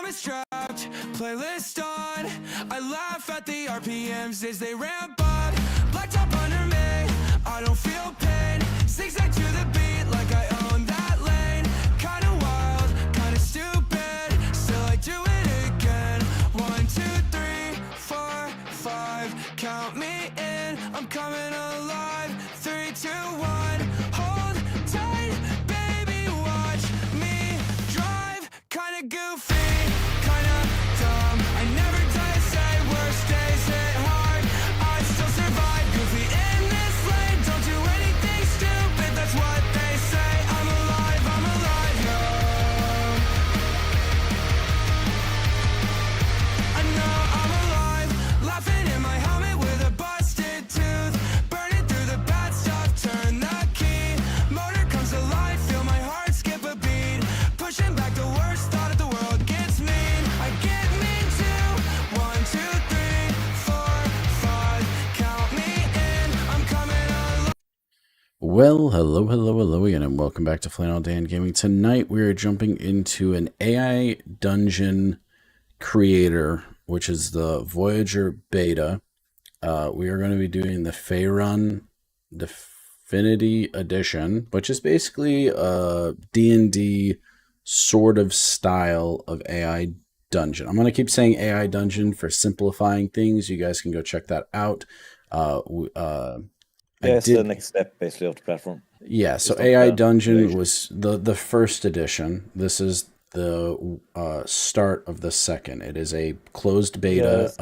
I'm strapped, playlist on. I laugh at the RPMs as they ramp up. Blacktop under me, I don't feel pain. Zigzag to the beat like I own that lane. Kinda wild, kinda stupid, still I do it again. 1, 2, 3, 4, 5, count me in, I'm coming alive. 3, 2, 1, hold tight, baby, watch me drive. Kinda goofy, kinda dumb, I never die, say worst days hit hard, I still survive. Goofy in this lane, don't do anything stupid, that's what they say. I'm alive, yo. I know I'm alive, laughing in my helmet with a busted tooth, burning through the bad stuff, turn the key, motor comes alive, feel my heart skip a beat, pushing back the worst thought of the world gets mean. I get mean too. 1, 2, 3, 4, 5, count me in, I'm coming alive. Well, hello again, and welcome back to Flannel Dan Gaming. Tonight we are jumping into an AI dungeon creator, which is the Voyager beta. We are going to be doing the Faerun Divinity Edition, which is basically a D&D sort of style of AI dungeon. I'm going to keep saying AI dungeon for simplifying things. You guys can go check that out. It's the next step, basically, of the platform. Yeah, so AI Dungeon was the first edition. This is the start of the second. It is a closed beta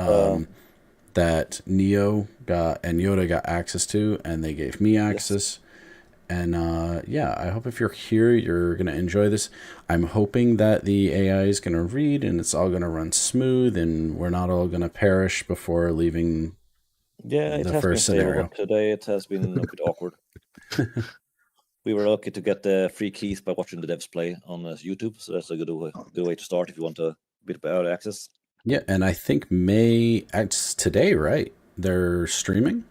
that Neo got and Yoda got access to, and they gave me access. And yeah, I hope if you're here, you're going to enjoy this. I'm hoping that the AI is going to read, and it's all going to run smooth, and we're not all going to perish before leaving. Yeah, it the has first been scenario. Today it has been a bit awkward. We were lucky to get the free keys by watching the devs play on YouTube, so that's a good way to start if you want a bit of early access. Yeah, and I think it's today, right? They're streaming?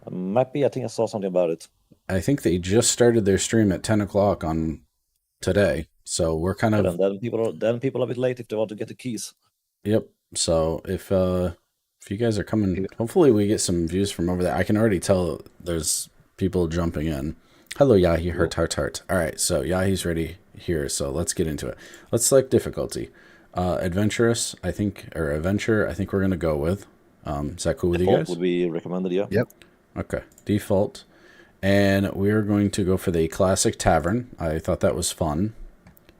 Might be. I think I saw something about it. I think they just started their stream at 10 o'clock on today, so we're kind of... Then people are a bit late if they want to get the keys. Yep, so if you guys are coming, hopefully we get some views from over there. I can already tell there's people jumping in. Hello, Yahi, heart. All right, so Yahi's ready here, so let's get into it. Let's select difficulty. Adventurous, I think, or adventure, I think we're going to go with. Is that cool with you guys? Would be recommended, yeah. Yep. Okay, default. And we're going to go for the classic tavern. I thought that was fun.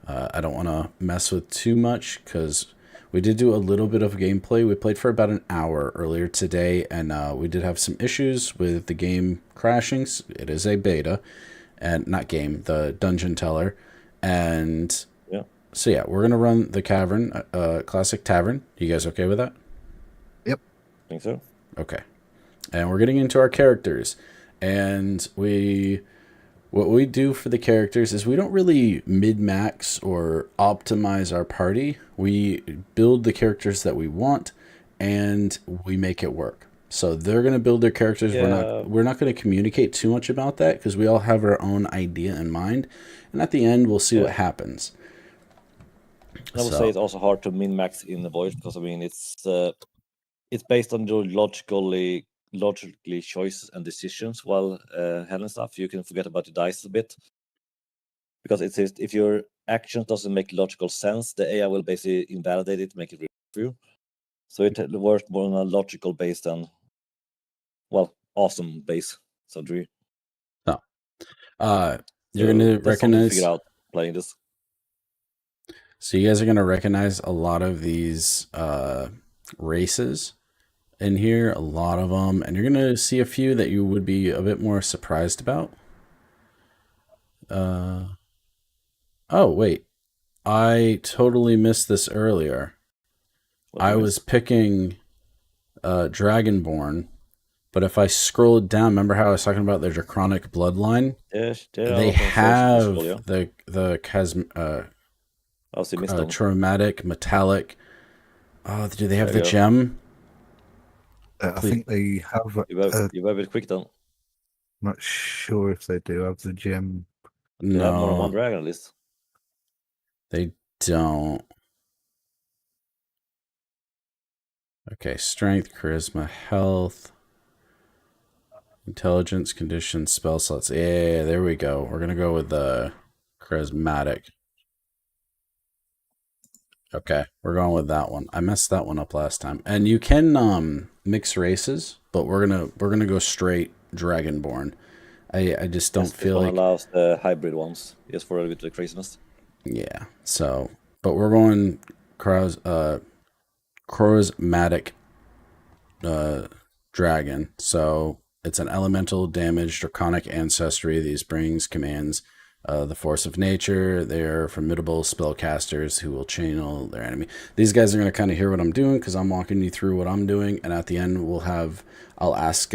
I don't want to mess with too much because we did do a little bit of gameplay. We played for about an hour earlier today, and we did have some issues with the game crashing. It is a beta, and not game, the dungeon teller. And yeah. So yeah, we're gonna run the cavern, classic tavern. You guys okay with that? Yep, I think so. Okay, and we're getting into our characters, and what we do for the characters is we don't really min-max or optimize our party. We build the characters that we want, and we make it work. So they're going to build their characters. Yeah. We're not going to communicate too much about that because we all have our own idea in mind. And at the end, we'll see what happens. I would say it's also hard to min-max in the Voyage because, I mean, it's based on your logically choices and decisions while handling stuff. You can forget about the dice a bit because it says if your action doesn't make logical sense, the AI will basically invalidate it, make it real for you. So it works more on a logical base than, well, awesome base. So you're going to recognize. Figure out playing this. So you guys are going to recognize a lot of these races in here, a lot of them, and you're going to see a few that you would be a bit more surprised about. Oh, wait. I totally missed this earlier. I was picking Dragonborn, but if I scroll down, remember how I was talking about the Draconic bloodline? Yes, they have the traumatic metallic. Oh, do they have the gem? I think they have. You were a bit quick then. I'm not sure if they do have the gem. They have more than one dragon at least. They don't. Okay, strength, charisma, health, intelligence, conditions, spell slots. Yeah, there we go. We're gonna go with the charismatic. Okay, we're going with that one. I messed that one up last time. And you can mix races, but we're gonna go straight Dragonborn. I just don't feel this one like allows the hybrid ones, just for a bit of craziness. yeah. So, but we're going charismatic dragon. So it's an elemental damage draconic ancestry. These brings commands the force of nature. They're formidable spellcasters who will channel their enemy. These guys are going to kind of hear what I'm doing because I'm walking you through what I'm doing, and at the end I'll ask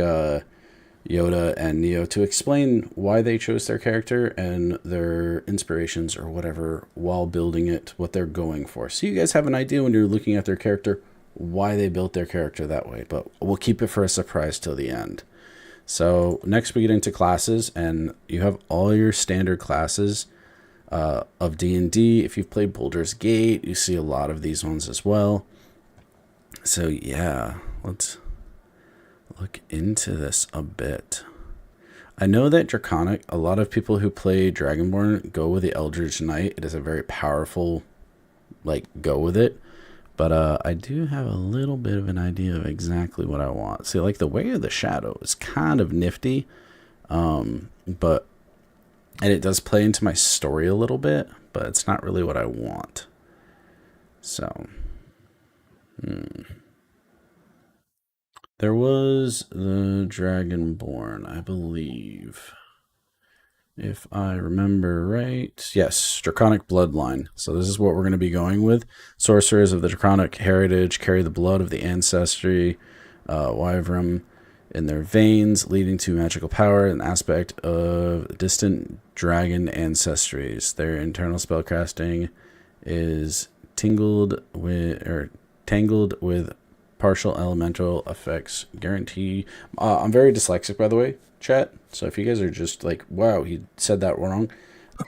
Yoda and Neo to explain why they chose their character and their inspirations or whatever while building it, what they're going for. So you guys have an idea when you're looking at their character why they built their character that way, but we'll keep it for a surprise till the end. So next we get into classes, and you have all your standard classes of D&D. If you've played Baldur's Gate, you see a lot of these ones as well. So yeah, let's look into this a bit. I know that Draconic, a lot of people who play Dragonborn go with the Eldritch Knight. It is a very powerful, go with it. But I do have a little bit of an idea of exactly what I want. See, the Way of the Shadow is kind of nifty, and it does play into my story a little bit, but it's not really what I want. So, there was the Dragonborn, I believe. If I remember right. Yes, Draconic Bloodline. So this is what we're going to be going with. Sorcerers of the Draconic heritage carry the blood of the ancestry, Wyvern, in their veins, leading to magical power, an aspect of distant dragon ancestries. Their internal spellcasting is tangled with partial elemental effects. Guarantee. I'm very dyslexic, by the way, chat. So if you guys are just like, wow, he said that wrong,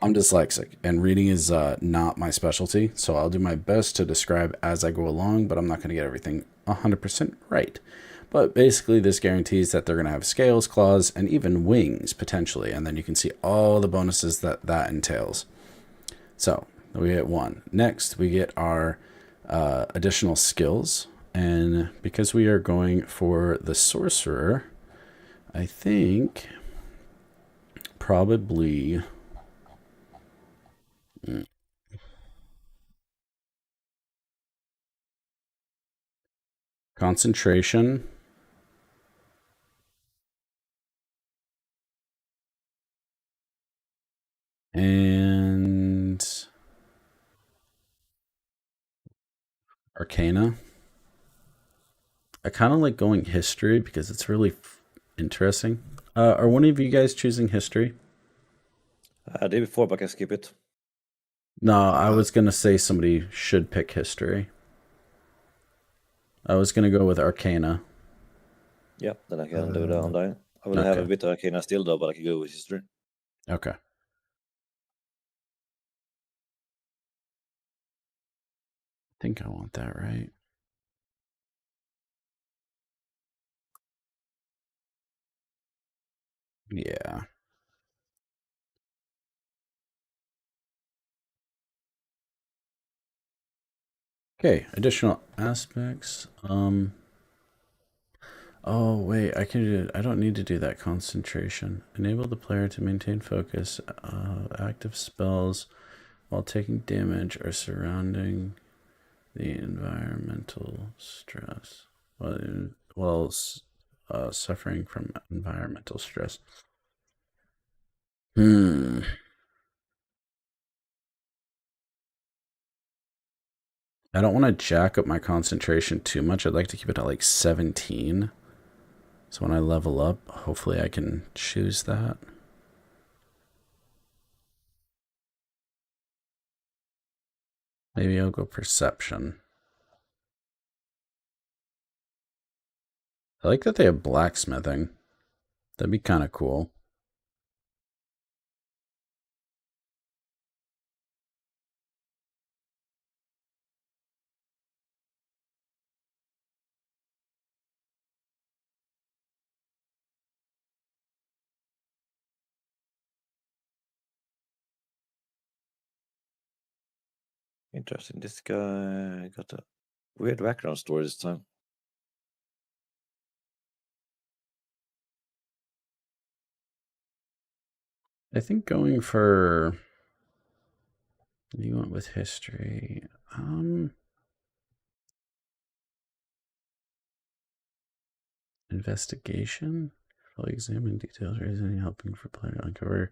I'm dyslexic, and reading is not my specialty. So I'll do my best to describe as I go along, but I'm not going to get everything 100% right. But basically, this guarantees that they're going to have scales, claws, and even wings, potentially. And then you can see all the bonuses that entails. So we get one. Next, we get our additional skills. And because we are going for the sorcerer, I think probably concentration and arcana. I kind of like going history because it's really interesting. Are one of you guys choosing history? I did before, but I can skip it. No, I was going to say somebody should pick history. I was going to go with arcana. Yeah, then I can do that on that. I will have a bit of arcana still, though, but I can go with history. Okay. I think I want that, right? Yeah. Okay, additional aspects. Oh wait, I don't need to do that concentration. Enable the player to maintain focus. Active spells while taking damage or surrounding the environmental stress. While suffering from environmental stress. I don't want to jack up my concentration too much. I'd like to keep it at 17. So when I level up, hopefully I can choose that. Maybe I'll go perception. I like that they have blacksmithing. That'd be kind of cool. Interesting. This guy got a weird background story this time. I think going for... You went with history. Investigation. Fully examine details, reasoning, helping for player to uncover.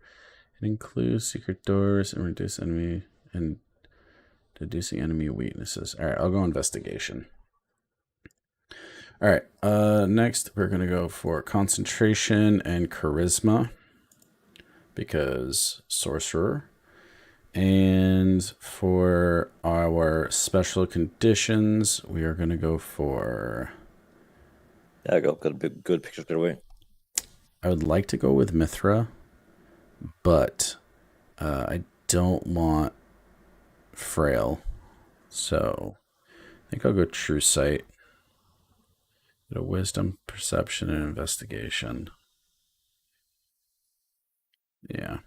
It includes secret doors and reducing enemy weaknesses. All right, I'll go investigation. All right, next we're gonna go for concentration and charisma because sorcerer. And for our special conditions, we are gonna go for... Yeah, I got a good picture straight away. I would like to go with Mithra, but I don't want Frail. So I think I'll go True Sight. Get a Wisdom, Perception, and Investigation. Yeah,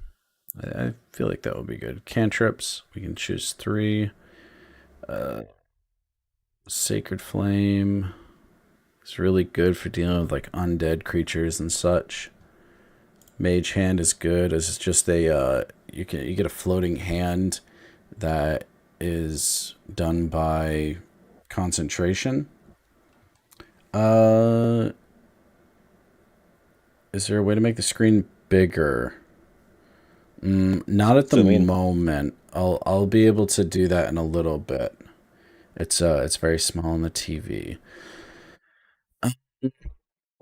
I feel like that would be good. Cantrips, we can choose 3. Sacred Flame. It's really good for dealing with like undead creatures and such. Mage Hand is good as it's just a you get a floating hand that is done by concentration. Is there a way to make the screen bigger? Not at the moment. I'll be able to do that in a little bit. It's very small on the TV.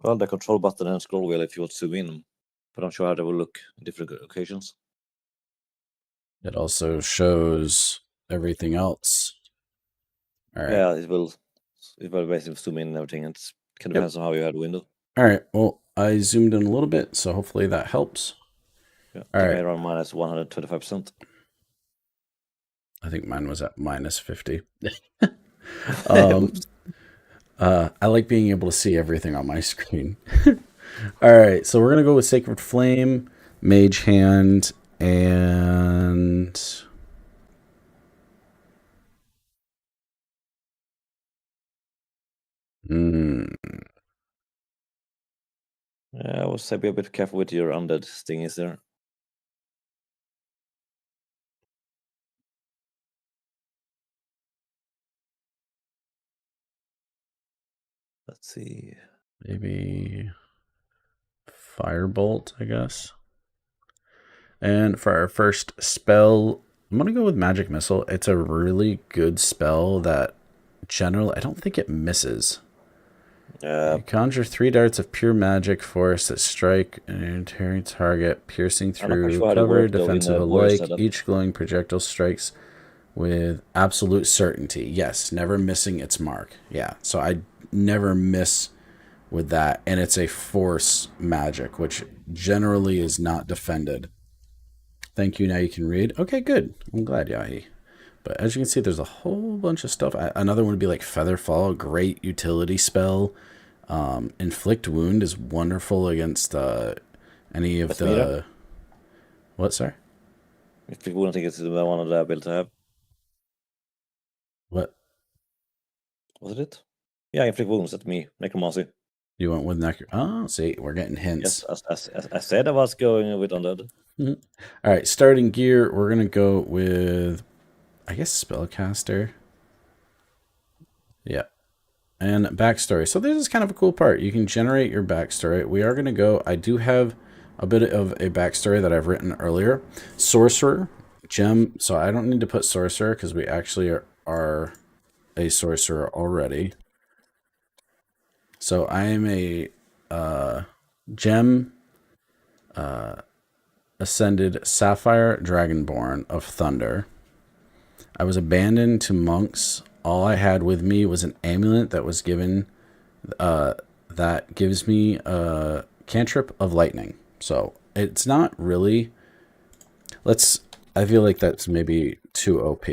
Well, the control button and scroll wheel if you want to zoom in, but I'm sure how they will look in different occasions. It also shows everything else. All right. Yeah, it will basically zoom in and everything. It kind of depends on how you had a window. All right. Well, I zoomed in a little bit, so hopefully that helps. Yeah. All right. Around minus 125%. I think mine was at minus 50. I like being able to see everything on my screen. All right, so we're gonna go with Sacred Flame, Mage Hand, and Yeah, I would say be a bit careful with your undead stingies there. Let's see. Maybe Firebolt, I guess. And for our first spell, I'm going to go with Magic Missile. It's a really good spell that generally, I don't think it misses. You conjure 3 darts of pure magic force that strike an entire target, piercing through cover, defensive alike. Each glowing projectile strikes with absolute certainty. Yes, never missing its mark. Yeah, so I never miss with that. And it's a force magic, which generally is not defended. Thank you. Now you can read. Okay, good. I'm glad, Yahi. But as you can see, there's a whole bunch of stuff. Another one would be like Featherfall, great utility spell. Inflict Wound is wonderful against any of the... What, sir? Inflict Wound, I think it's the one of the ability to have. What? Was it? Yeah, Inflict Wounds at me, Necromancy. You went with Oh, see, we're getting hints. Yes, as I said, I was going with undead. Mm-hmm. All right, starting gear, we're going to go with, I guess, Spellcaster. Yeah. And backstory. So this is kind of a cool part. You can generate your backstory. We are going to go, I do have a bit of a backstory that I've written earlier. Sorcerer, gem. So I don't need to put sorcerer because we actually are a sorcerer already. So I am a gem ascended sapphire dragonborn of thunder. I was abandoned to monks. All I had with me was an amulet that was given that gives me a cantrip of lightning. So it's not really, I feel like that's maybe too OP.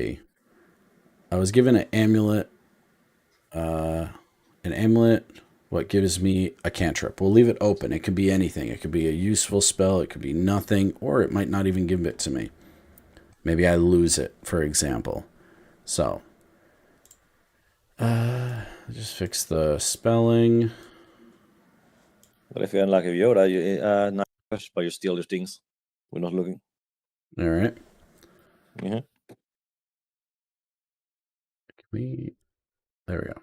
I was given an amulet, what gives me a cantrip. We'll leave it open. It could be anything. It could be a useful spell. It could be nothing, or it might not even give it to me. Maybe I lose it, for example. So, just fix the spelling. But if you unlock a Yoda, you but you steal your things. We're not looking. All right. Mm-hmm. There we go.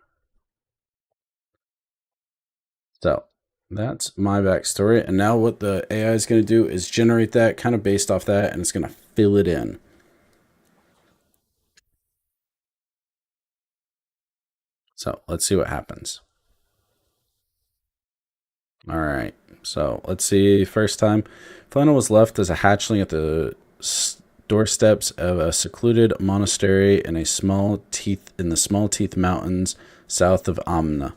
So that's my backstory. And now what the AI is going to do is generate that kind of based off that, and it's going to fill it in. So let's see what happens. All right. So let's see. First time, Flannel was left as a hatchling at the doorsteps of a secluded monastery in the Small Teeth Mountains south of Amna.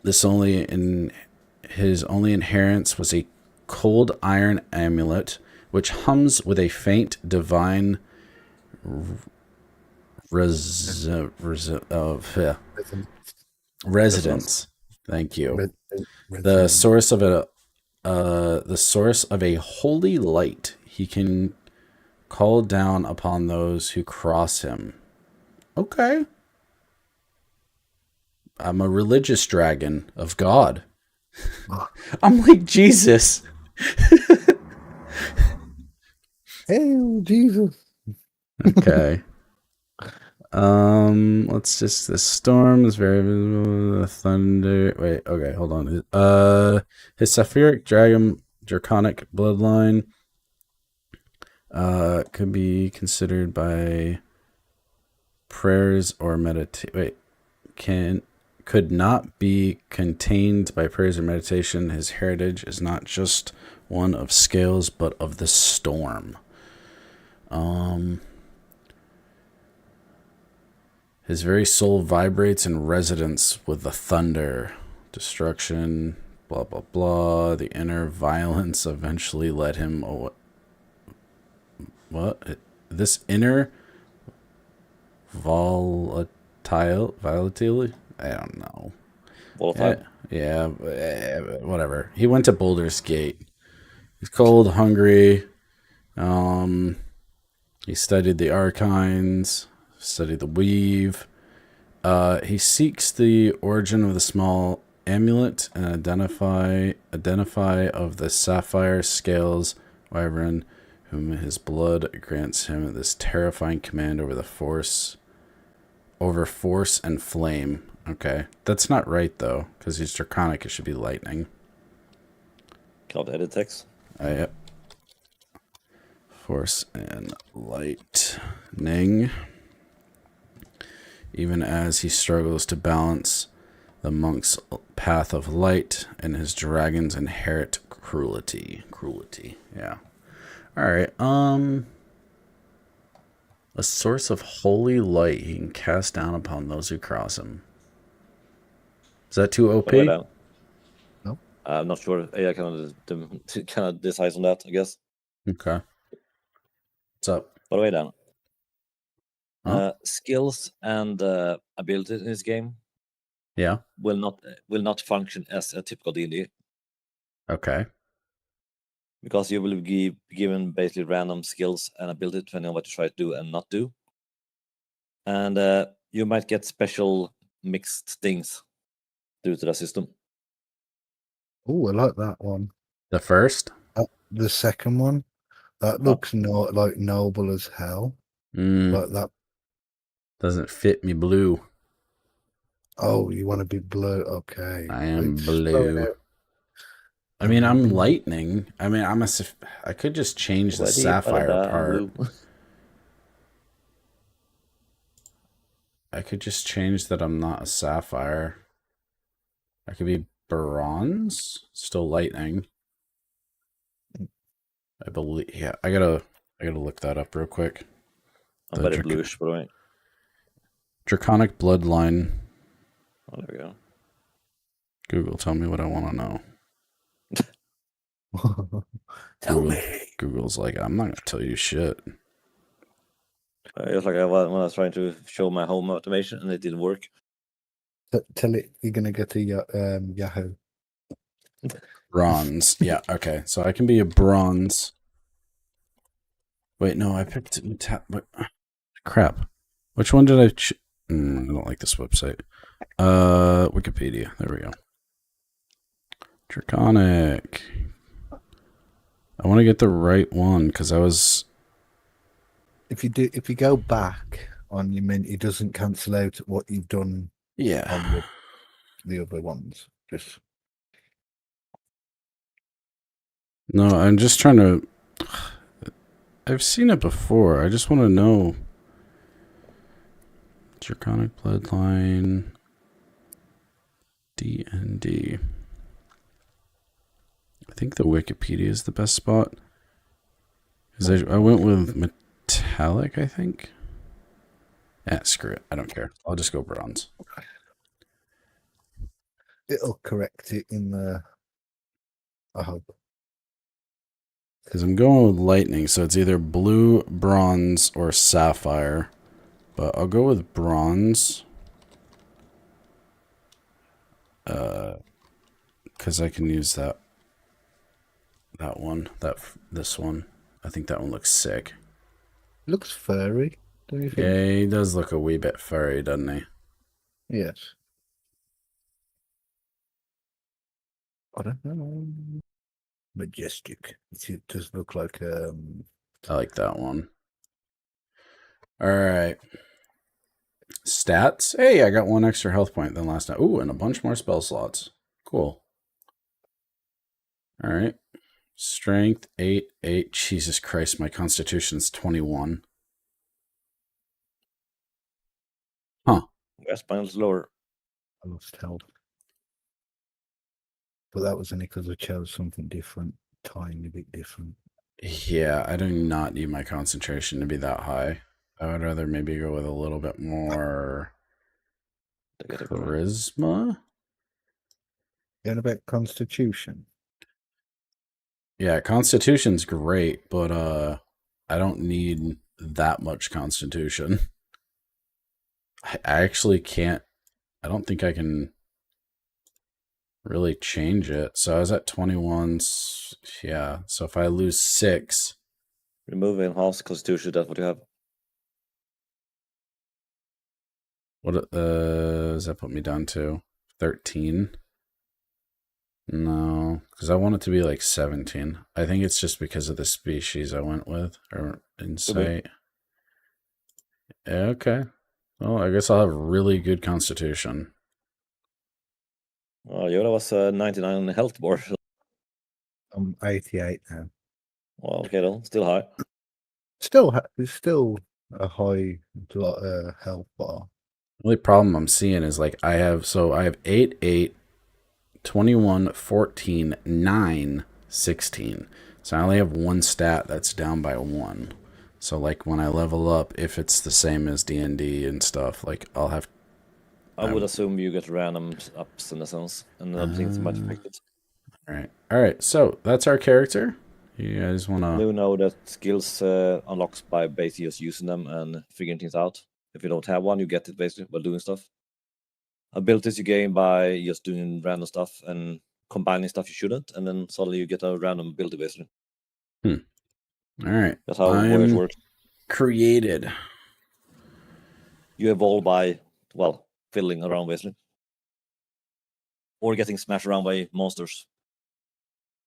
His only inheritance was a cold iron amulet, which hums with a faint divine residence. Thank you. The source of a holy light. He can call down upon those who cross him. Okay. I'm a religious dragon of God. I'm like Jesus. Hail Jesus. Okay. Let's just, the storm is very visible. The thunder. Wait, okay, hold on. His Sapphiric Draconic bloodline could be considered by prayers or could not be contained by prayers or meditation. His heritage is not just one of scales, but of the storm. His very soul vibrates in resonance with the thunder, destruction, blah, blah, blah. The inner violence eventually led him away. What? This inner volatility? I don't know. Volatile. Yeah, whatever. He went to Baldur's Gate. He's cold, hungry. He studied the arcines, studied the weave. He seeks the origin of the small amulet and identify of the sapphire scales wyvern, whom his blood grants him this terrifying command over force and flame. Okay, that's not right though, because he's draconic. It should be lightning. Cloud edit text. Yep. Force and lightning. Even as he struggles to balance the monk's path of light and his dragon's inherent cruelty. Yeah. All right. A source of holy light he can cast down upon those who cross him. Is that too OP? No. I'm not sure. AI kind of decides on that, I guess. Okay. What's up? By the way, Dan, skills and abilities in this game, Yeah. will not function as a typical D&D. Okay. Because you will be given basically random skills and abilities depending on what you try to do and not do. And you might get special mixed things due to the system. Oh, I like that one. The first? The second one, that looks like noble as hell. Like that doesn't fit me blue. Oh, you want to be blue? Okay. I am blue. I mean, I'm lightning. I mean, I could just change the sapphire part. I could just change that I'm not a sapphire. I could be bronze, still lightning. I believe. Yeah, I gotta look that up real quick. I'm very bluish, by the way. Draconic bloodline. Oh, there we go. Google, tell me what I want to know. Tell me. Google's like, I'm not gonna tell you shit. It's like when I was trying to show my home automation and it didn't work. Tell it you're gonna get to Yahoo. Bronze. Yeah, okay. So I can be a bronze. Wait, no, I picked crap. Which one did I? I don't like this website. Wikipedia. There we go. Draconic. I want to get the right one because I was. If you go back on your mint, it doesn't cancel out what you've done. Yeah. On the other ones, just. No, I'm just trying to. I've seen it before. I just want to know. Draconic Bloodline. D&D. I think the Wikipedia is the best spot. Because I went with metallic, I think. Screw it. I don't care. I'll just go bronze. It'll correct it in the. I hope. Because I'm going with lightning, so it's either blue, bronze, or sapphire. But I'll go with bronze. Because I can use that one. This one. I think that one looks sick. Looks furry, don't you think? Yeah, he does look a wee bit furry, doesn't he? Yes. I don't know. Majestic. It does look like I like that one. All right. Stats. Hey, I got 1 extra health point than last time. Ooh, and a bunch more spell slots. Cool. All right. Strength 8, 8. Jesus Christ, my constitution's 21. Huh. Your spine's lower. I lost health. But that was only because I chose something different, tiny bit different. Yeah, I do not need my concentration to be that high. I would rather maybe go with a little bit more charisma. And about Constitution. Yeah, Constitution's great, but I don't need that much Constitution. I actually can't. I don't think I can really change it. So I was at 21. Yeah. So if I lose 6, remove enhanced constitution. That's what you have. What does that put me down to? 13? No, because I want it to be like 17. I think it's just because of the species I went with, or insight. Okay. Well, I guess I'll have really good constitution. Oh, Yoda was 99 on the health board. I'm 88 now. Well, okay, though. Still high. It's still a high health bar. The only problem I'm seeing is like I have 8, 8, 21, 14, 9, 16. So I only have one stat that's down by 1. So like when I level up, if it's the same as D&D and stuff, like I'll have. I would assume you get random ups in a sense, and other things might affect it. All right. So that's our character. You guys want to? You know that skills unlocks by basically just using them and figuring things out. If you don't have one, you get it basically by doing stuff. Abilities you gain by just doing random stuff and combining stuff you shouldn't, and then suddenly you get a random ability basically. All right. That's how Voyage works. Created. You evolve by, well, fiddling around basically. Or getting smashed around by monsters.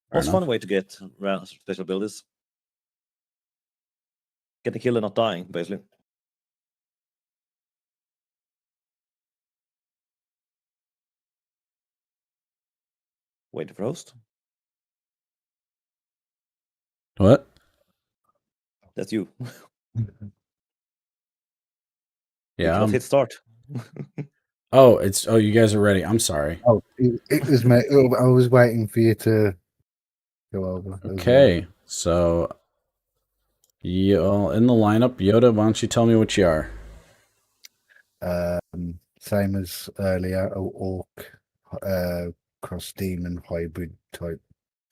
What's a fun way to get special abilities? Getting killed and not dying, basically. Wait for host. What? That's you. Yeah. Hit start. You guys are ready. I'm sorry. Oh, it was me. I was waiting for you to go over. Okay, so you all in the lineup. Yoda, why don't you tell me what you are? Same as earlier, a orc, cross demon hybrid type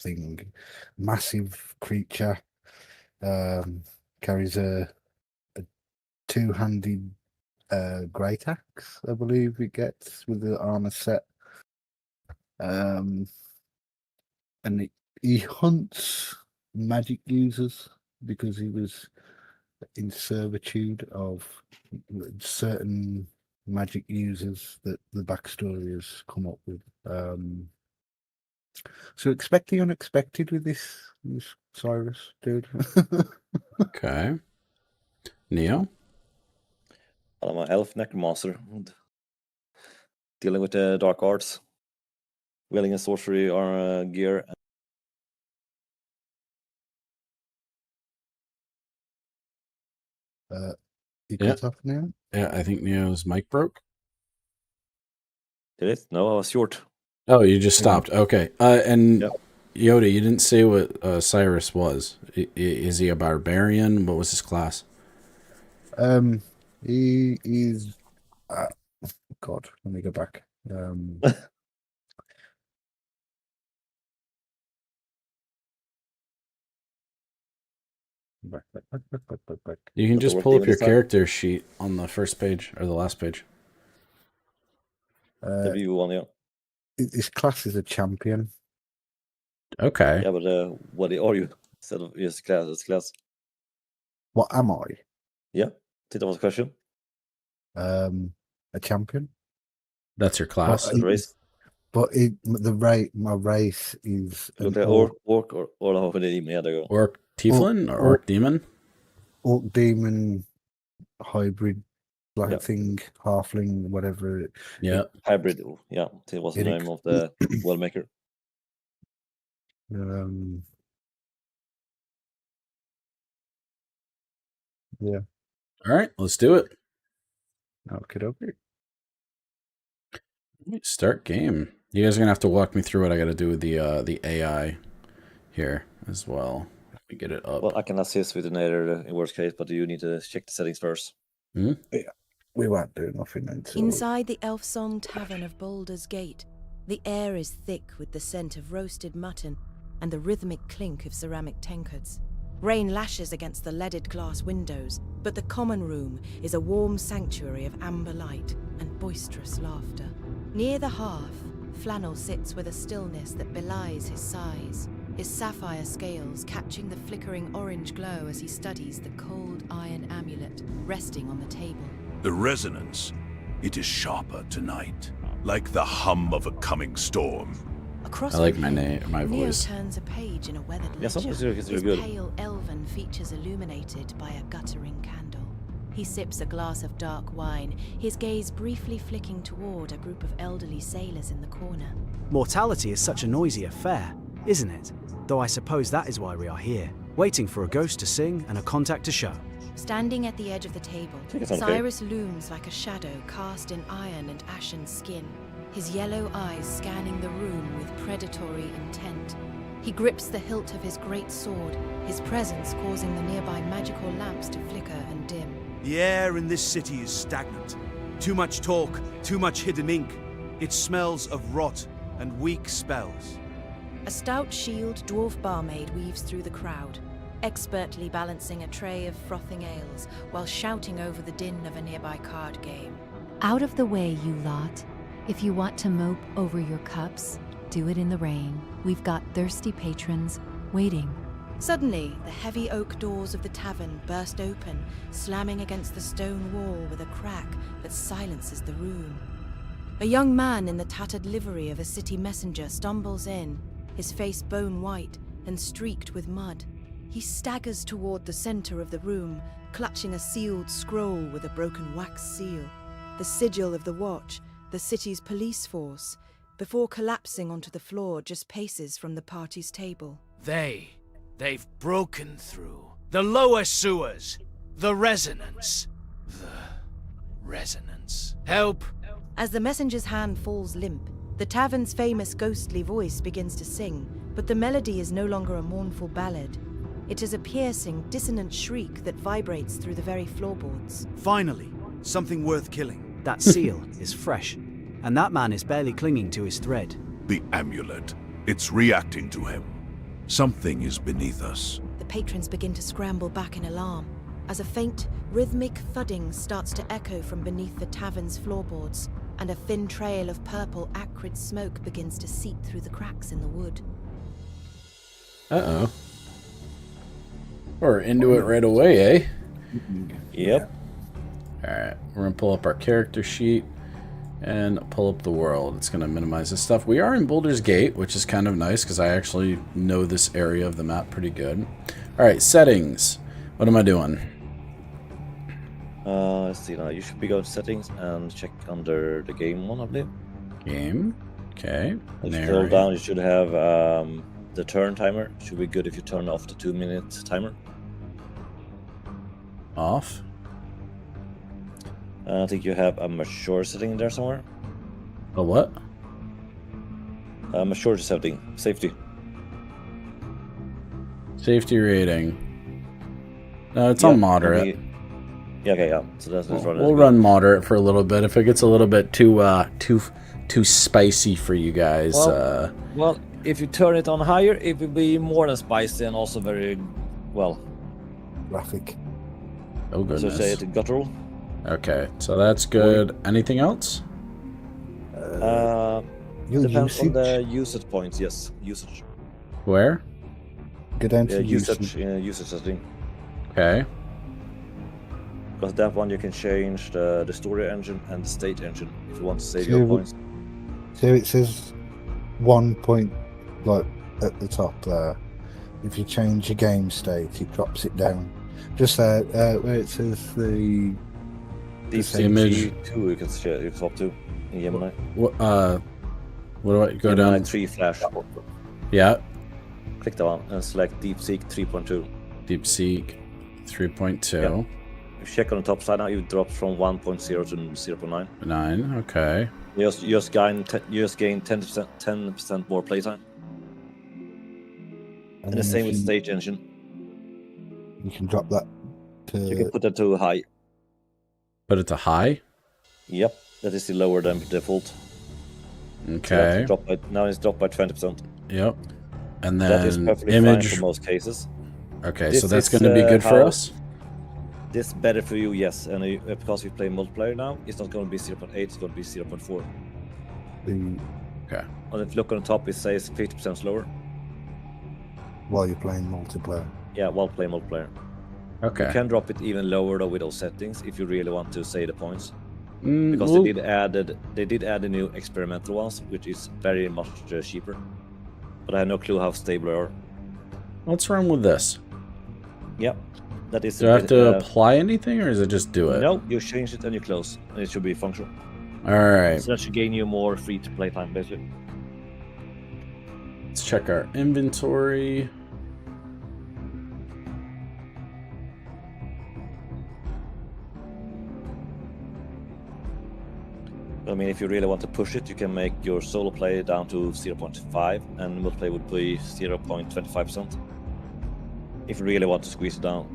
thing. Massive creature. Carries a 2-handed great axe, I believe it gets with the armor set. And he hunts magic users because he was in servitude of certain magic users that the backstory has come up with. So expect the unexpected with this Cyrus dude. Okay. Neo? I'm an elf necromancer. Dealing with the dark arts. Wielding a sorcery or gear. You cut off now? Yeah, I think Neo's mic broke. Did it? No, I was short. Oh, you just stopped. Okay. And Yep. Yoda, you didn't say what Cyrus was. Is he a barbarian? What was his class? He is. God, let me go back. Back. You can Does it just work pull up even your this time? character sheet on the first page or the last page. The view one, yeah. His class is a champion. Okay. Yeah, but what are you? Instead of yes, class, it's class. What am I? Yeah, I think that was a question. A champion. That's your class. The race. But my race is an Look at orc or the half yeah, there you go. Orc tieflin or orc demon? Orc demon hybrid Yep. thing, halfling, whatever. Yeah. Hybrid, yeah. It was the name of the well maker. Yeah. All right, let's do it. Okay. Start game. You guys are gonna have to walk me through what I got to do with the AI here as well. Let me get it up. Well, I can assist with the nader in worst case, but you need to check the settings first. Yeah, we won't do nothing until. Inside the Elfsong Tavern of Baldur's Gate, the air is thick with the scent of roasted mutton and the rhythmic clink of ceramic tankards. Rain lashes against the leaded glass windows, but the common room is a warm sanctuary of amber light and boisterous laughter. Near the hearth, Flannel sits with a stillness that belies his size, his sapphire scales catching the flickering orange glow as he studies the cold iron amulet resting on the table. The resonance, it is sharper tonight, like the hum of a coming storm. Across I like from him, my Neo voice. turns a page in a weathered Yeah, sometimes ledger, it's his good. pale elven features illuminated by a guttering candle. He sips a glass of dark wine, his gaze briefly flicking toward a group of elderly sailors in the corner. Mortality is such a noisy affair, isn't it? Though I suppose that is why we are here, waiting for a ghost to sing and a contact to show. Standing at the edge of the table, think it's okay. Cyrus looms like a shadow cast in iron and ashen skin, his yellow eyes scanning the room with predatory intent. He grips the hilt of his great sword, his presence causing the nearby magical lamps to flicker and dim. The air in this city is stagnant. Too much talk, too much hidden ink. It smells of rot and weak spells. A stout shield dwarf barmaid weaves through the crowd, expertly balancing a tray of frothing ales while shouting over the din of a nearby card game. Out of the way, you lot. If you want to mope over your cups, do it in the rain. We've got thirsty patrons waiting. Suddenly, the heavy oak doors of the tavern burst open, slamming against the stone wall with a crack that silences the room. A young man in the tattered livery of a city messenger stumbles in, his face bone white and streaked with mud. He staggers toward the center of the room, clutching a sealed scroll with a broken wax seal, the sigil of the Watch, the city's police force, before collapsing onto the floor just paces from the party's table. They've broken through the lower sewers, the resonance. Help! As the messenger's hand falls limp, the tavern's famous ghostly voice begins to sing, but the melody is no longer a mournful ballad. It is a piercing, dissonant shriek that vibrates through the very floorboards. Finally, something worth killing. That seal is fresh, and that man is barely clinging to his thread. The amulet. It's reacting to him. Something is beneath us. The patrons begin to scramble back in alarm, as a faint, rhythmic thudding starts to echo from beneath the tavern's floorboards, and a thin trail of purple, acrid smoke begins to seep through the cracks in the wood. Uh-oh. We're into it right away, eh? Yep. Alright, we're going to pull up our character sheet and pull up the world. It's going to minimize this stuff. We are in Boulder's Gate, which is kind of nice because I actually know this area of the map pretty good. Alright, settings. What am I doing? Let's see now. You should be going to settings and check under the game one, I believe. Game. Okay. If you scroll down, you should have the turn timer. Should be good if you turn off the 2-minute timer. Off. I think you have a mature setting in there somewhere. A what? Maturity setting. Safety. Safety rating. No, it's on moderate. Yeah, okay, yeah. So that's We'll run moderate for a little bit. If it gets a little bit too spicy for you guys. Well, if you turn it on higher, it will be more than spicy and also very, well, graphic. Oh goodness. So say it guttural. Okay, so that's good. Anything else? Depends on the usage points. Yes, usage. Where? Go down to usage. Usage setting. Okay. Because that one you can change the story engine and the state engine if you want to save your points. So it says 1 point, like at the top there. If you change your game state, it drops it down. Just there, where it says the image. 2 you can swap to in Gemini. What do I go Gemini down? 3 Flash. Yeah. Click that one and select DeepSeek 3.2. DeepSeek 3.2. Yeah. If you check on the top side now, you drop from 1.0 to 0.9. 9. Okay. You just gain 10% more playtime. And the same with stage engine. You can drop that to. You can put that to high. Put it to high? Yep, that is still lower than default. Okay. So now it's dropped by 20%. Yep. And then that is perfectly image fine for most cases. Okay, so that's going to be good for us? This is better for you, yes. And because we play multiplayer now, it's not going to be 0.8, it's going to be 0.4. Okay. And if you look on the top, it says 50% slower. While you're playing multiplayer. Yeah, while playing multiplayer. Okay. You can drop it even lower though with those settings if you really want to save the points. Because well, they did add the new experimental ones, which is very much cheaper. But I have no clue how stable they are. what's wrong with this? Yep. That is. Do I have to apply anything, or is it just do it? No, you change it and you close, and it should be functional. All right. So that should gain you more free to play time, basically. Let's check our inventory. I mean, if you really want to push it, you can make your solo play down to 0.5, and multiplayer would be 0.25%. If you really want to squeeze it down.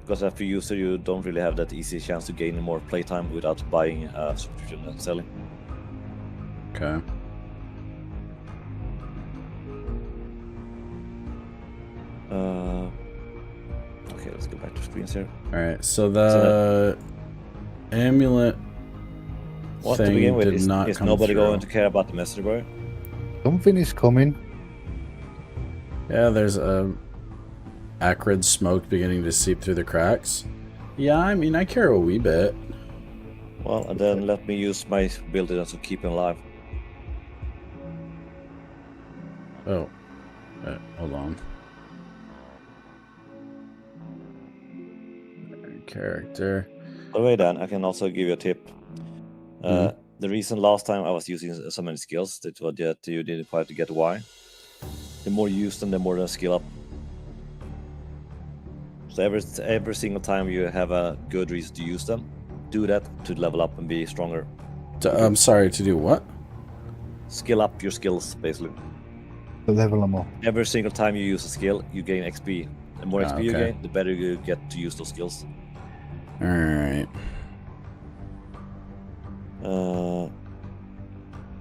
Because as a user, you don't really have that easy chance to gain more playtime without buying a subscription and selling. Okay. Okay, let's go back to screens here. All right. So the amulet What to thing begin with did is not come nobody through. going to care about the messenger boy? Something is coming. Yeah, there's a acrid smoke beginning to seep through the cracks. Yeah, I mean, I care a wee bit. Well, and then let me use my ability to keep him alive. Oh, hold on. Character. By the way, Dan, I can also give you a tip. The reason last time I was using so many skills that you didn't quite get why. The more you use them, the more they skill up. So every single time you have a good reason to use them, do that to level up and be stronger. I'm sorry, to do what? Skill up your skills, basically. To level them up. Every single time you use a skill, you gain XP. The more XP you okay. gain, the better you get to use those skills. All right.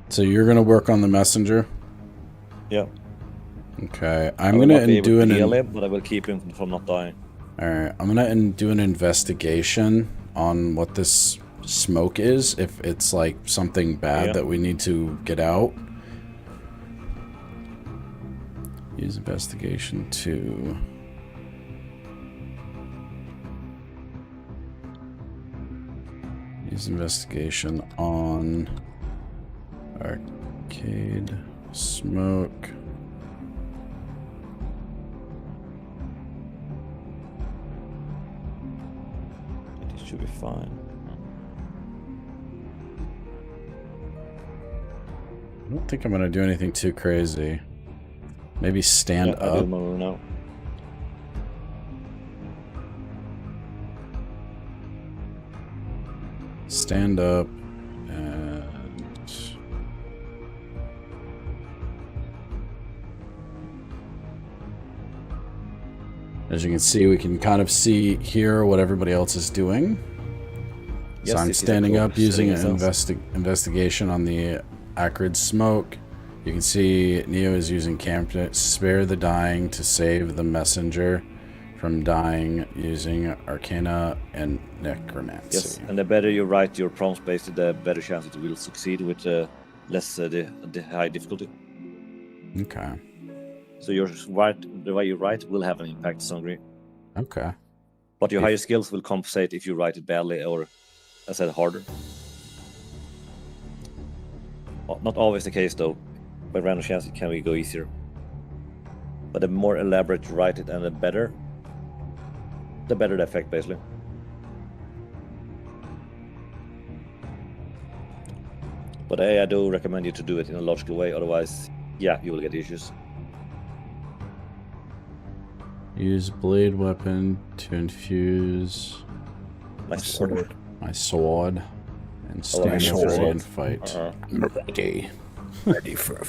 So you're gonna work on the messenger? Yeah. Okay, I'm gonna do an. Him, but I will keep him from not dying. All right, I'm gonna do an investigation on what this smoke is. If it's like something bad that we need to get out. Use investigation to... Use investigation on arcade smoke. It should be fine. I don't think I'm gonna do anything too crazy. Maybe stand I up. do move now. Stand up and as you can see, we can kind of see here what everybody else is doing. Yes, so I'm it is a standing up cool using an setting, investigation on the acrid smoke. You can see Neo is using camp to spare the dying to save the messenger from dying using Arcana and Necromancy. Yes, and the better you write your prompts, basically, the better chance it will succeed with less the high difficulty. Okay. So the way you write will have an impact to some degree. Okay. But your higher skills will compensate if you write it badly or, as I said, harder. Not always the case, though. By random chance, it can go easier. But the more elaborate you write it and the better the effect, basically. But I do recommend you to do it in a logical way, otherwise, yeah, you will get issues. Use blade weapon to infuse My sword. my sword and stand my up sword. and fight. I'm ready. Ready for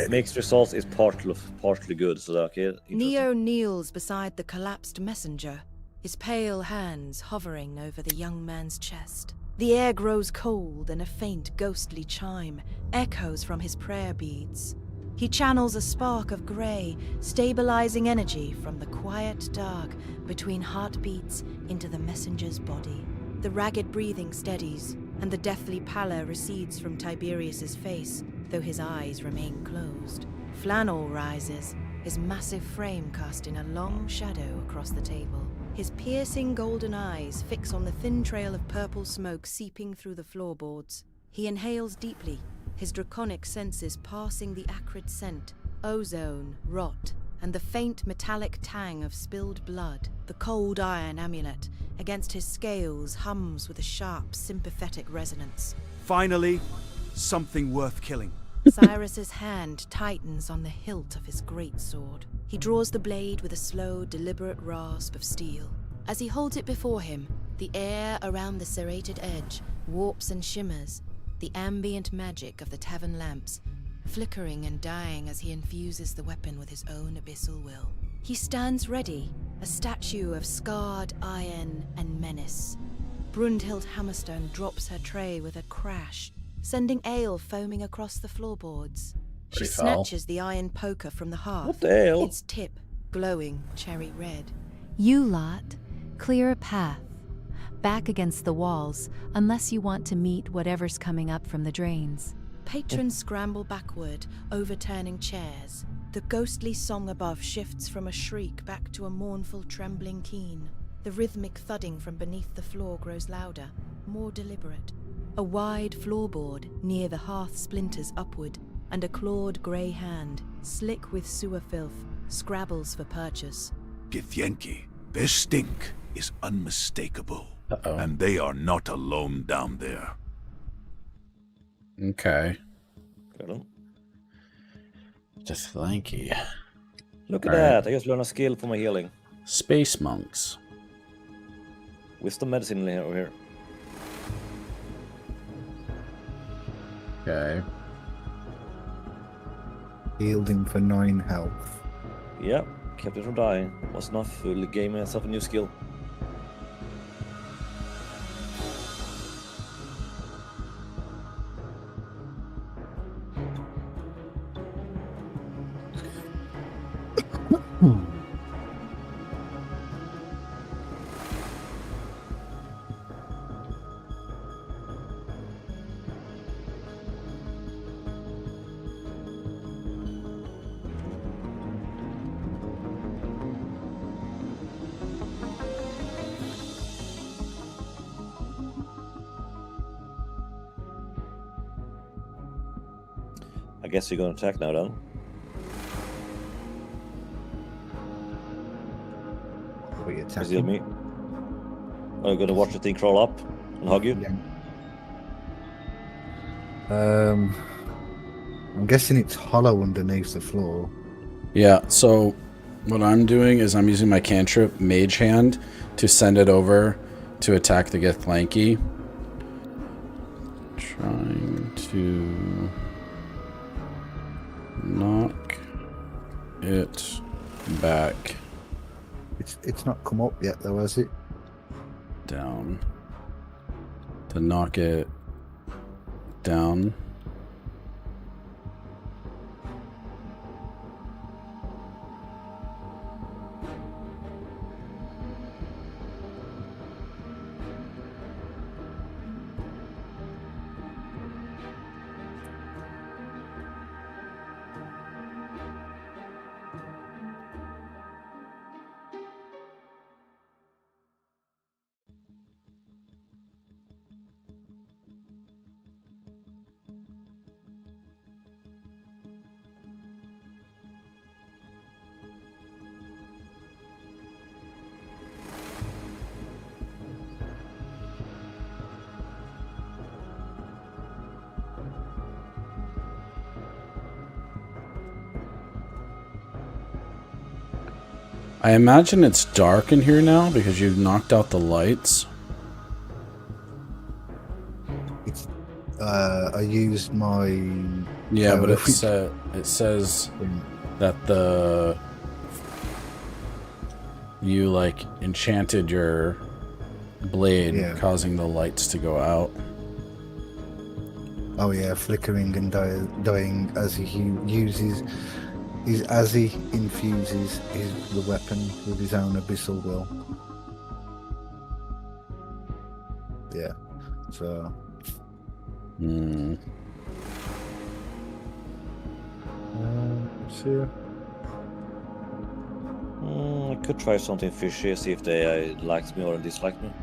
Mixed results is partly good, so okay. Neo kneels beside the collapsed messenger, his pale hands hovering over the young man's chest. The air grows cold and a faint ghostly chime echoes from his prayer beads. He channels a spark of grey, stabilizing energy from the quiet dark between heartbeats into the messenger's body. The ragged breathing steadies, and the deathly pallor recedes from Tiberius's face, though his eyes remain closed. Flannel rises, his massive frame casting a long shadow across the table. His piercing golden eyes fix on the thin trail of purple smoke seeping through the floorboards. He inhales deeply, his draconic senses passing the acrid scent, ozone, rot, and the faint metallic tang of spilled blood. The cold iron amulet against his scales hums with a sharp, sympathetic resonance. Finally, something worth killing. Cyrus's hand tightens on the hilt of his greatsword. He draws the blade with a slow, deliberate rasp of steel. As he holds it before him, the air around the serrated edge warps and shimmers, the ambient magic of the tavern lamps, flickering and dying as he infuses the weapon with his own abyssal will. He stands ready, a statue of scarred iron and menace. Brundhild Hammerstone drops her tray with a crash, sending ale foaming across the floorboards. She snatches the iron poker from the hearth, What the hell? its tip glowing cherry red. You lot, clear a path. Back against the walls, unless you want to meet whatever's coming up from the drains. Patrons scramble backward, overturning chairs. The ghostly song above shifts from a shriek back to a mournful, trembling keen. The rhythmic thudding from beneath the floor grows louder, more deliberate. A wide floorboard near the hearth splinters upward, and a clawed grey hand, slick with sewer filth, scrabbles for purchase. Githyenki, their stink is unmistakable. Uh-oh. And they are not alone down there. Okay. Got him. Just lanky. Look at All right. that, I just learned a skill for my healing. Space monks. Wisdom medicine over here. Okay. Healed him for 9 health. Yeah, kept it from dying. Was enough, fully gave myself a new skill. guess you're gonna attack now then. What are you Is it attacking? me? Are you gonna watch the thing crawl up and hug you? Yeah. I'm guessing it's hollow underneath the floor. Yeah, so what I'm doing is I'm using my cantrip Mage Hand to send it over to attack the Githyanki. Trying to knock it back It's not come up yet though, has it? down. To knock it down. I imagine it's dark in here now because you've knocked out the lights. It's I used my Yeah, but it says that you like enchanted your blade, causing the lights to go out. Oh yeah, flickering and dying as he uses as he infuses the weapon with his own abyssal will. Yeah, so. See. I could try something fishy, see if the AI likes me or dislikes me.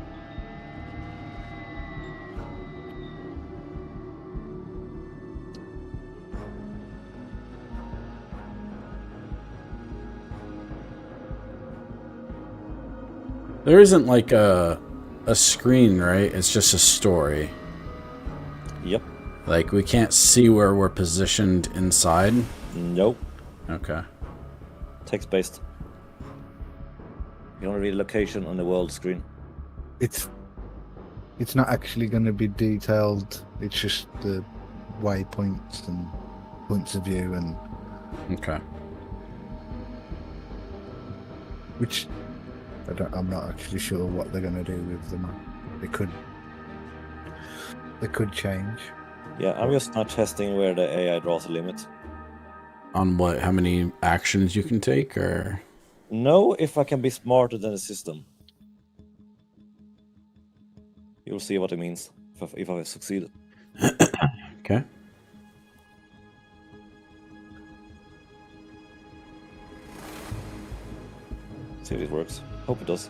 There isn't like a screen, right? It's just a story. Yep. Like we can't see where we're positioned inside. Nope. Okay. Text-based. You only read location on the world screen. It's not actually going to be detailed. It's just the waypoints and points of view and. Okay. Which I'm not actually sure what they're going to do with them. They could change. Yeah, I'm just not testing where the AI draws a limit. On what? How many actions you can take, or? No, if I can be smarter than the system. You'll see what it means if I succeed. Okay. See if it works. Hope it does.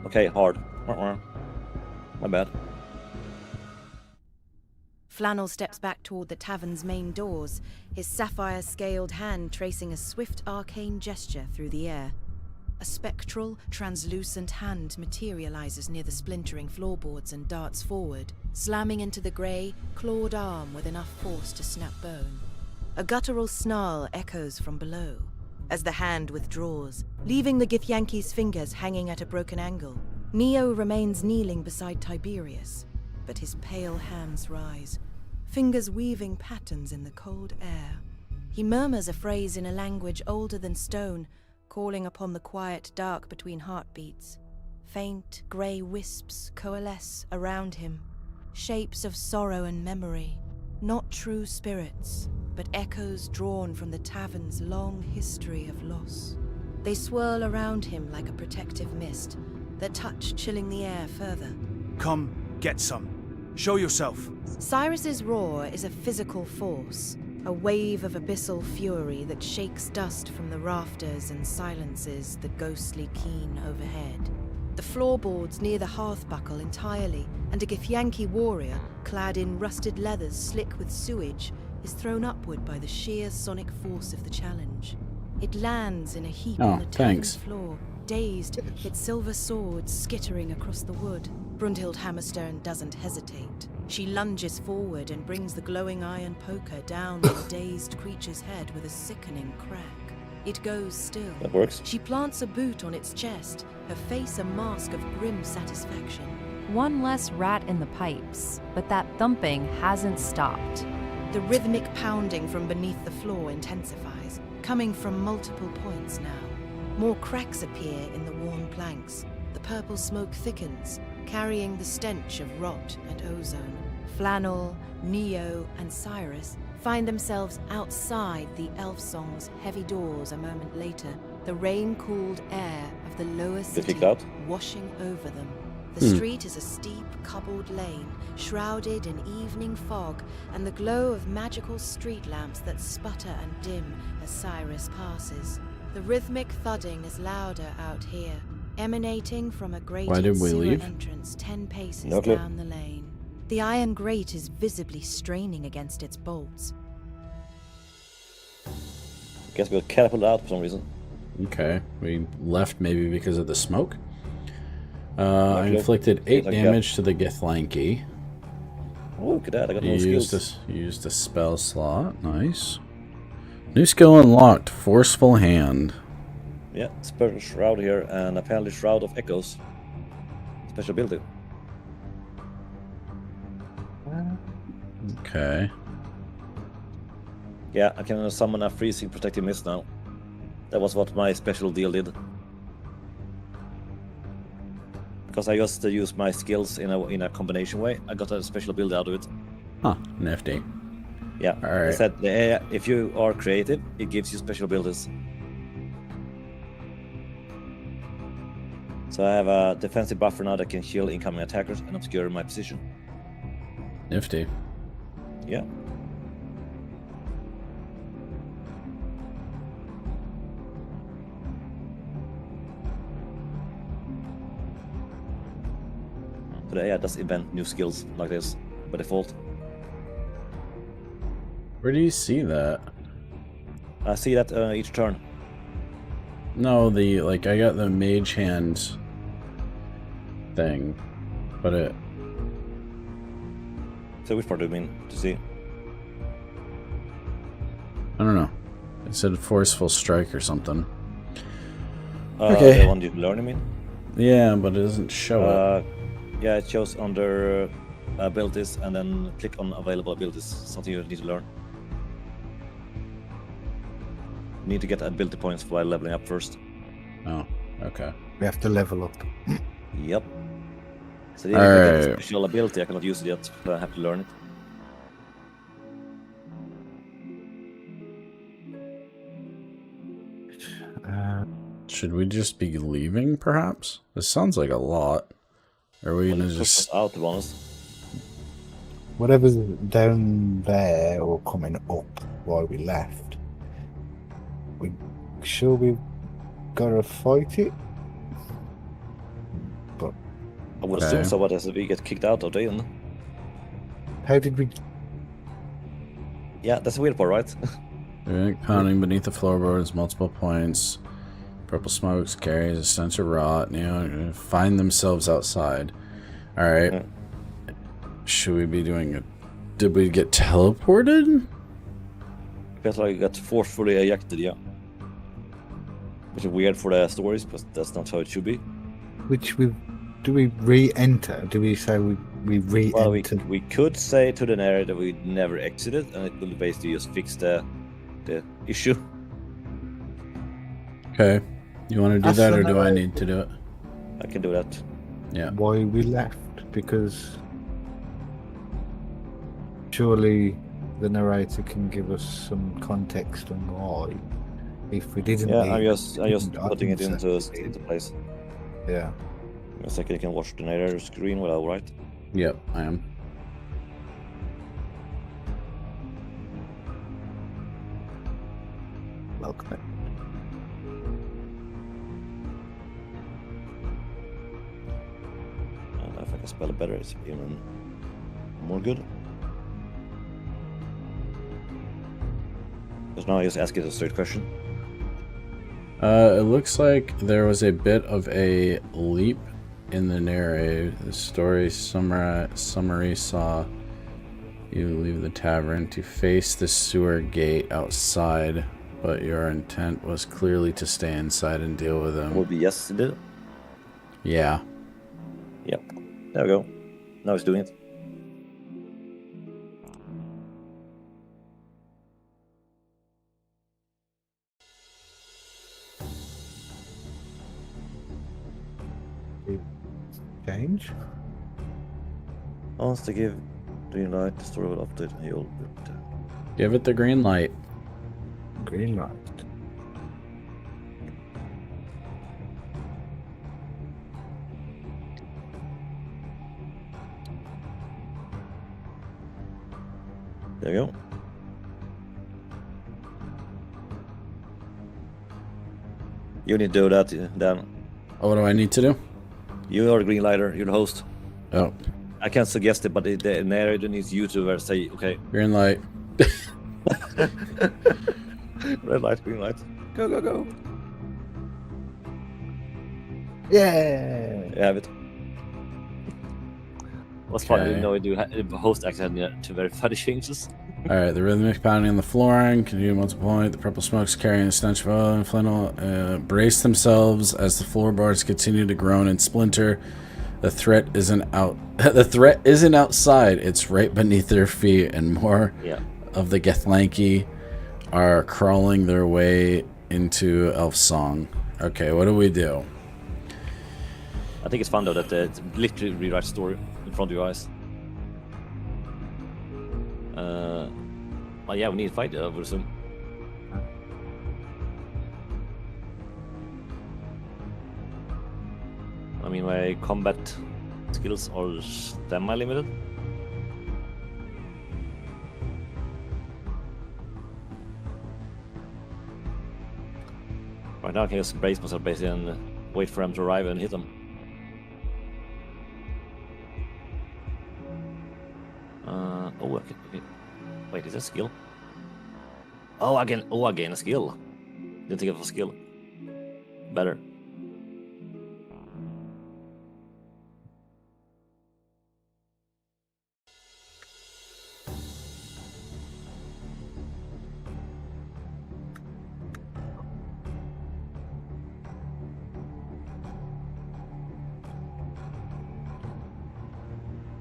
Okay, hard. My bad. Flannel steps back toward the tavern's main doors, his sapphire-scaled hand tracing a swift arcane gesture through the air. A spectral, translucent hand materializes near the splintering floorboards and darts forward, slamming into the grey, clawed arm with enough force to snap bone. A guttural snarl echoes from below as the hand withdraws, leaving the Githyanki's fingers hanging at a broken angle. Neo remains kneeling beside Tiberius, but his pale hands rise, fingers weaving patterns in the cold air. He murmurs a phrase in a language older than stone, calling upon the quiet dark between heartbeats. Faint, grey wisps coalesce around him, shapes of sorrow and memory, not true spirits, but echoes drawn from the tavern's long history of loss. They swirl around him like a protective mist, their touch chilling the air further. Come, get some. Show yourself. Cyrus's roar is a physical force, a wave of abyssal fury that shakes dust from the rafters and silences the ghostly keen overhead. The floorboards near the hearth buckle entirely, and a Githyanki warrior, clad in rusted leathers slick with sewage, is thrown upward by the sheer sonic force of the challenge. It lands in a heap on the tavern floor, dazed, its silver sword skittering across the wood. Brunhild Hammerstone doesn't hesitate. She lunges forward and brings the glowing iron poker down on the dazed creature's head with a sickening crack. It goes still. That works. She plants a boot on its chest, her face a mask of grim satisfaction. One less rat in the pipes, but that thumping hasn't stopped. The rhythmic pounding from beneath the floor intensifies, coming from multiple points now. More cracks appear in the worn planks. The purple smoke thickens, carrying the stench of rot and ozone. Flannel, Neo, and Cyrus find themselves outside the Elf Song's heavy doors a moment later, the rain-cooled air of the lower city washing over them. The street is a steep, cobbled lane, shrouded in evening fog and the glow of magical street lamps that sputter and dim as Cyrus passes. The rhythmic thudding is louder out here, emanating from a grated sewer entrance 10 paces down the lane. The iron grate is visibly straining against its bolts. Guess we got catapulted out for some reason. Okay, we left maybe because of the smoke. I inflicted 8 damage to the Githyanki. Oh, look at that! I got more skills. Used a spell slot. Nice. New skill unlocked. Forceful hand. Yeah, special shroud here, and apparently shroud of echoes. Special ability. Okay. Yeah, I can summon a freezing protective mist now. That was what my special deal did. Because I just used my skills in a combination way, I got a special ability out of it. Huh, nifty. Yeah, right. I said if you are creative, it gives you special abilities. So I have a defensive buffer now that can shield incoming attackers and obscure my position. Nifty. Yeah. But yeah, just invent new skills like this by default. Where do you see that? I see that each turn. No, I got the mage hand thing, but it... So which part do you mean to see? I don't know. It said forceful strike or something. Okay. The one you learn, you mean? Yeah, but it doesn't show it. Yeah, it shows under abilities and then click on available abilities. Something you need to learn. You need to get ability points while leveling up first. Oh, okay. We have to level up. Yep. So if I get a special ability, I cannot use it yet, but I have to learn it. Should we just be leaving, perhaps? This sounds like a lot. Are we gonna just... out, to be honest. Whatever's down there or coming up while we left, we sure we've gotta fight it? But I would assume so, but as we get kicked out of the inn. How did we... Yeah, that's the weird part, right? Pounding beneath the floorboards, multiple points. Purple smokes carries a stench of rot. Find themselves outside. Alright. Yeah. Should we be doing it? Did we get teleported? Feels like you got forcefully ejected, yeah. Which is weird for the stories, because that's not how it should be. Do we re-enter? Do we say we re-enter? Well, we could say to the area that we never exited, and it will basically just fix the issue. Okay. You want to do that, or do I need to do it? I can do that. Yeah. Why we left? Because surely the narrator can give us some context on why. If we didn't, yeah, I'm just putting it into place. Yeah. A second, you can watch the narrator screen while I write. Yep, I am. Welcome. can spell it better, it's even more good. Because now I just ask it a straight question. It looks like there was a bit of a leap in the narrative. The story summary saw you leave the tavern to face the sewer gate outside, but your intent was clearly to stay inside and deal with them. Would be yes, it did. Yeah. Yep. There we go. Now it's doing it. Change. Once they give green light, the story will update and you'll... Give it the green light. Green light. There you go. You need to do that, Dan. Oh, what do I need to do? You are the green lighter, you're the host. Oh. I can't suggest it, but the narrator needs you to say, okay. Green light. Red light, green light. Go, go, go. Yeah. You have it. What's funny, you know, the host actually had two very funny changes. Alright, the rhythmic pounding on the flooring continue multiple point. The purple smokes carrying a stench of oil and flannel brace themselves as the floorboards continue to groan and splinter. The threat isn't outside, it's right beneath their feet, and more of the Githlanki are crawling their way into Elf Song. Okay, what do we do? I think it's fun though that it literally rewrites story in front of your eyes. Well, yeah, we need to fight it, I would assume. I mean, my combat skills are semi-limited. Right now I can just brace myself basically and wait for them to arrive and hit them. Oh, okay. Wait, is that a skill? Oh, I gain a skill. Didn't think it was a skill. Better.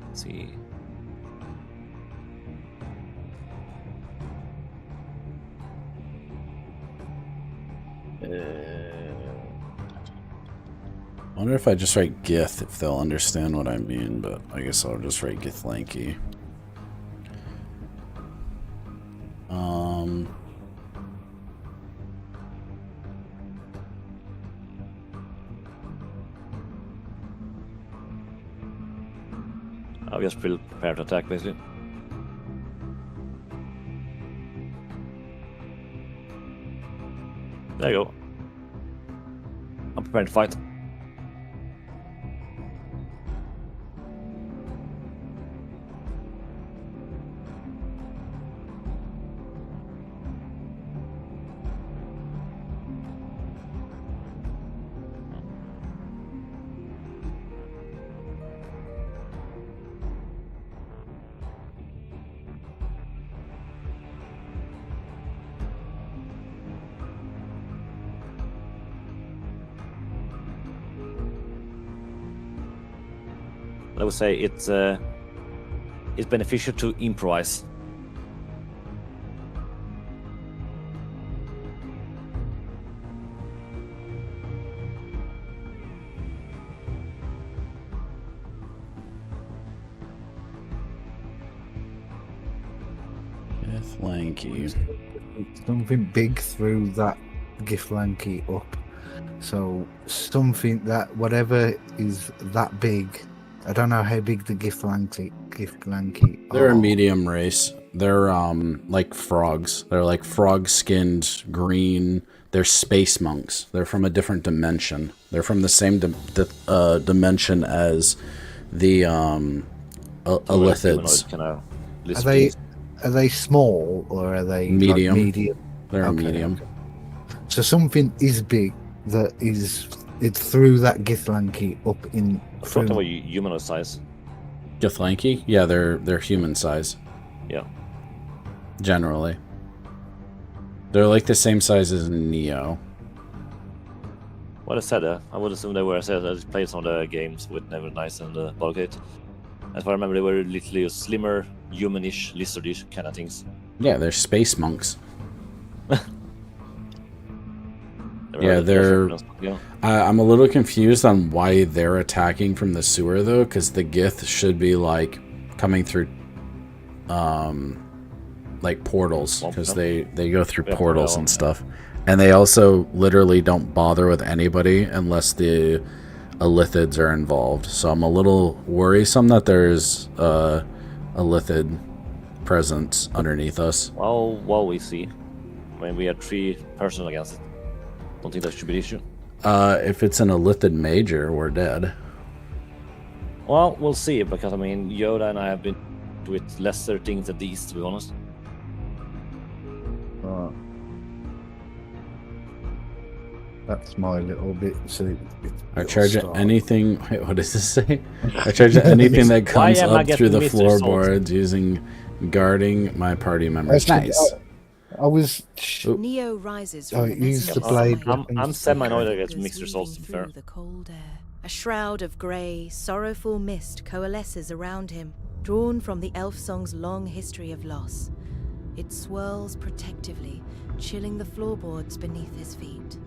Let's see. I wonder if I just write Gith, if they'll understand what I mean, but I guess I'll just write Githlanki. I'll just prepare to attack, basically. There you go. I'm prepared to fight. I would say it's beneficial to improvise. Githlanki. Something big threw that Githlanki up. So something that whatever is that big. I don't know how big the Githlanki They're a medium race. They're like frogs. They're like frog-skinned, green. They're space monks. They're from a different dimension. They're from the same dimension as the Elithids. Are they small or are they Medium? Like medium? They're a medium. Okay. So something is big that it's through that Githyanki up in. I'm talking about humanoid size. Githyanki? Yeah, they're human size. Yeah. Generally. They're like the same size as Neo. What I said, I would assume they were. I just played some of the games with Nevernice and Balgate. As I remember, they were literally slimmer, humanish, lizardish kind of things. Yeah, they're space monks. Yeah. I'm a little confused on why they're attacking from the sewer though, because the Gith should be like coming through, like portals, because they go through portals and stuff, and they also literally don't bother with anybody unless the Elithids are involved. So I'm a little worrisome that there's a Elithid presence underneath us. Well, we see. I mean, we had 3 persons against it. Don't think that should be the issue. If it's an Elithid major, we're dead. Well, we'll see, because I mean, Yoda and I have been with lesser things than these, to be honest. That's my little bit. So I charge anything. Wait, what does this say? I charge anything that comes up through the floorboards using guarding my party members. Nice. I was. Neo rises from the use the blade. I'm semi-annoyed against mixed results. Through the cold air. A shroud of grey, sorrowful mist coalesces around him, drawn from the elf song's long history of loss. It swirls protectively, chilling the floorboards beneath his feet.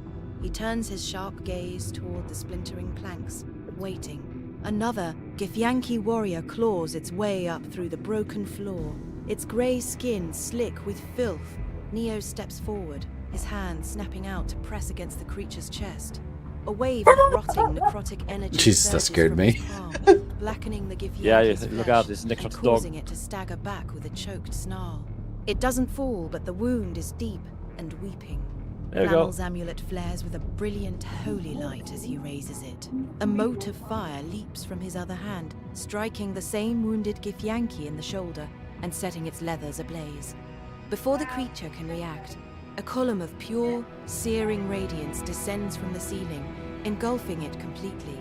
He turns his sharp gaze toward the splintering planks, waiting. Another Githyanki warrior claws its way up through the broken floor, its grey skin slick with filth. Neo steps forward, his hand snapping out to press against the creature's chest. A wave of rotting necrotic energy Jesus, that scared me. Palm, blackening the Githyanki's look out, this necrotic dog. causing it to stagger back with a choked snarl. It doesn't fall, but the wound is deep and weeping. Flamel's amulet flares with a brilliant holy light as he raises it. A mote of fire leaps from his other hand, striking the same wounded Githyanki in the shoulder and setting its leathers ablaze. Before the creature can react, a column of pure, searing radiance descends from the ceiling, engulfing it completely.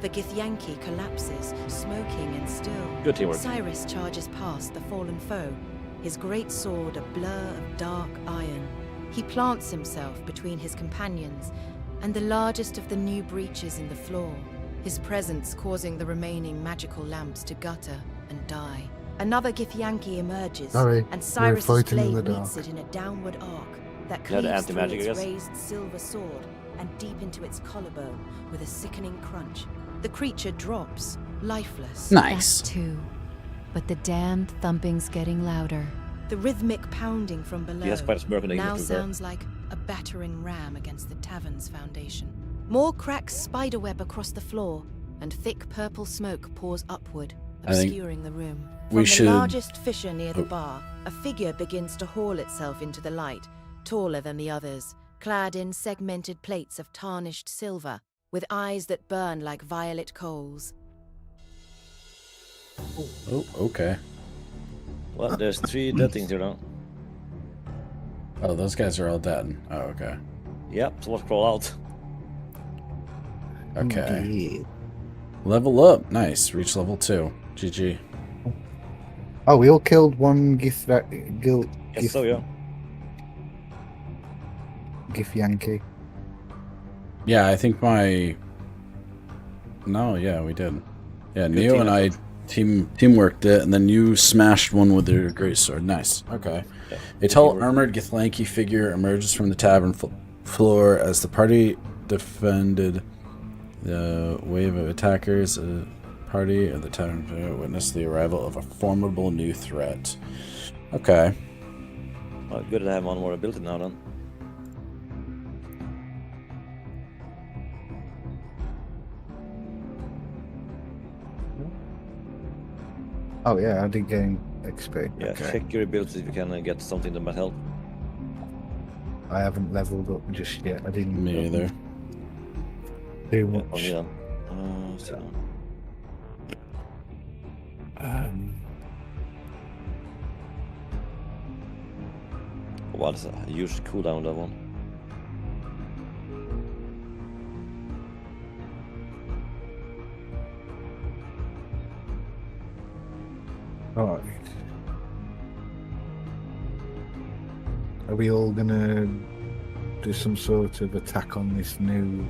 The Githyanki collapses, smoking and still. Good teamwork. Cyrus charges past the fallen foe, his great sword a blur of dark iron. He plants himself between his companions and the largest of the new breaches in the floor, his presence causing the remaining magical lamps to gutter and die. Another Githyanki emerges, and Cyrus's blade meets it in a downward arc that cleaves through its raised silver sword and deep into its collarbone with a sickening crunch. The creature drops, lifeless. Nice. That's 2. But the damned thumping's getting louder. The rhythmic pounding from below now sounds like a battering ram against the tavern's foundation. More cracks spiderweb across the floor, and thick purple smoke pours upward, obscuring the room. From the largest fissure near the bar, a figure begins to haul itself into the light, taller than the others, clad in segmented plates of tarnished silver, with eyes that burn like violet coals. Oh, okay. Well, there's 3 dead things here now. Oh, those guys are all dead. Oh, okay. Yep, so let's crawl out. Okay. Level up. Nice. Reach level 2. GG. Oh, we all killed one Yes, so yeah. Githyanki. Yeah, I think my... No, yeah, we did. Yeah, Neo and I teamworked it, and then you smashed one with your great sword. Nice. Okay. Yeah. A tall, armored Githyanki figure emerges from the tavern floor as the party defended the wave of attackers. A party of the tavern witnessed the arrival of a formidable new threat. Okay. Well, good to have one more ability now then. Oh yeah, I did gain XP. Yeah, check your abilities if you can get something that might help. I haven't leveled up just yet. I didn't. Me either. Do much. Oh, yeah. What is a huge cooldown that one? Alright. Are we all gonna do some sort of attack on this new...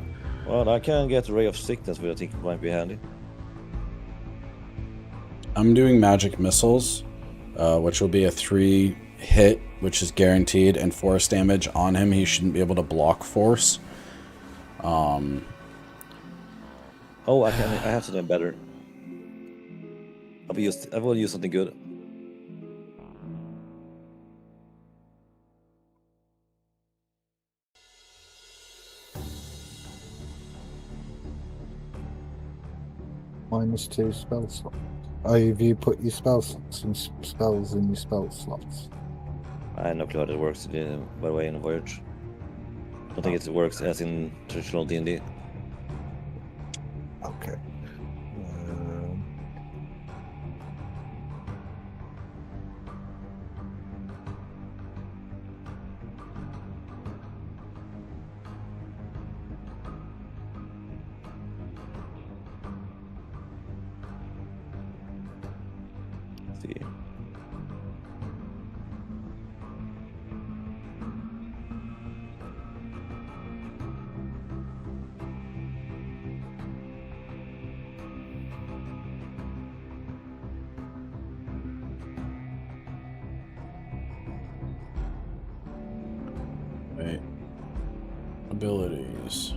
Well, I can get Ray of Sickness, which I think might be handy. I'm doing magic missiles, which will be a 3 hit, which is guaranteed, and force damage on him. He shouldn't be able to block force. Oh, I have something better. I will use something good. -2 spell slot. Oh, have you put your spell slots and spells in your spell slots? I have no clue how it works, by the way, in Voyage. I don't think it works as in traditional D&D. Okay. See. Wait. Abilities.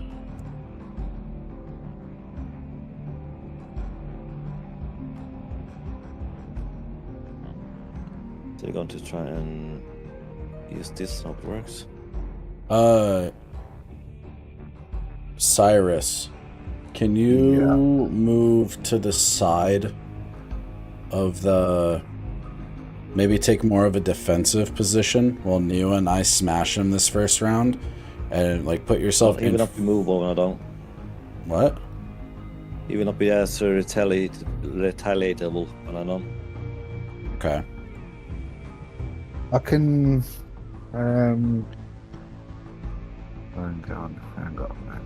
So you're going to try and use this, how it works. Cyrus, can you move to the side of the... Maybe take more of a defensive position while Neo and I smash him this first round? And, like, put yourself Even up movable when I don't. What? Even up be as retaliatable when I don't. Okay. I can... hang on.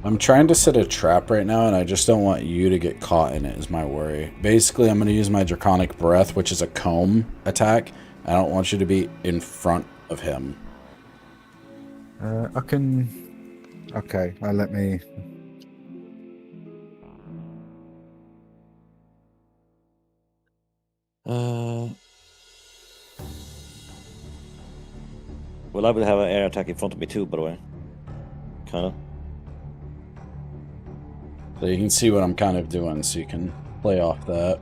I'm trying to set a trap right now, and I just don't want you to get caught in it, is my worry. Basically, I'm going to use my Draconic Breath, which is a comb attack. I don't want you to be in front of him. I can... Okay, let me... Well, I will have an air attack in front of me too, by the way. Kinda. So you can see what I'm kind of doing, so you can play off that.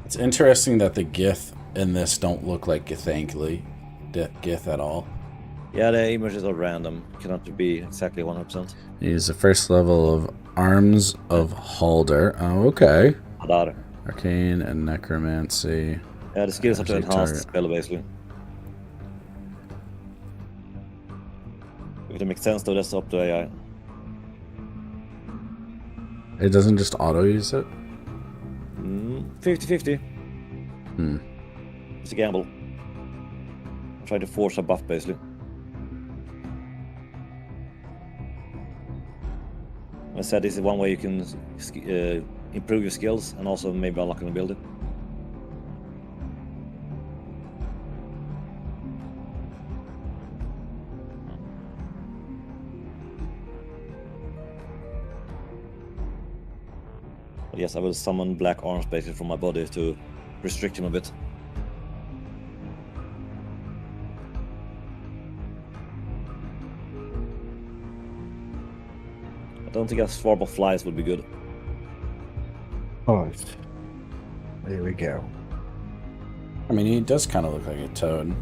It's interesting that the Gith in this don't look like Gith at all. Yeah, the images are random. Cannot be exactly 100%. Use the first level of Arms of Halder. Oh, okay. Hadar. Arcane and Necromancy. Yeah, the skills have to enhance the spell, basically. If it makes sense, though, that's up to AI. It doesn't just auto-use it? 50-50. It's a gamble. I'm trying to force a buff, basically. I said this is one way you can improve your skills and also maybe unlock an ability. But yes, I will summon black arms basically from my body to restrict him a bit. I don't think a swarm of flies would be good. Alright. There we go. I mean, he does kind of look like a toad.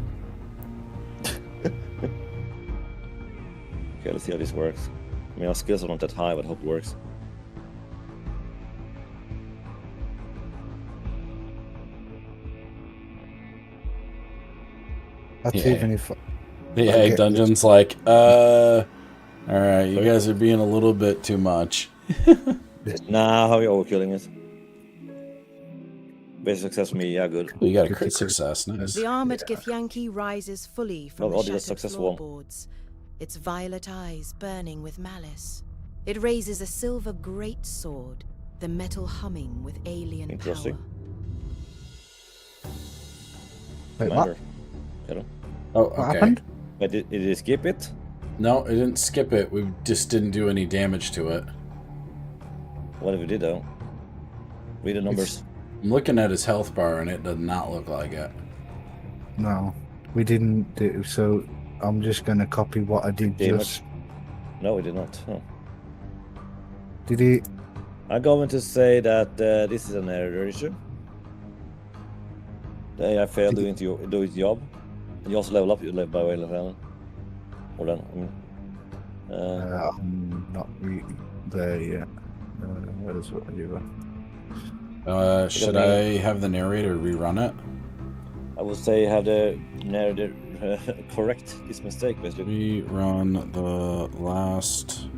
Okay, let's see how this works. I mean, our skills are not that high, but I hope it works. That's even if... The Egg Dungeon's like, alright, you guys are being a little bit too much. Nah, how are you overkilling it? Basic success for me, yeah, good. You got a crit success, nice. The armored Githyanki rises fully from Not the only the shattered success one. floorboards, its violet eyes burning with malice. It raises a silver great sword, the metal humming with alien Interesting. power. Wait, Commander. what? You know? Oh, What okay. happened? But did it skip it? No, it didn't skip it. We just didn't do any damage to it. What if it did though? Read the numbers. I'm looking at his health bar, and it does not look like it. No, we didn't do. So I'm just going to copy what I did. Damage. No, it did not. Oh. Did he? I'm going to say that this is an error issue. The AI failed to do its job. You also level up. You level by way level. Hold on. I'm not there yet. Where's what I do? Should I have the narrator rerun it? I would say have the narrator correct this mistake, basically. Rerun the last.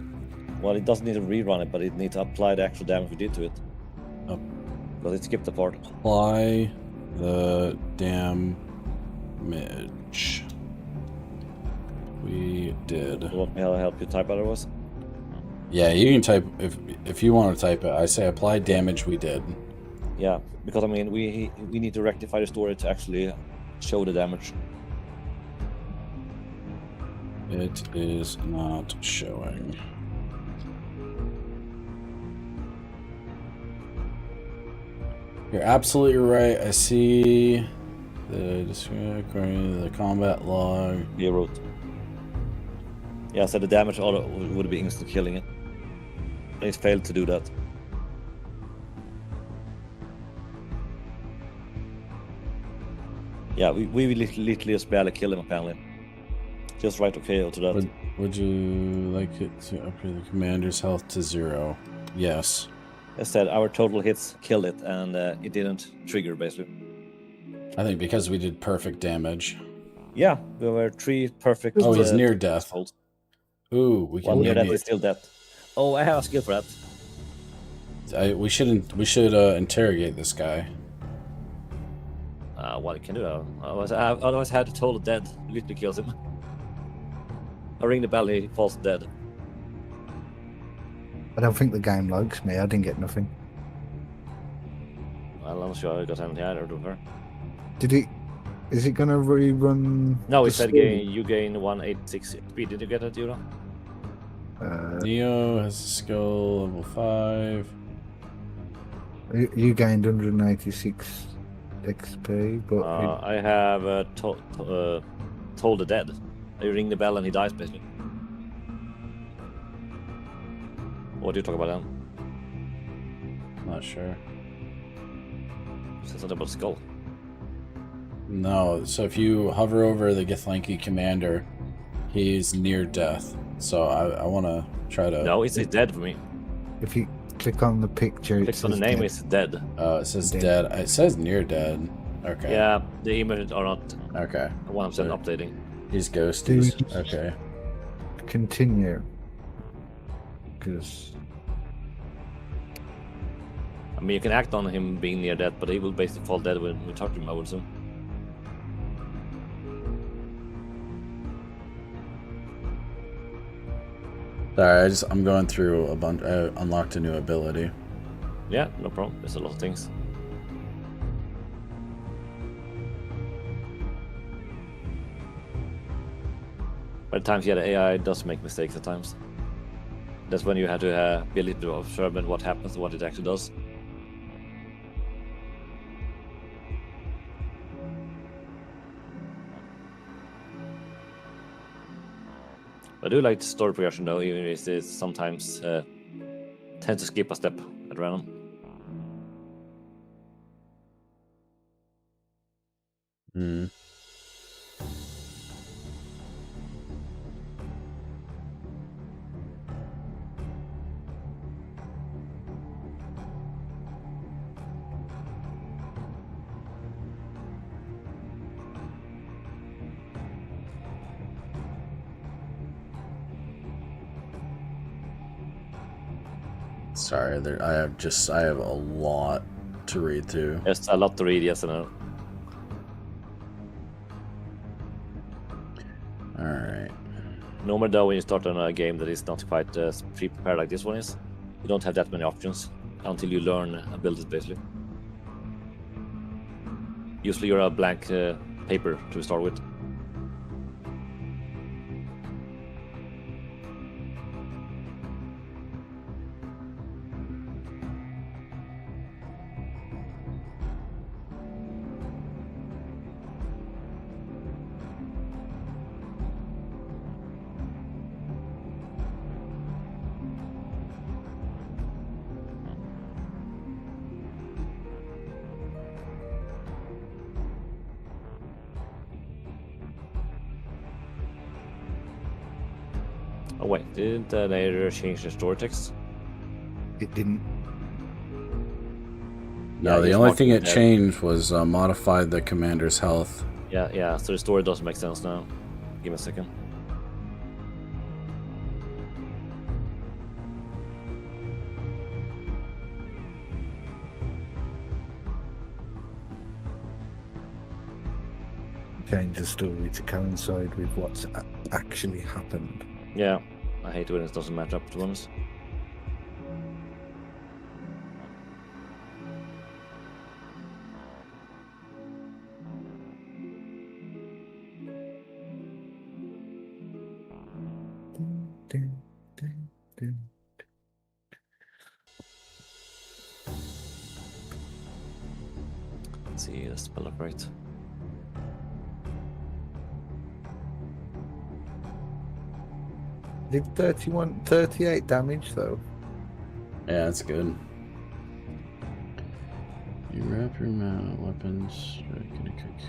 Well, it doesn't need to rerun it, but it needs to apply the actual damage we did to it. Oh. Because it skipped the part. Apply the damage we did. You want me to help you type otherwise? Yeah, you can type if you want to type it. I say apply damage we did. Yeah, because I mean we need to rectify the story to actually show the damage. It is not showing. You're absolutely right. I see the combat log. You wrote. Yeah, so the damage auto would be instant killing it. It failed to do that. Yeah, we literally just barely kill him apparently. Just write okay to that. Would you like it to upgrade the commander's health to 0? Yes. I said our total hits killed it, and it didn't trigger basically. I think because we did perfect damage. Yeah, there were 3 perfect. Oh, he's near death. Holds. Ooh, we can. Well, near death is still death. Oh, I have a skill for that. We should interrogate this guy. What can do that? Otherwise, I had a total dead. Literally kills him. I ring the bell, he falls dead. I don't think the game likes me. I didn't get nothing. Well, I'm not sure I got anything either, do her. Did he? Is it gonna rerun? No, it said you gain 186 speed. Did you get it, Yura? Neo has a skill level 5. You gained 186 XP, but I have told the dead. You ring the bell and he dies, basically. What do you talk about then? Not sure. Said something about skull. No, so if you hover over the Githyanki commander, he's near death. So I want to try to. No, it's dead for me. if you click on the picture, Clicks on the name, it's dead. It says dead. It says near dead. Okay. Yeah, the images are not Okay. 100% updating. He's ghosties. Dude. Okay. Continue, because I mean, you can act on him being near death, but he will basically fall dead when we talk to him, I would assume. Sorry, I'm going through a bunch. I unlocked a new ability. Yeah, no problem. There's a lot of things. By the times, yeah, the AI does make mistakes at times. That's when you have to be a little bit observant what happens, what it actually does. I do like the story progression though, even if it sometimes tends to skip a step at random. Hmm. Sorry, I have a lot to read through. There's a lot to read, yes and no. Alright. Normally though, when you start on a game that is not quite pre-prepared like this one is, you don't have that many options until you learn abilities, basically. Usually you're a blank paper to start with. Oh wait, didn't the narrator change the story text? It didn't. No, the only thing it changed was modified the commander's health. Yeah, so the story doesn't make sense now. Give me a second. Change the story to coincide with what's actually happened. Yeah, I hate when it doesn't match up, to be honest. Let's see, let's spell it right. Did 38 damage though. Yeah, that's good. You wrap your mount weapons. Gonna cook.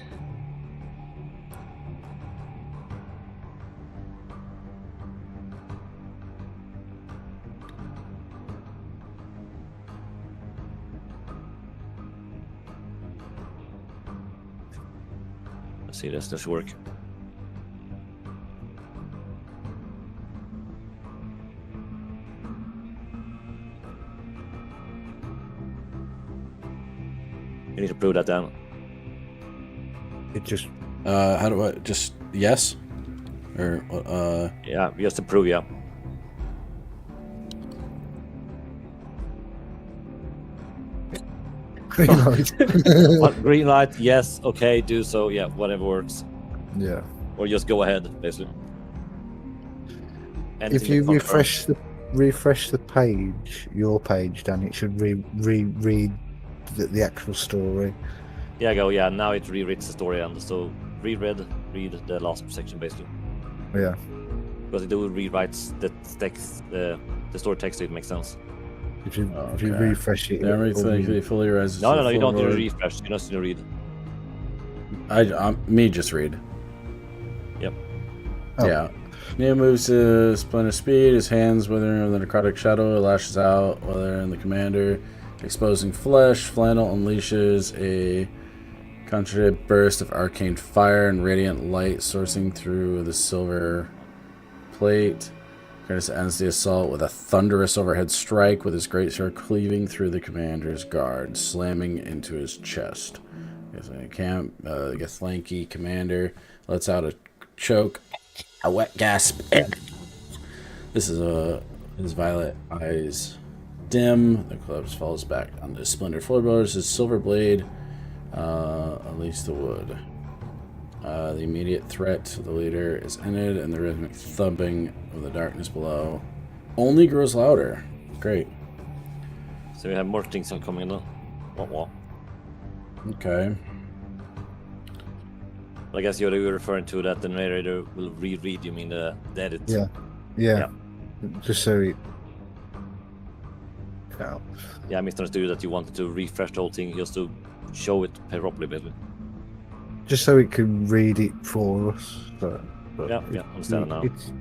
Let's see, this does work. You need to prove that down. It just. How do I just yes, or Yeah, just to prove, yeah. Green light. Green light, yes, okay, do so, yeah, whatever works. Yeah. Or just go ahead, basically. Anything If you that refresh the page, your page, Dan, it should read the actual story. Yeah, go. Yeah, now it rereads the story, and so read the last section basically. Yeah. Because it do rewrites the text, the story text, so it makes sense. If you refresh it, everything fully res. No, you don't need to refresh. You just need to read. Me just read. Yep. Oh. Yeah. Neo moves to splinter speed. His hands withering in the necrotic shadow, lashes out while they're in the commander. Exposing flesh, Flannel unleashes a concentrated burst of arcane fire and radiant light sourcing through the silver plate. Curtis ends the assault with a thunderous overhead strike with his greatsword cleaving through the commander's guard, slamming into his chest. Githlanki commander lets out a choke, a wet gasp. This is his violet eyes dim. The clubs falls back onto his splintered floorboards. His silver blade unleashes the wood. The immediate threat to the leader is ended, and the rhythmic thumping of the darkness below only grows louder. Great. So we have more things coming in though. Okay. But I guess you're referring to that the narrator will reread. You mean the edit? Yeah. Just so it. No. Yeah, I misunderstood that you wanted to refresh the whole thing just to show it properly, basically. Just so it can read it for us. But yeah, understand it now. It's,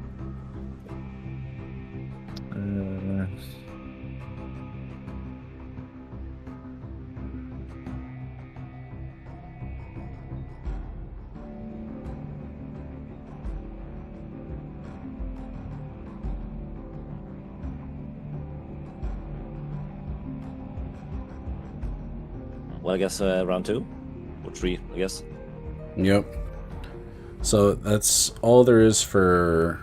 Well, I guess round 2 or 3, I guess. Yep. So that's all there is for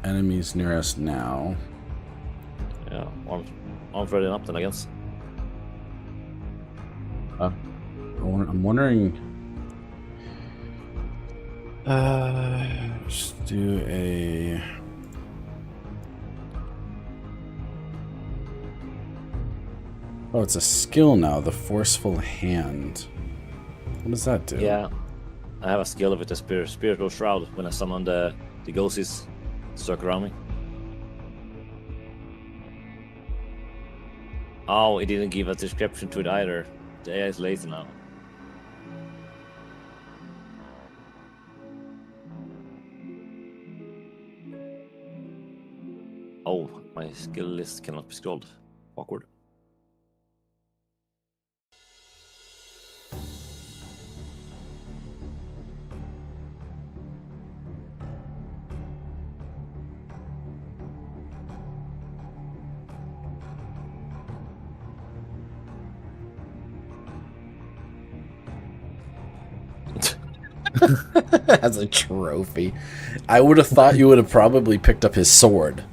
enemies near us now. Yeah, arms ready up then, I guess. I'm wondering. Just do a. Oh, it's a skill now. The forceful hand. What does that do? Yeah, I have a skill with the spiritual shroud when I summon the ghosties circle around me. Oh, it didn't give a description to it either. The AI is lazy now. Oh, my skill list cannot be scrolled. Awkward. As a trophy. I would have thought you would have probably picked up his sword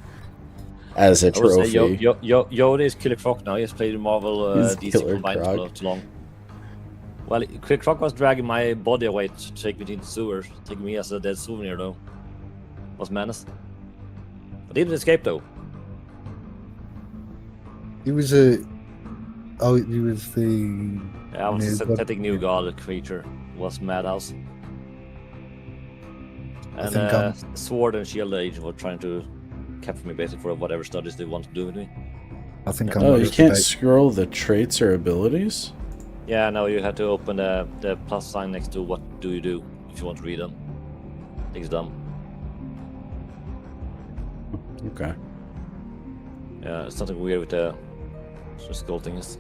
as a trophy. Yoda is Killer Croc now. He has played Marvel DC combined for too long. Well, Killer Croc was dragging my body away to take me to the sewer. Taking me as a dead souvenir, though. Was Menace. But he didn't escape, though. He was a... Oh, he was the... Yeah, I was a synthetic new god creature. Was Madhouse. And Sword and Shield Agent were trying to capture me basically for whatever studies they want to do with me. I think Oh, you can't scroll the traits or abilities? Yeah, no, you have to open the plus sign next to what do you do if you want to read them. I think it's dumb. Okay. Yeah, it's something weird with the skull things.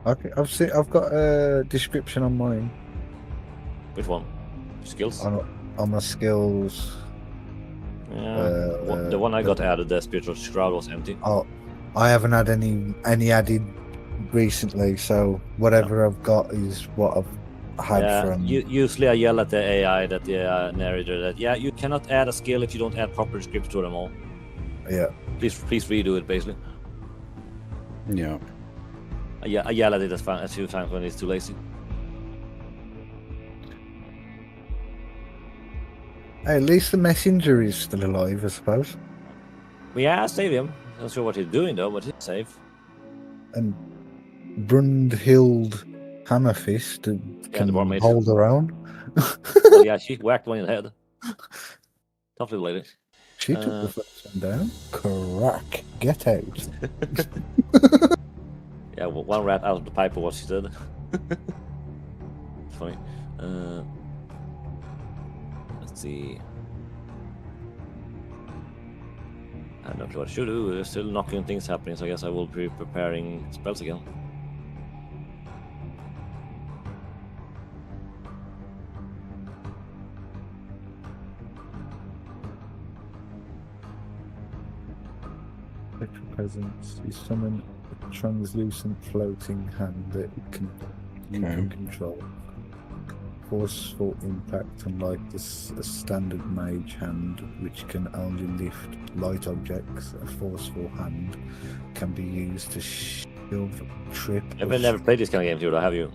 Okay, I've got a description on mine. Which one? Skills? On my skills. Yeah, the one I got added, the spiritual shroud, was empty. Oh, I haven't had any added recently, so whatever I've got is what I've had from. Usually I yell at the AI, that the narrator, that you cannot add a skill if you don't add proper description to them all. Yeah. Please redo it, basically. Yeah. I yell at it a few times when it's too lazy. Hey, at least the messenger is still alive, I suppose. Well, yeah, I saved him. Not sure what he's doing though, but he's safe. And Brundhild Hammerfist can hold her own. Well, yeah, she whacked one in the head. Tough little lady. She took the first one down. Crack. Get out. Yeah, one rat out of the pipe of what she said. Funny. Let's see. I don't know what I should do. There's still knocking things happening, so I guess I will be preparing spells again. Spectral presence. You summon a translucent floating hand that you can control. Forceful impact, unlike a standard mage hand, which can only lift light objects. A forceful hand can be used to shove, trip. I've never played this kind of game, dude. Have you?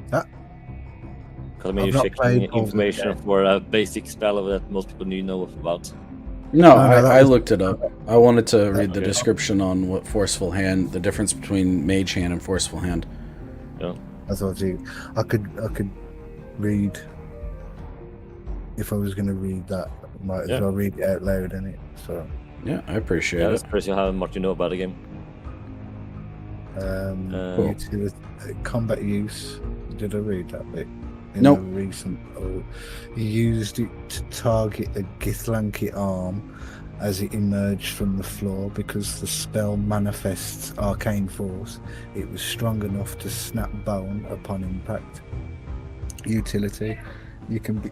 Because I mean, you're checking information for a basic spell that most people need to know about. No, I looked it up. I wanted to read the description on what forceful hand, the difference between mage hand and forceful hand. Yeah. I thought I could read. If I was going to read that, I might as well read it out loud, innit? So. Yeah, I appreciate it. Yeah, that's crazy how much you know about the game. Cool. Combat use. Did I read that bit? Nope. He used it to target a Githlanki arm as it emerged from the floor. Because the spell manifests arcane force, it was strong enough to snap bone upon impact. Utility. You can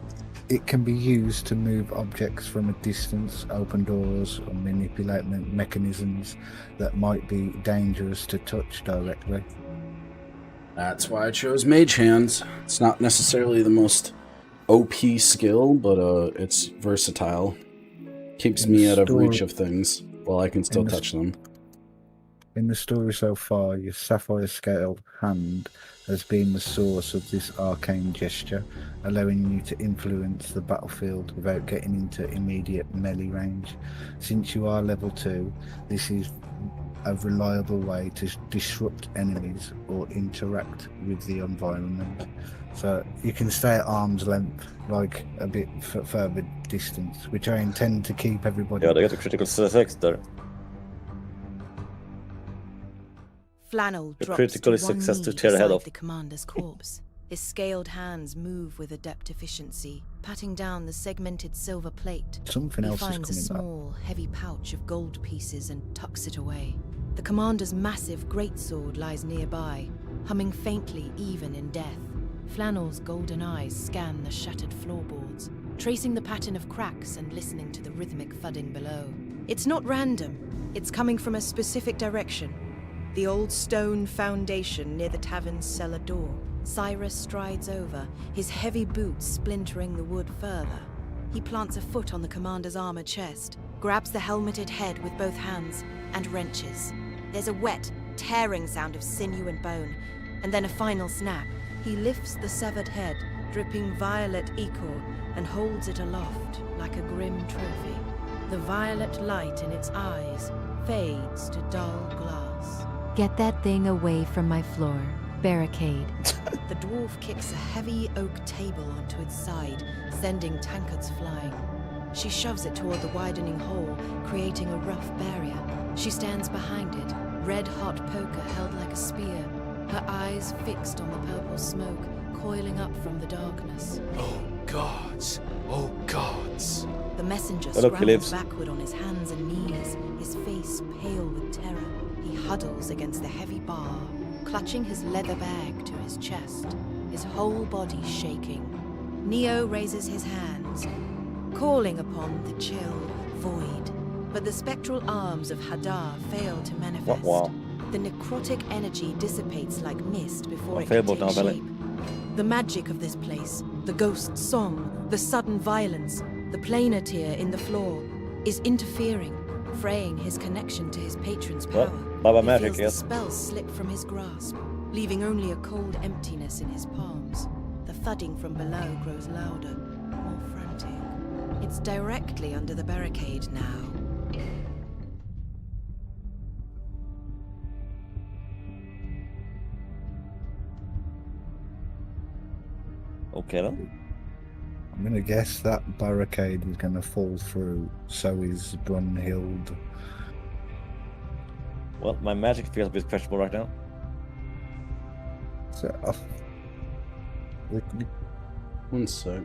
it can be used to move objects from a distance, open doors, or manipulate mechanisms that might be dangerous to touch directly. That's why I chose Mage Hands. It's not necessarily the most OP skill, but it's versatile. Keeps me out of reach of things while I can still touch them. In the story so far, your sapphire scale hand has been the source of this arcane gesture, allowing you to influence the battlefield without getting into immediate melee range. Since you are level 2, this is a reliable way to disrupt enemies or interact with the environment. So you can stay at arm's length, like a bit further distance, which I intend to keep everybody. Yeah, they get a critical success there. Flannel A drops critical to one success knee to tear the head beside off. the commander's corpse. His scaled hands move with adept efficiency, patting down the segmented silver plate. Something He else is finds a coming back. small, heavy pouch of gold pieces and tucks it away. The commander's massive greatsword lies nearby, humming faintly even in death. Flannel's golden eyes scan the shattered floorboards, tracing the pattern of cracks and listening to the rhythmic thudding below. It's not random. It's coming from a specific direction. The old stone foundation near the tavern's cellar door. Cyrus strides over, his heavy boots splintering the wood further. He plants a foot on the commander's armored chest, grabs the helmeted head with both hands, and wrenches. There's a wet, tearing sound of sinew and bone, and then a final snap. He lifts the severed head, dripping violet ichor, and holds it aloft like a grim trophy. The violet light in its eyes fades to dull glass. Get that thing away from my floor. Barricade. The dwarf kicks a heavy oak table onto its side, sending tankards flying. She shoves it toward the widening hole, creating a rough barrier. She stands behind it, red-hot poker held like a spear, her eyes fixed on the purple smoke coiling up from the darkness. Oh gods! Oh gods! The messenger Oh, look, he scrambles lives. backward on his hands and knees, his face pale with terror. He huddles against the heavy bar, clutching his leather bag to his chest, his whole body shaking. Neo raises his hands, calling upon the chill void. But the spectral arms of Hadar fail to manifest. Wow. The necrotic energy dissipates like mist before it Favorable can take now, Belly. shape. The magic of this place, the ghost's song, the sudden violence, the planar tear in the floor, is interfering, fraying his connection to his patron's power. Well, Baba He magic, feels yes. the spell slip from his grasp, leaving only a cold emptiness in his palms. The thudding from below grows louder, more frantic. It's directly under the barricade now. Okay then. I'm going to guess that barricade is going to fall through, so is Brunhild. Well, my magic feels a bit questionable right now. So, One sec.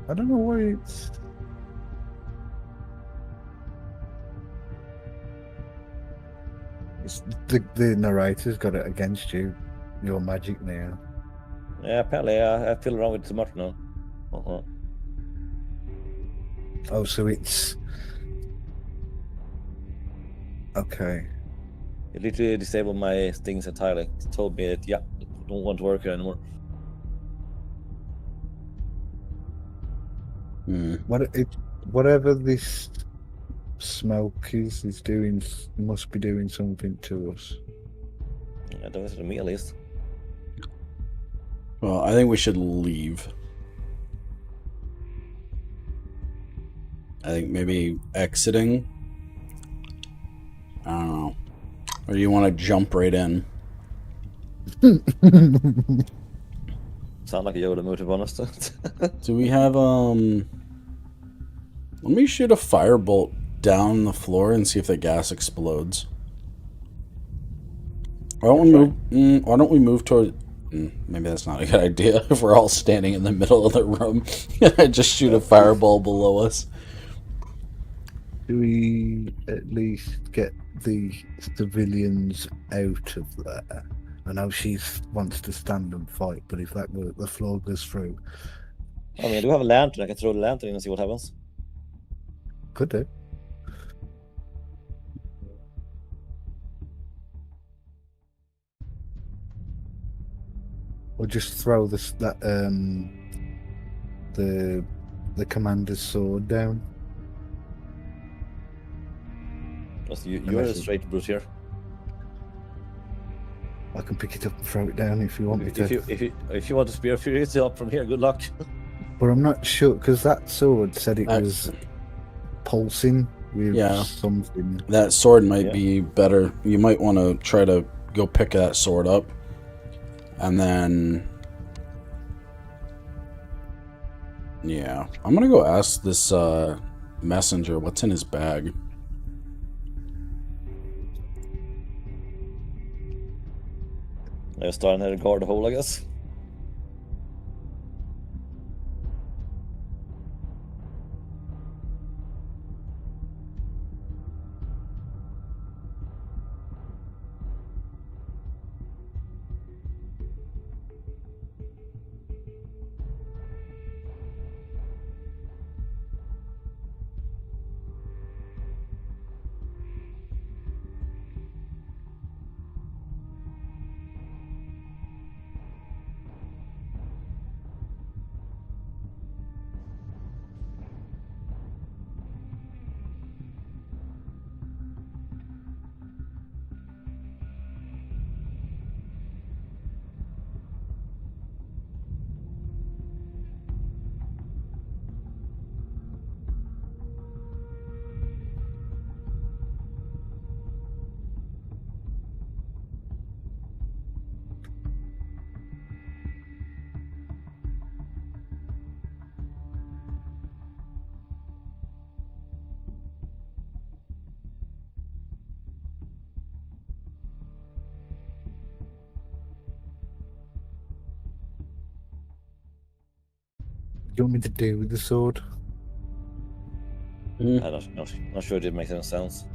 I don't know why it's... The narrator's got it against you, your magic now. Yeah, apparently I feel wrong with too much now. Uh-huh. Oh, so it's... Okay. It literally disabled my things entirely. It told me that, yeah, it don't want to work here anymore. Whatever this smoke is doing, must be doing something to us. Yeah, that was to me at least. Well, I think we should leave. I think maybe exiting. I don't know. Or do you want to jump right in? Sound like a Yoda move, to be honest. Do we have, Let me shoot a firebolt down the floor and see if the gas explodes. Why don't we move toward... Maybe that's not a good idea if we're all standing in the middle of the room. Just shoot a fireball below us. Do we at least get the civilians out of there? I know she wants to stand and fight, but if the floor goes through, I mean, I do have a lantern. I can throw the lantern in and see what happens. Could do. Or just throw the commander's sword down. Plus, you're a straight brute here. I can pick it up and throw it down if you want me to. If you want to spear it up from here, good luck. But I'm not sure because that sword said it was pulsing with something. That sword might be better. You might want to try to go pick that sword up. And then... yeah. I'm going to go ask this messenger what's in his bag. I'm starting to guard the hole, I guess. Do you want me to do with the sword? I'm not sure it did make any sense.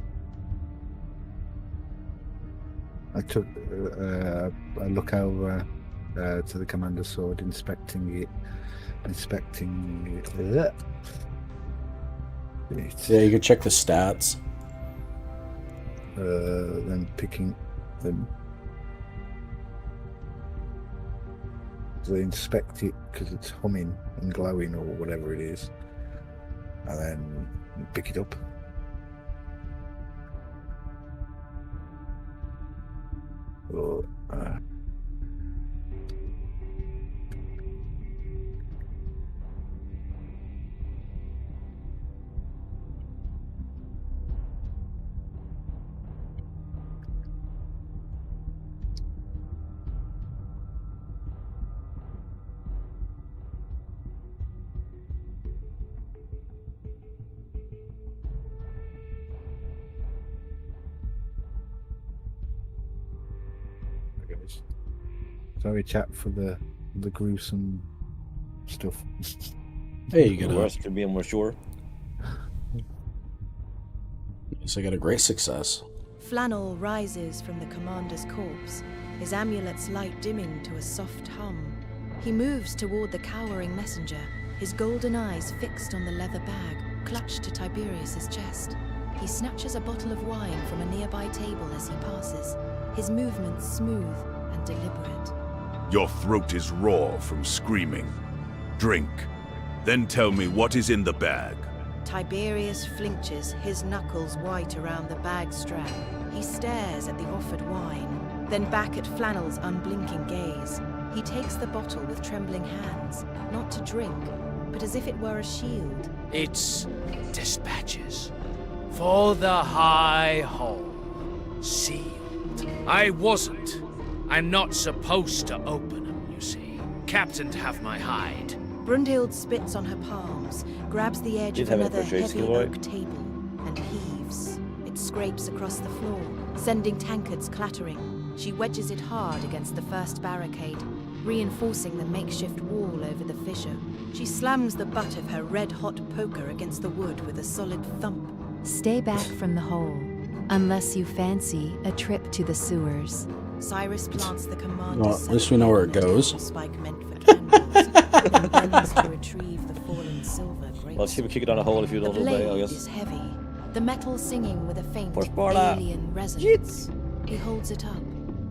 I took a look over to the commander's sword, inspecting it. Yeah, you can check the stats. Then picking them. So they inspect it because it's humming and glowing or whatever it is, and then pick it up. Or, sorry, chat, for the gruesome stuff. Hey, you got the worst could be more sure. So I got a great success. Flannel rises from the commander's corpse, his amulet's light dimming to a soft hum. He moves toward the cowering messenger, his golden eyes fixed on the leather bag, clutched to Tiberius's chest. He snatches a bottle of wine from a nearby table as he passes, his movements smooth and deliberate. Your throat is raw from screaming. Drink. Then tell me what is in the bag. Tiberius flinches, his knuckles white around the bag strap. He stares at the offered wine, then back at Flannel's unblinking gaze. He takes the bottle with trembling hands, not to drink, but as if it were a shield. It's dispatches for the High Hall. Sealed. I wasn't. I'm not supposed to open them, you see. Captain to have my hide. Brunhild spits on her palms, grabs the edge of another heavy oak table, and heaves. It scrapes across the floor, sending tankards clattering. She wedges it hard against the first barricade, reinforcing the makeshift wall over the fissure. She slams the butt of her red-hot poker against the wood with a solid thump. Stay back from the hole, unless you fancy a trip to the sewers. Cyrus plants the commander's Well, at least we know where it goes. Spike meant for candles. then bends to retrieve the fallen silver great. Well, she will kick it down a hole if you The don't obey, I blade guess. is heavy, the metal singing with a faint Push Sparta. alien resonance. He holds it up,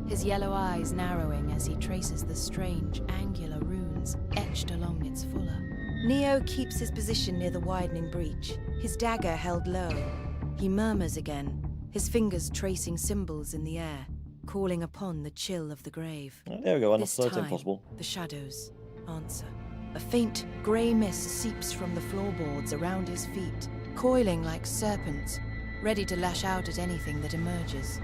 his yellow eyes narrowing as he traces the strange angular runes etched along its fuller. Neo keeps his position near the widening breach, his dagger held low. He murmurs again, his fingers tracing symbols in the air, calling upon the chill of the grave. Oh, there we go, This so it's time, impossible. the shadows answer. A faint grey mist seeps from the floorboards around his feet, coiling like serpents, ready to lash out at anything that emerges.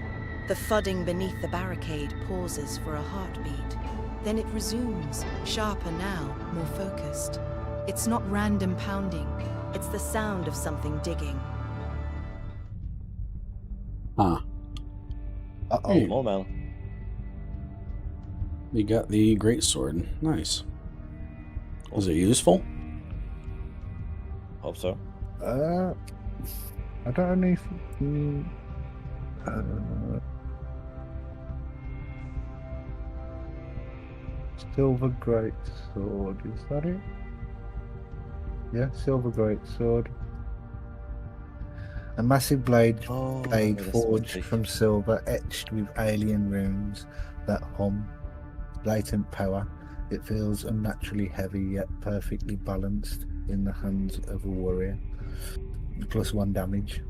The thudding beneath the barricade pauses for a heartbeat. Then it resumes, sharper now, more focused. It's not random pounding, it's the sound of something digging. Huh. Uh-oh. Hey. Oh, man. You got the greatsword. Nice. Was it useful? Hope so. I don't know if silver great sword, is that it? Yeah, silver great sword. A massive blade Oh, that's forged big. from silver, etched with alien runes that hum. Latent power. It feels unnaturally heavy yet perfectly balanced in the hands of a warrior. +1 damage.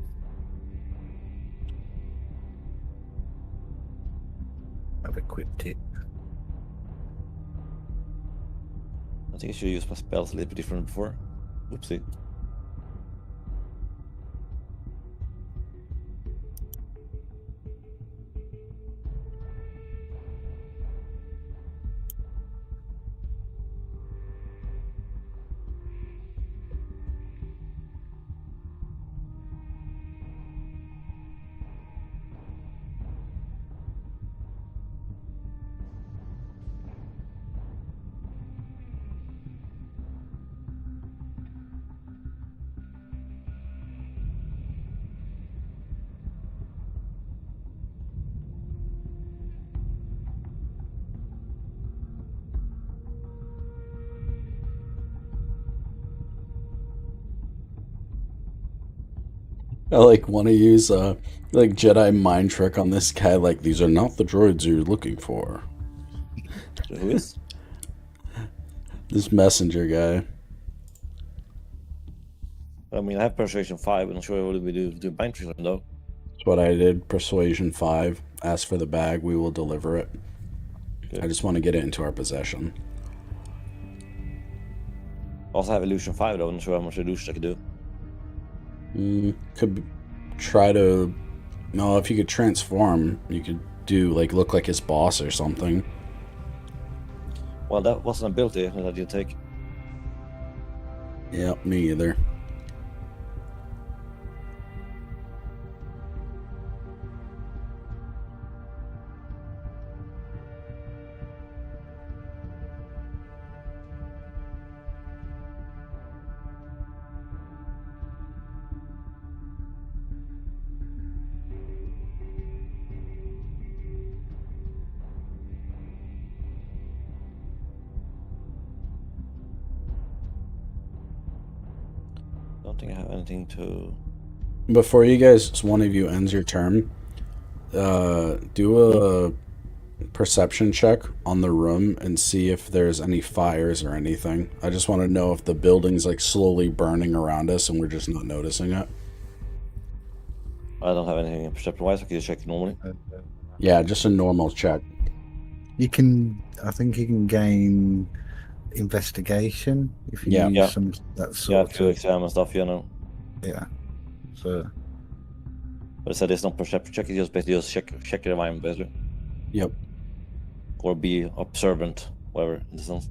I've equipped it. I think I should use my spells a little bit different before. Oopsie. I like want to use like Jedi mind trick on this guy. Like, these are not the droids you're looking for. So who is? This messenger guy. I mean, I have Persuasion 5, and I'm sure I will be doing mind trick though. That's what I did. Persuasion 5. Ask for the bag. We will deliver it. Good. I just want to get it into our possession. Also have Illusion 5 though, I'm not sure how much illusion I can do. Could try to... No, if you could transform, you could do, like, look like his boss or something. Well, that wasn't an ability that I didn't take. Yep, me either. I don't think I have anything to... Before you guys, one of you ends your turn, do a perception check on the room and see if there's any fires or anything. I just want to know if the building's like slowly burning around us and we're just not noticing it. I don't have anything perception-wise, I can just check normally. Yeah, just a normal check. You can, I think you can gain investigation if you use Yeah. some that Yeah, sort to of. exam and stuff, you know. Yeah. So But I said it's not perception check, it's just basically just check your environment, basically. Yep. Or be observant, whatever, in the sense.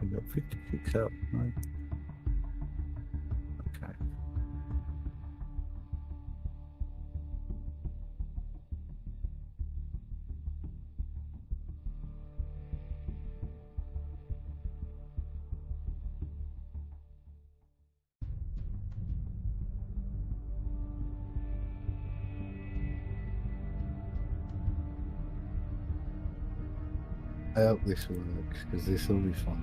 we got 56 up, right? Okay. I hope this works, because this will be funny.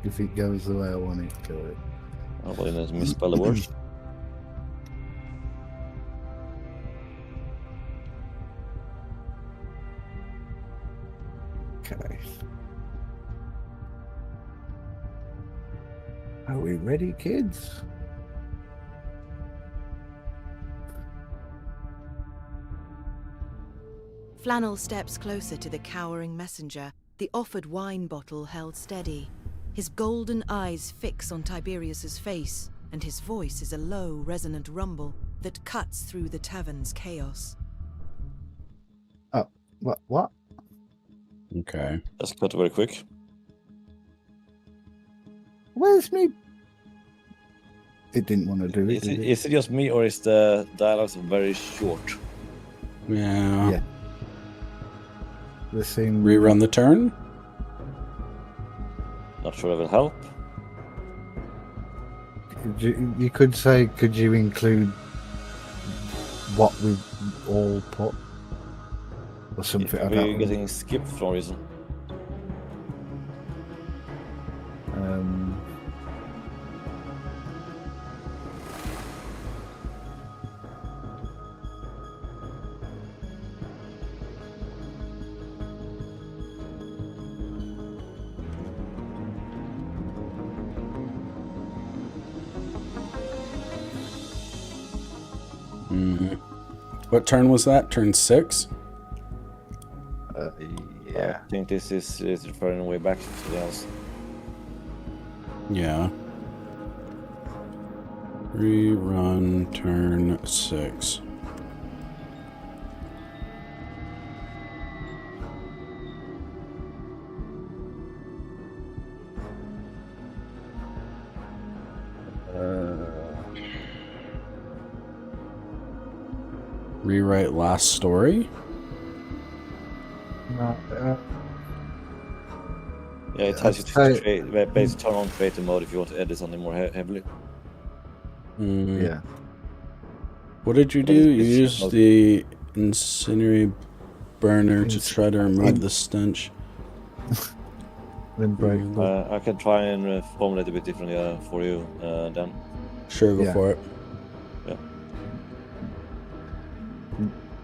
If it goes the way I want it to. Oh, well, let's misspell the words. Okay. Are we ready, kids? Flannel steps closer to the cowering messenger, the offered wine bottle held steady. His golden eyes fix on Tiberius's face, and his voice is a low, resonant rumble that cuts through the tavern's chaos. Oh, what? Okay. Just cut very quick. Where's me? It didn't want to do it. Is it just me, or is the dialogues very short? Yeah. The same. Rerun the turn? Not sure it will help. You could say, could you include what we've all put? Or something like that. We're getting skipped for a reason. What turn was that? Turn 6? Yeah. I think this is referring way back to the else. Yeah. Rerun turn 6. Rewrite last story? No, yeah, it has you to basically turn on creative mode if you want to edit something more heavily. Yeah. What did you do? You used the incendiary burner to try to remove the stench. Then break. I can try and formulate a bit differently for you, Dan. Sure, go for it. Yeah.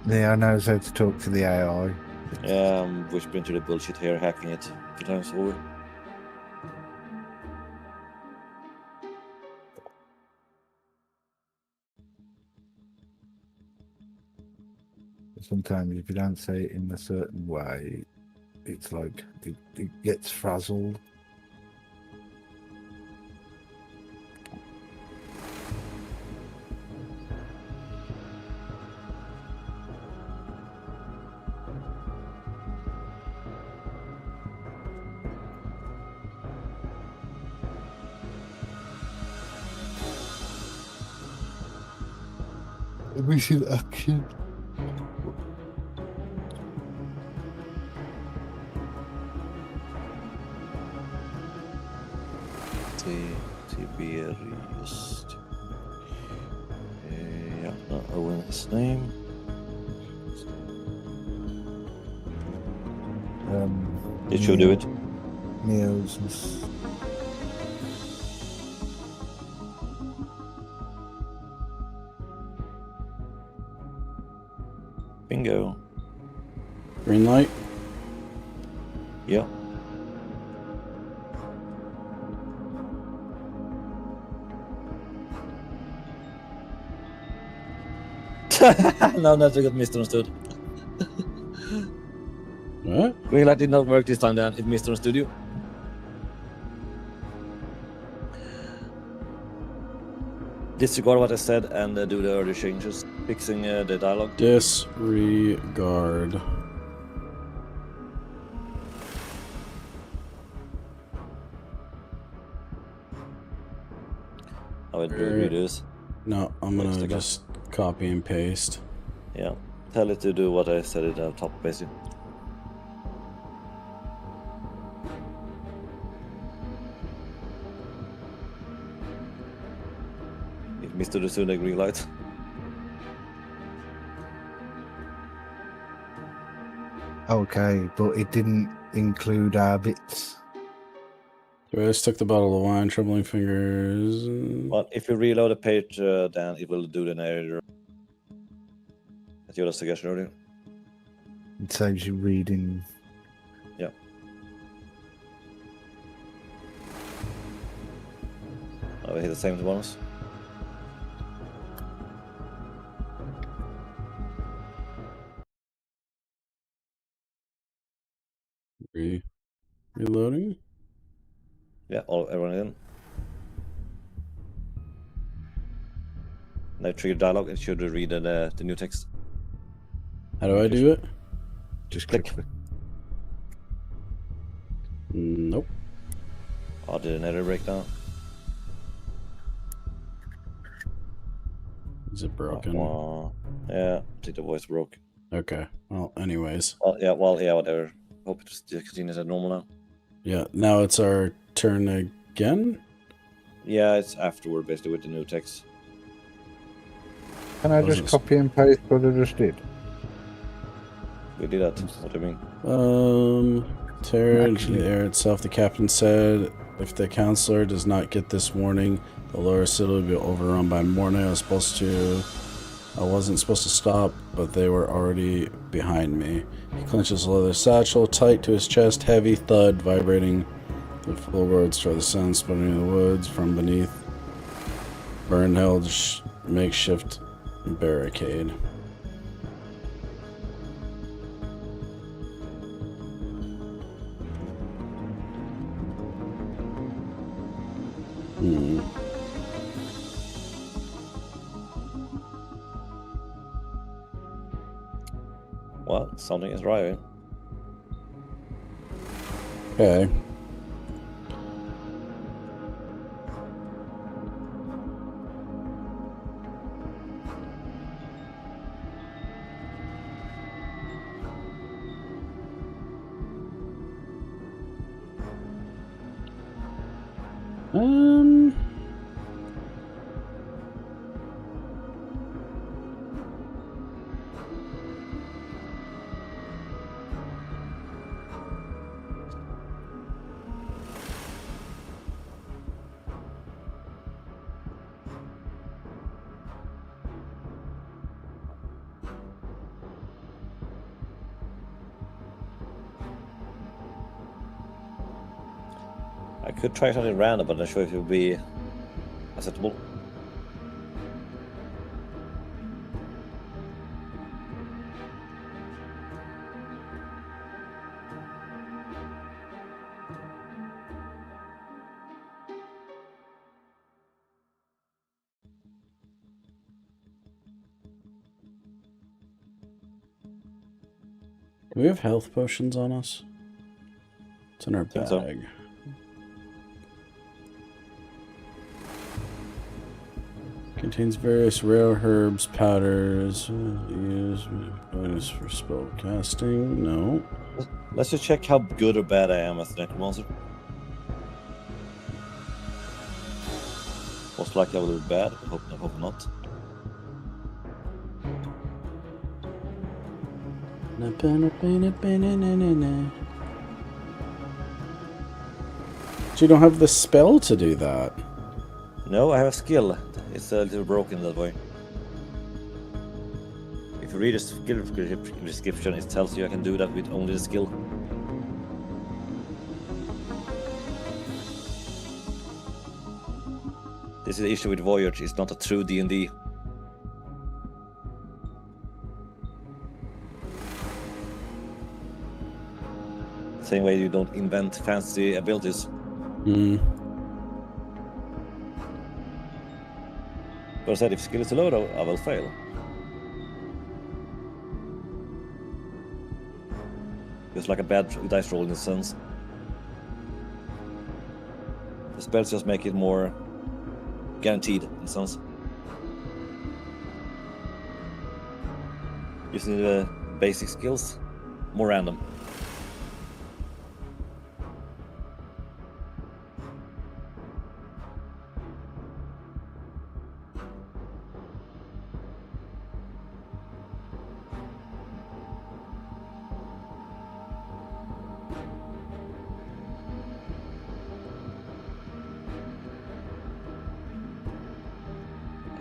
Neo knows how to talk to the AI. Yeah, I'm whispering to the bullshit here, hacking it 2 times over. Sometimes if you don't say it in a certain way, it's like it gets frazzled. Recent action. Tiberius. Yeah, not Owen his name. It should do it. Neo's. Bingo. Green light? Yeah. No, that's got misunderstood. What? Green light did not work this time, Dan. It misunderstood you. Disregard what I said and do the early changes, fixing the dialogue. Disregard. I will redo this. No, I'm gonna just copy and paste. Yeah, tell it to do what I said at the top, basically. It misunderstood the green light. Okay, but it didn't include our bits. I just took the bottle of wine, trembling fingers. Well, if you reload the page, then it will do the narrator. That you had a suggestion earlier. It saves you reading. Yeah. I will hit the same bonus. Reloading? Yeah, everyone in. Now trigger dialogue, it should read the new text. How do I do it? Just Click. click. Nope. Oh, did another breakdown? Is it broken? Yeah, I think the voice broke. Okay. Well, anyways. Yeah, whatever. Hope it just continues as normal now. Yeah, now it's our turn again? Yeah, it's afterward, basically, with the new text. Can I just copy and paste what I just did? We did that. What do you mean? Terrage in the air itself, the captain said, if the counselor does not get this warning, the lower city will be overrun by morning. I wasn't supposed to stop, but they were already behind me. He clenches a leather satchel tight to his chest, heavy thud vibrating. The full words toward the sun splitting in the woods from beneath. Burn held makeshift barricade. Well, something is driving. Okay. I could try something random, but I'm not sure if it would be acceptable. Do we have health potions on us? It's in our bag. So. Contains various rare herbs, powders. Use bonus for spell casting. No. Let's just check how good or bad I am as the necromancer. Most likely I will do bad, but hope not. But you don't have the spell to do that. No, I have a skill. It's a little broken that way. If you read a skill description, it tells you I can do that with only the skill. This is the issue with Voyage, it's not a true D&D. Same way you don't invent fancy abilities. But I said if skill is low, I will fail. It's like a bad dice roll in a sense. The spells just make it more guaranteed in a sense. Using the basic skills, more random.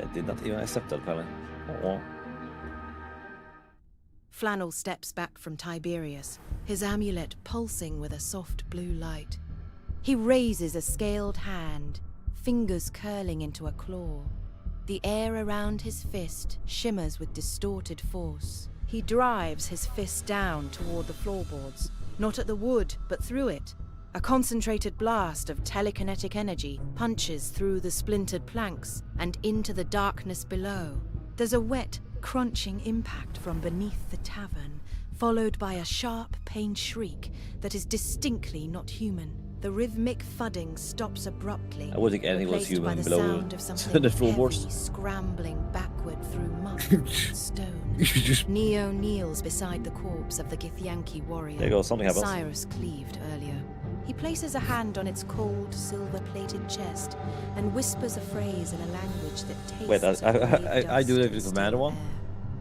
I did not even accept that, apparently. Oh. Flannel steps back from Tiberius, his amulet pulsing with a soft blue light. He raises a scaled hand, fingers curling into a claw. The air around his fist shimmers with distorted force. He drives his fist down toward the floorboards, not at the wood, but through it. A concentrated blast of telekinetic energy punches through the splintered planks and into the darkness below. There's a wet, crunching impact from beneath the tavern, followed by a sharp, pained shriek that is distinctly not human. The rhythmic thudding stops abruptly. I would think anything was replaced by human the below sound of something the floorboards. heavy scrambling backward through mud and stone. Neo kneels beside the corpse of the Githyanki warrior. There you go, something happens. Cyrus cleaved earlier. He places a hand on its cold, silver-plated chest and whispers a phrase in a language that tastes Wait, I do the the commander one?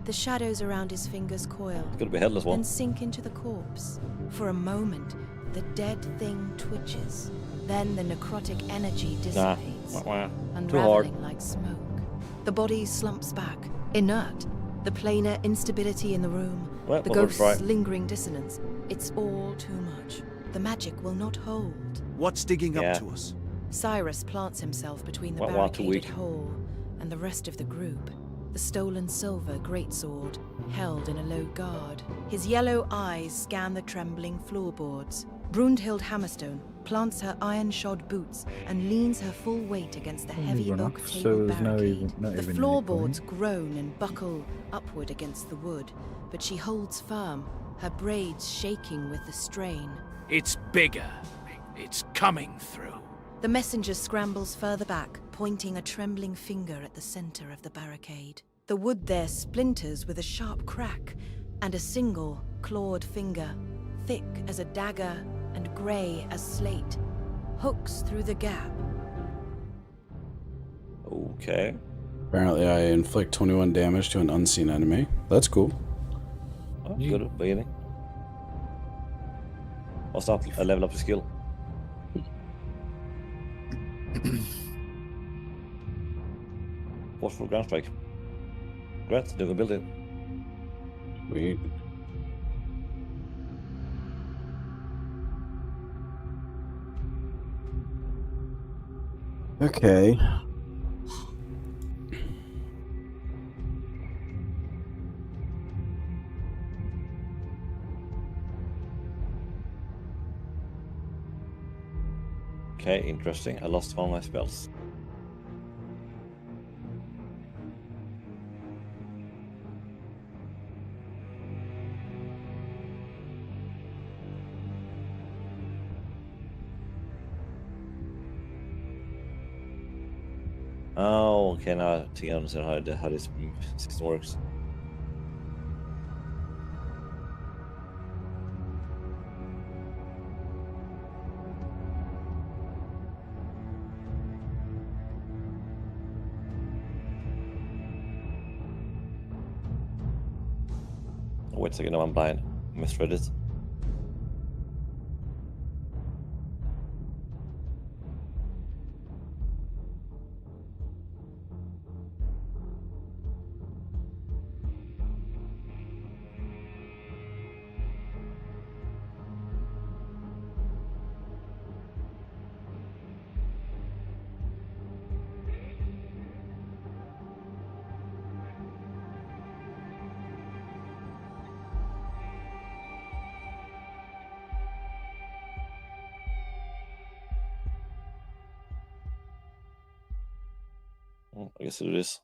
The shadows around his fingers coil, It's gonna be a headless one. then sink into the corpse. For a moment, the dead thing twitches. Then the necrotic energy dissipates, Too hard. unraveling like smoke. The body slumps back, inert. The planar instability in the room, Well, the we'll ghost's try. lingering dissonance. It's all too much. The magic will not hold. What's digging Yeah. up to us? Cyrus plants himself between the Well, too barricaded weak. hole and the rest of the group. The stolen silver greatsword held in a low guard. His yellow eyes scan the trembling floorboards. Brundhild Hammerstone plants her iron-shod boots and leans her full weight against the heavy run oak off, table so there's barricade. not The even any floorboards point. groan and buckle upward against the wood, but she holds firm, her braids shaking with the strain. It's bigger. It's coming through. The messenger scrambles further back, pointing a trembling finger at the center of the barricade. The wood there splinters with a sharp crack, and a single, clawed finger, thick as a dagger and grey as slate, hooks through the gap. Okay. Apparently I inflict 21 damage to an unseen enemy. That's cool. Oh, good at beginning. I'll start a level up the skill. Forceful ground strike. Great, do a build it. Sweet. Okay. Okay, interesting. I lost one of my spells. Oh, okay, now I think I understand how this system works. Oh, wait a second, now I'm blind. Misread it. I guess it is.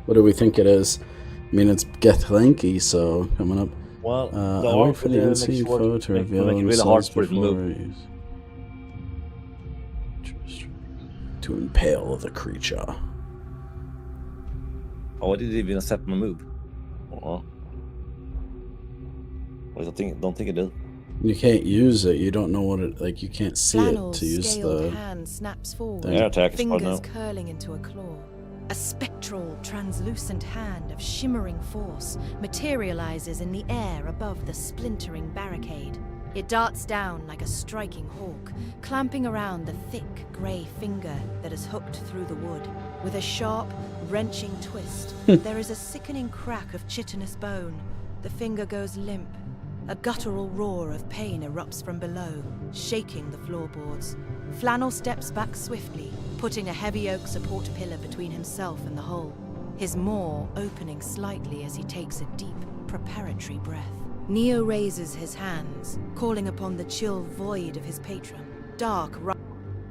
What do we think it is? I mean, it's Githyanki, so coming up. Well, I wait for the unseen foe to reveal make it really hard themselves for it to before move. to impale the creature. Oh, I didn't even accept my move. Well, I don't think it did. You can't use it. You don't know what it like. You can't see Flannel's it to use scaled the. hand snaps forward, Air attack is fine fingers now. curling into a claw. A spectral, translucent hand of shimmering force materializes in the air above the splintering barricade. It darts down like a striking hawk, clamping around the thick, grey finger that is hooked through the wood. With a sharp, wrenching twist, there is a sickening crack of chitinous bone. The finger goes limp. A guttural roar of pain erupts from below, shaking the floorboards. Flannel steps back swiftly, putting a heavy oak support pillar between himself and the hole, his maw opening slightly as he takes a deep, preparatory breath. Neo raises his hands, calling upon the chill void of his patron. Dark,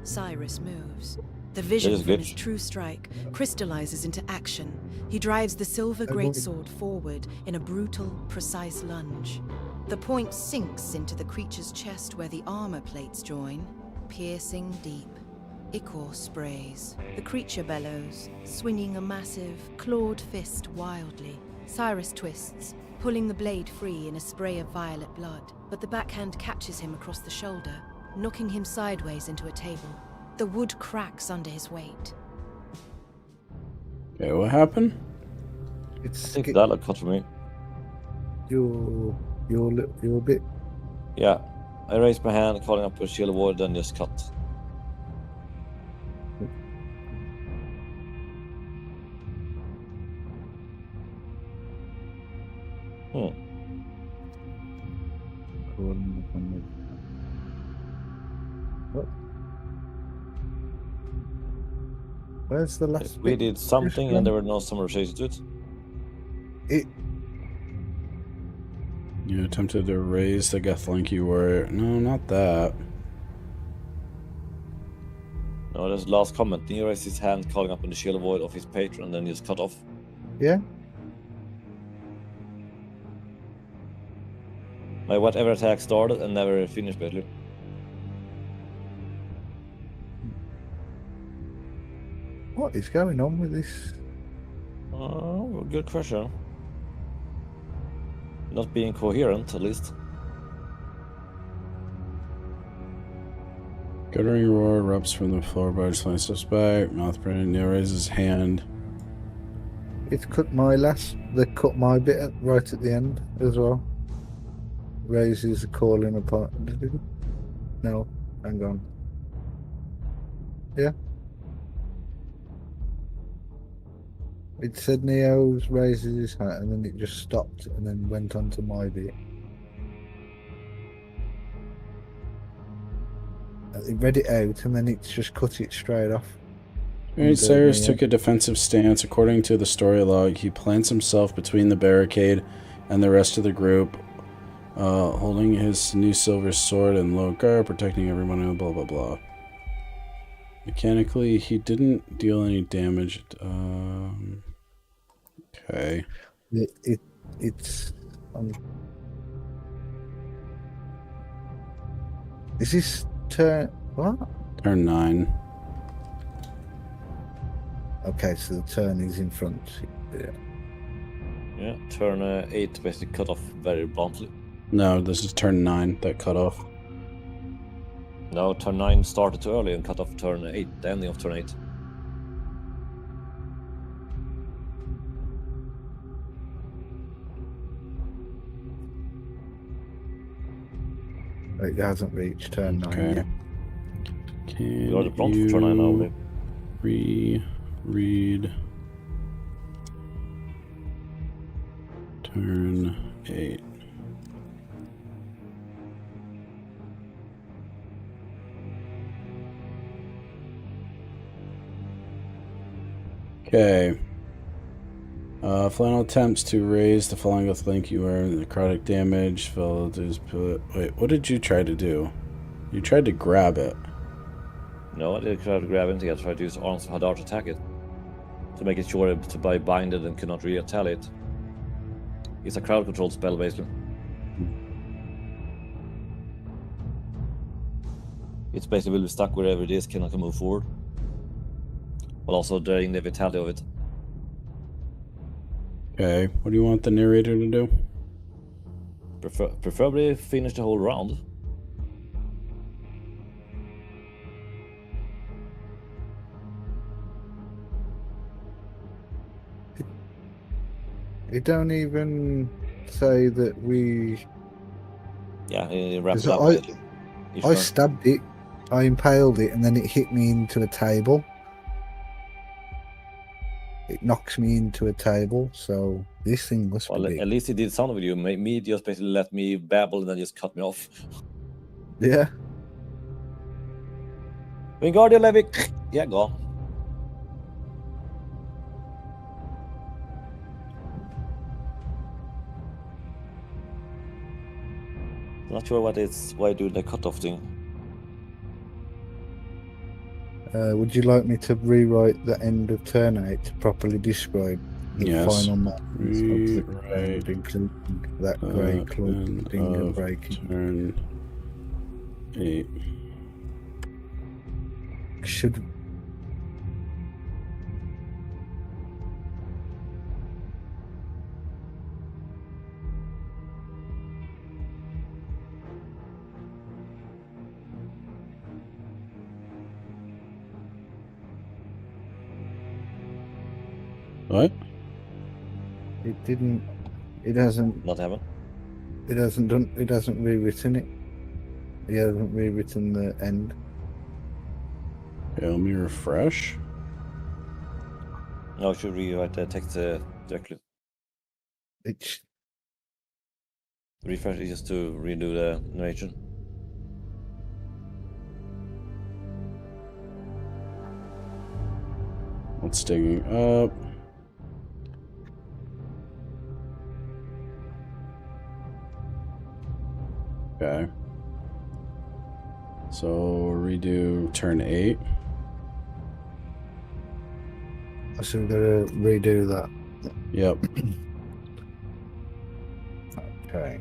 Cyrus moves. The vision from his true strike crystallizes into action. He drives the silver greatsword forward in a brutal, precise lunge. The point sinks into the creature's chest where the armor plates join, piercing deep. Ichor sprays. The creature bellows, swinging a massive, clawed fist wildly. Cyrus twists, pulling the blade free in a spray of violet blood, but the backhand catches him across the shoulder, knocking him sideways into a table. The wood cracks under his weight. Okay, what happened? I think that looked cut for me. You're a bit. Yeah, I raised my hand, calling up a shield of wood, then just cut. What? Where's the last We bit? did something and there were no summary related to it. You attempted to raise the Gethlinki warrior. No, not that. No, there's the last comment. He raised his hand, calling up on the shield of void of his patron, and then just cut off. Yeah. My whatever attack started and never finished, basically. What is going on with this? Oh, good question. Not being coherent, at least. Guttering roar erupts from the floorboards, flying steps back, mouth burning. Neil raises his hand. It's cut my they cut my bit right at the end as well. Raises a calling apart. No, hang on. Yeah. It said Neo's raises his hand and then it just stopped and then went on to my bit. It read it out and then it's just cut it straight off. Alright, Cyrus took a defensive stance. According to the story log, he plants himself between the barricade and the rest of the group, holding his new silver sword and low guard, protecting everyone, blah blah blah. Mechanically, he didn't deal any damage. Okay. It's is this turn what? Turn 9. Okay, so the turn is in front. Yeah. Yeah, turn 8 basically cut off very bluntly. No, this is turn 9 that cut off. No, turn 9 started too early and cut off turn 8, the ending of turn 8. It hasn't reached turn 9 Okay. yet. Can You are the prompt for turn 9 now, maybe. Reread turn 8. Okay. Flannel attempts to raise the falling with link. You are necrotic damage. Wait, what did you try to do? You tried to grab it. No, I didn't try to grab anything. I tried to use arms of Hadar to attack it. To make it sure to be binded and cannot retaliate. It's a crowd control spell, basically. It's basically will be stuck wherever it is, cannot move forward. But also drain the vitality of it. Okay, what do you want the narrator to do? Preferably finish the whole round. It don't even say that we. Yeah, it wraps 'Cause up. I stabbed it, I impaled it, and then it hit me into a table. It knocks me into a table, so this thing must be big. At least he did something with you. Me just basically let me babble and then just cut me off. Yeah. Wingardium Levic. Yeah, gone. Not sure why I do the cutoff thing. Would you like me to rewrite the end of turn 8 to properly describe the Yes. final markings of the Rewrite ground, including that grey club end finger of breaking? turn 8. Should What? it didn't? It hasn't. Not happen. It hasn't done. It hasn't rewritten it. He hasn't rewritten the end. Okay, let me refresh. No, I should rewrite the text directly. It's Refresh is just to redo the narration. It's digging up. Okay. So redo turn 8. So we're gonna redo that. Yep. Okay.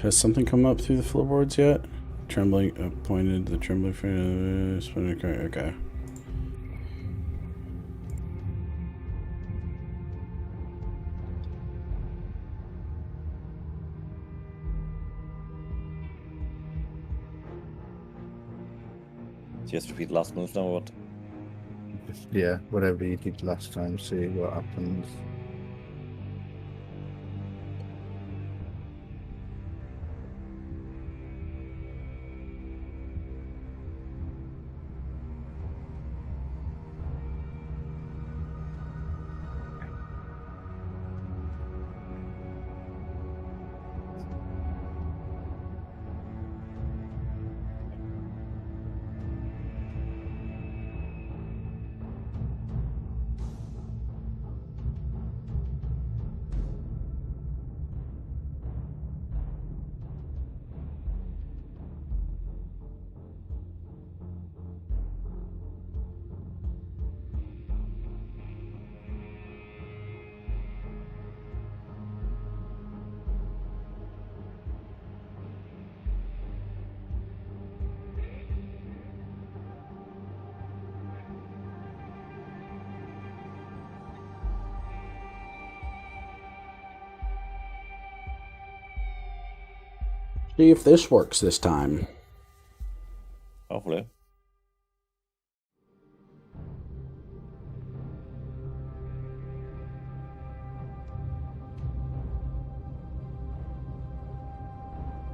Has something come up through the floorboards yet? Trembling appointed the trembling okay. Just repeat last move now or what? Yeah, whatever you did last time. See what happens. See if this works this time. Hopefully.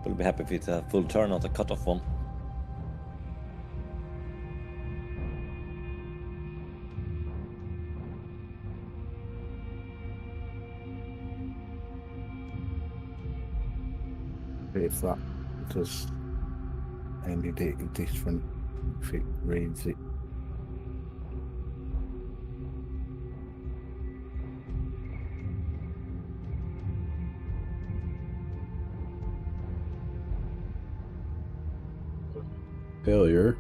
We'll be happy if it's a full turn, not a cut-off one. If that does any different, if it reads it. Failure.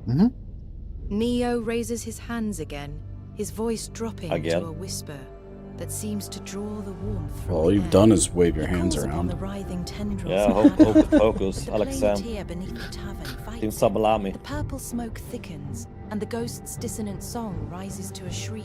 Mm-hmm. Neo raises his hands again, his voice dropping Again. to a whisper that seems to draw the warmth from All the you've air. done is wave your He hands calls upon around. the writhing tendrils Yeah, of hocus Adam, pocus, the Alex plain Sam. tear beneath the tavern fights Team him. Sabalami. The purple smoke thickens, and the ghost's dissonant song rises to a shriek.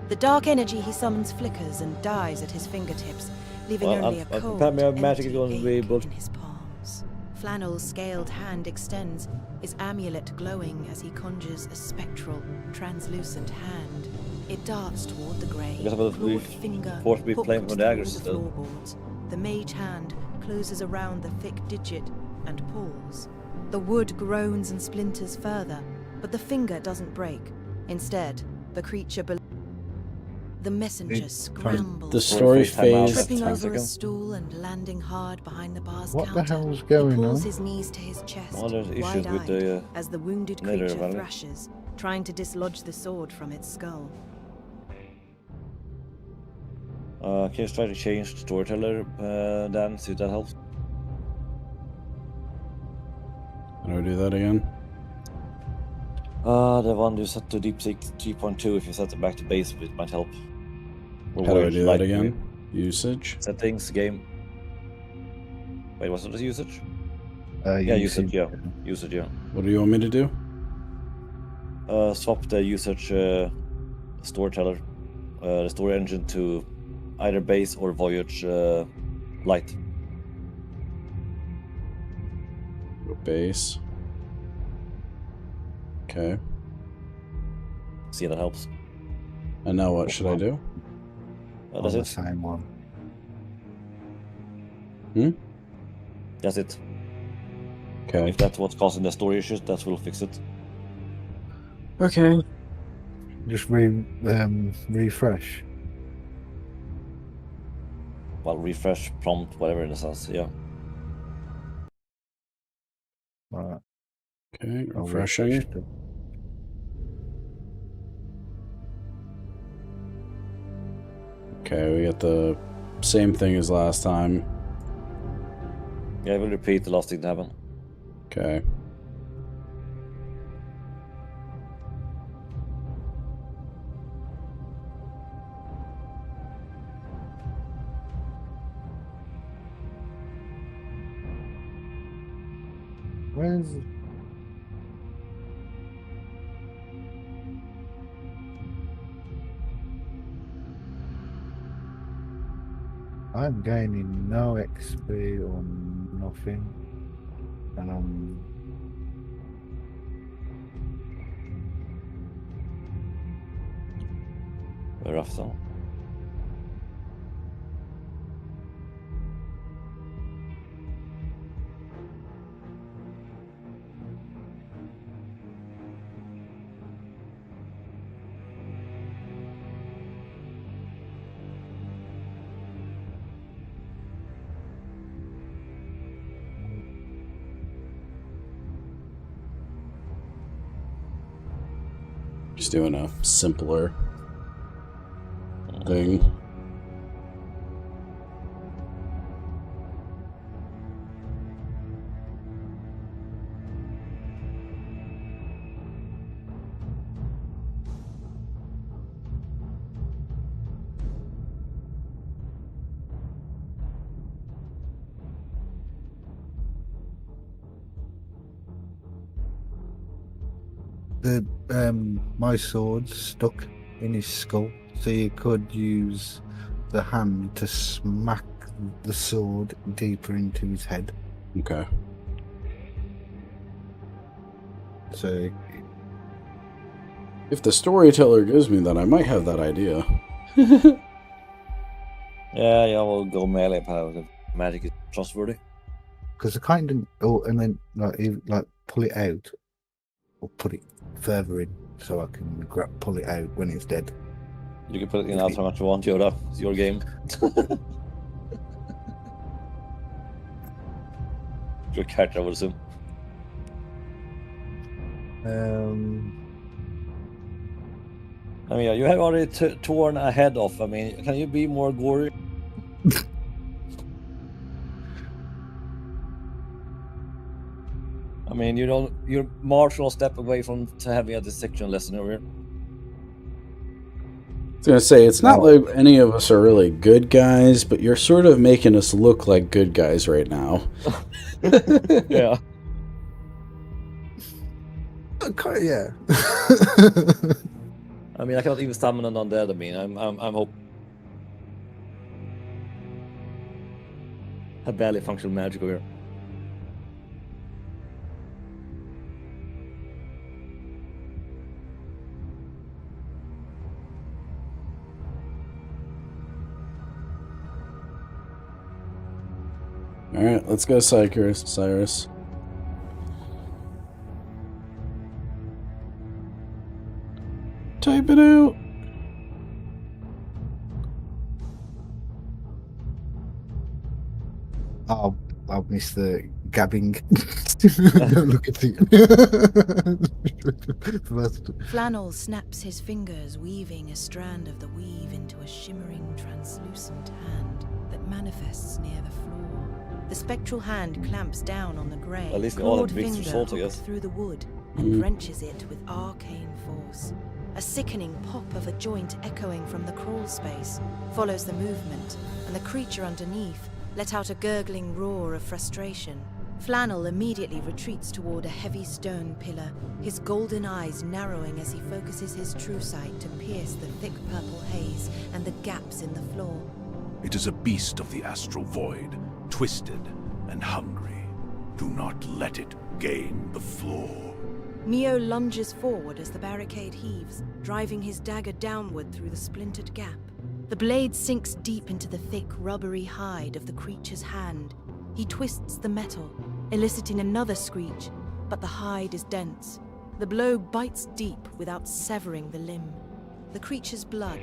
The dark energy he summons flickers and dies at his fingertips, leaving Well, only a I'll cold, prepare my magic, empty it's going to be ache both. in his palms. flannel scaled hand extends, his amulet glowing as he conjures a spectral, translucent hand. It darts toward the grey, guess about clawed finger forced to be hooked playing from through daggers the still. floorboards. The mage hand closes around the thick digit and pulls. The wood groans and splinters further, but the finger doesn't break. Instead, the creature the messenger scrambles, The story phase. tripping 10 over a seconds. stool and landing hard behind the bar's What the counter. hell's He going pulls on? his knees to his chest, Well, there's issues with wide-eyed, the, as the wounded nether creature valley. thrashes, trying to dislodge the sword from its skull. Can you try to change storyteller, Dan? See if that helps. How do I do that again? The one you set to Deep Seek 3.2. If you set it back to base, it might help. Or How do I Voyage do that Light again? Usage? Settings, game. Wait, what's the usage? Yeah, usage, yeah. Usage, yeah. What do you want me to do? Swap the usage storyteller, the story engine to either base or Voyage Light. Base. Okay. See if that helps. And now what should I do? That's the it. same one. That's it. Okay. If that's what's causing the story issues, that will fix it. Okay. Just refresh. Well, refresh, prompt, whatever in a sense, yeah. Right. Okay, I'll refreshing. refresh it. Okay, we got the same thing as last time. Yeah, I will repeat the last thing that happened. Okay. Where's... I'm gaining no XP or nothing. And I'm... Very rough though. Just doing a simpler thing. The my sword's stuck in his skull, so you could use the hand to smack the sword deeper into his head. Okay. So If the storyteller gives me that, I might have that idea. Yeah, we'll go melee power. The magic is trustworthy. because I kind of, and then like pull it out or put it further in so I can pull it out when it's dead. You can put it in as much you want, Yoda. It's your game. Your character, I would assume. I mean, you have already torn a head off. I mean, can you be more gory? I mean, you're marginal step away from having a dissection lesson over here. I was gonna say, it's not like any of us are really good guys, but you're sort of making us look like good guys right now. Yeah. Okay, yeah. I mean, I cannot even summon an undead. I mean, I'm hoping. A barely functional magic over here. Alright, let's go, Cyrus. Type it out. I'll miss the gabbing. Don't look at it. Flannel snaps his fingers, weaving a strand of the weave into a shimmering, translucent hand that manifests near the floor. The spectral hand clamps down on the grey, At least we all have clawed mixed finger results, I hooks guess. through the wood and wrenches it with arcane force. A sickening pop of a joint echoing from the crawl space follows the movement, and the creature underneath let out a gurgling roar of frustration. Flannel immediately retreats toward a heavy stone pillar, his golden eyes narrowing as he focuses his true sight to pierce the thick purple haze and the gaps in the floor. It is a beast of the astral void, twisted and hungry. Do not let it gain the floor. Mio lunges forward as the barricade heaves, driving his dagger downward through the splintered gap. The blade sinks deep into the thick, rubbery hide of the creature's hand. He twists the metal, eliciting another screech, but the hide is dense. The blow bites deep without severing the limb. The creature's blood,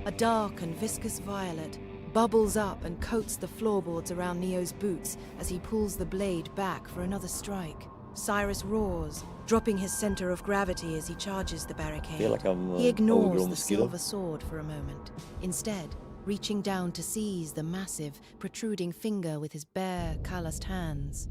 a dark and viscous violet, bubbles up and coats the floorboards around Neo's boots as he pulls the blade back for another strike. Cyrus roars, dropping his center of gravity as he charges the barricade. Feel like He ignores overgrown the mosquito. silver sword for a moment, instead reaching down to seize the massive, protruding finger with his bare, calloused hands.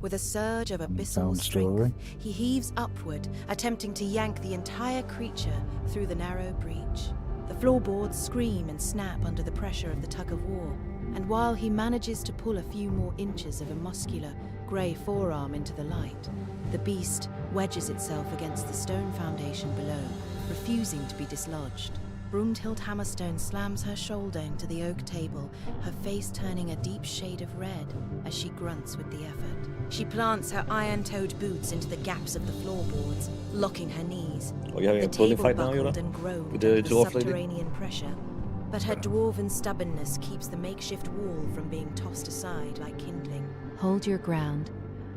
With a surge of abyssal Found strength, story. he heaves upward, attempting to yank the entire creature through the narrow breach. The floorboards scream and snap under the pressure of the tug-of-war, and while he manages to pull a few more inches of a muscular, grey forearm into the light, the beast wedges itself against the stone foundation below, refusing to be dislodged. Broomhild Hammerstone slams her shoulder into the oak table, her face turning a deep shade of red as she grunts with the effort. She plants her iron-toed boots into the gaps of the floorboards, locking her knees. Oh, you're having The a bully table fight now, buckled Yoda? and groaned With the under the dwarf lady? subterranean pressure, but her dwarven stubbornness keeps the makeshift wall from being tossed aside like kindling. Hold your ground.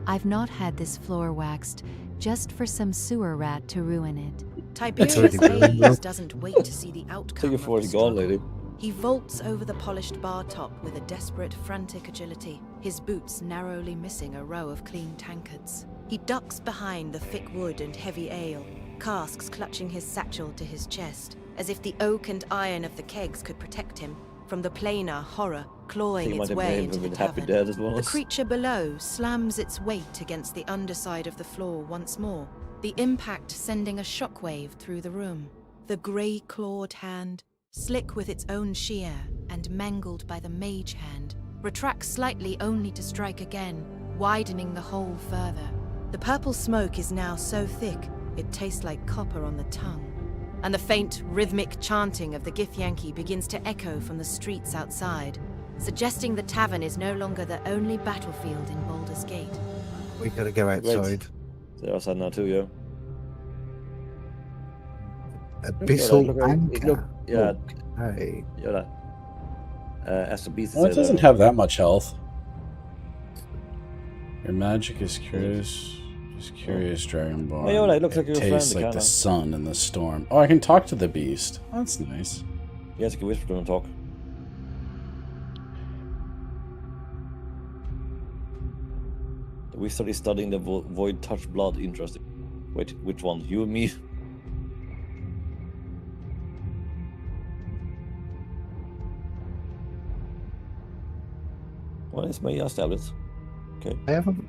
I've not had this floor waxed just for some sewer rat to ruin it. Tiberius really Hayes doesn't wait to see the outcome Take it of for the it's gone, struggle. lady. He vaults over the polished bar top with a desperate, frantic agility, his boots narrowly missing a row of clean tankards. He ducks behind the thick wood and heavy ale, casks clutching his satchel to his chest, as if the oak and iron of the kegs could protect him from the planar horror clawing Think its might have way made into him the with Happy tavern. Dad as well. The creature below slams its weight against the underside of the floor once more, the impact sending a shockwave through the room. The grey-clawed hand, slick with its own shear and mangled by the mage hand, retracts slightly only to strike again, widening the hole further. The purple smoke is now so thick it tastes like copper on the tongue, and the faint, rhythmic chanting of the Githyanki begins to echo from the streets outside, suggesting the tavern is no longer the only battlefield in Baldur's Gate. We gotta go outside. They're outside now too, yeah. Abyssal Look, anchor. yeah, Hey. Yoda. As the beast Well, it said, doesn't have that much health. Your magic is curious. Just curious, Dragonborn. Hey, Yoda, it looks like you're a tastes friend, like the kinda. sun in the storm. Oh, I can talk to the beast. Oh, that's nice. Yes, you can whisper to him and talk. The wizard is studying the void touch blood. Interesting. Wait, which one? You and me? Well, it's my tablets. Okay. I haven't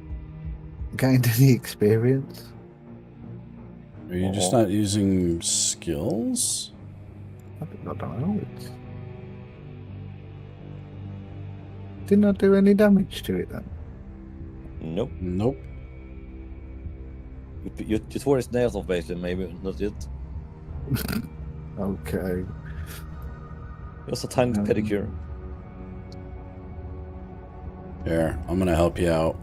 gained any experience. Are you just not using skills? I don't know. Didn't I do any damage to it then? Nope. Nope. You tore his nails off, basically. Maybe not it. Okay. Just a tiny pedicure. Here, I'm gonna help you out.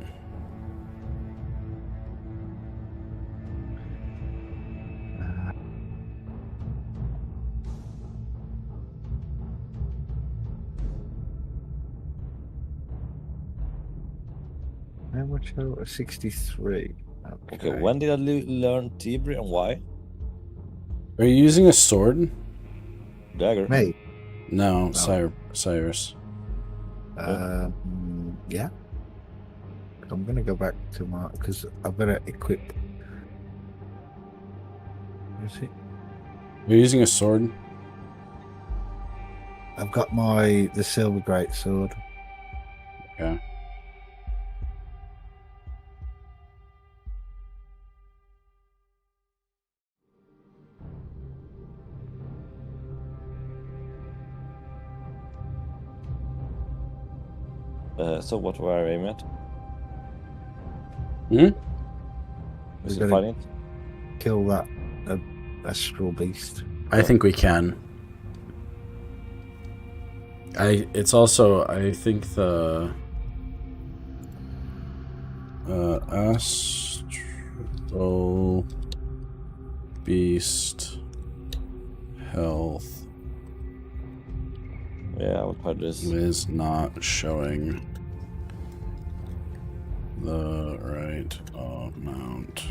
How much? 63. Okay, when did I learn Tibri and why? Are you using a sword? Dagger. Me? No, No. Cyrus. Yeah. I'm gonna go back to my because I've got to equip. Is it? You're using a sword? I've got the silver great sword. Okay. So what were I aiming at? Hmm? Is We're it gonna fighting? kill that astral beast. I think we can. It's also, I think the astral beast health Yeah, I will try this. is not showing the right amount.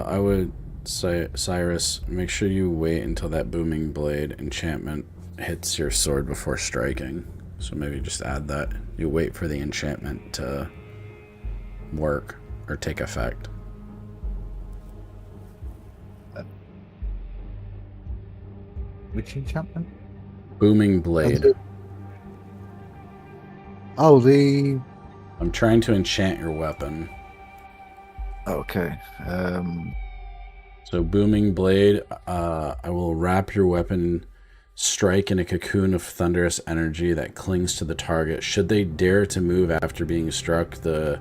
I would say, Cyrus, make sure you wait until that booming blade enchantment hits your sword before striking. So maybe just add that. You wait for the enchantment to work or take effect. Which enchantment? Booming blade. Oh, the. I'm trying to enchant your weapon. Okay. So booming blade, I will wrap your weapon, strike in a cocoon of thunderous energy that clings to the target. Should they dare to move after being struck, the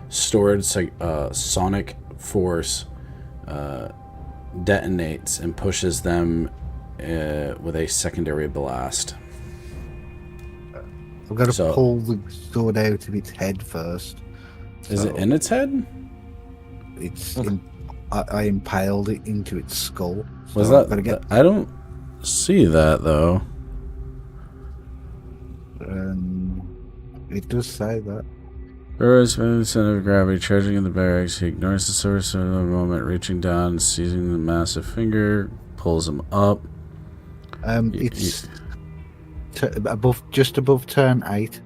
stored sonic force detonates and pushes them with a secondary blast. I've got to pull the sword out of its head first. Is it in its head? It's I impaled it into its skull. So Was that? I don't see that though. It does say that. Burroughs by the center of gravity, charging in the barracks. He ignores the source of the moment, reaching down, seizing the massive finger, pulls him up. It's just above turn 8.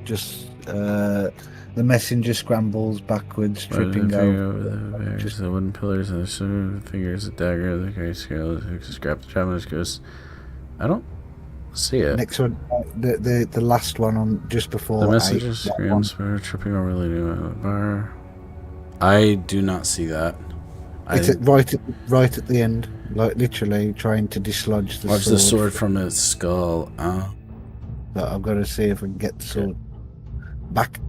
Just the messenger scrambles backwards, tripping over the barracks, the wooden pillars, and the fingers, the dagger, the great scale, scrap the traveler's ghost. I don't see it. Next one, the last one on just before. The messenger screams for tripping over the bar. I do not see that. It's right at the end, like literally trying to dislodge the sword. The sword from its skull. But I've got to see if I can get the sword back.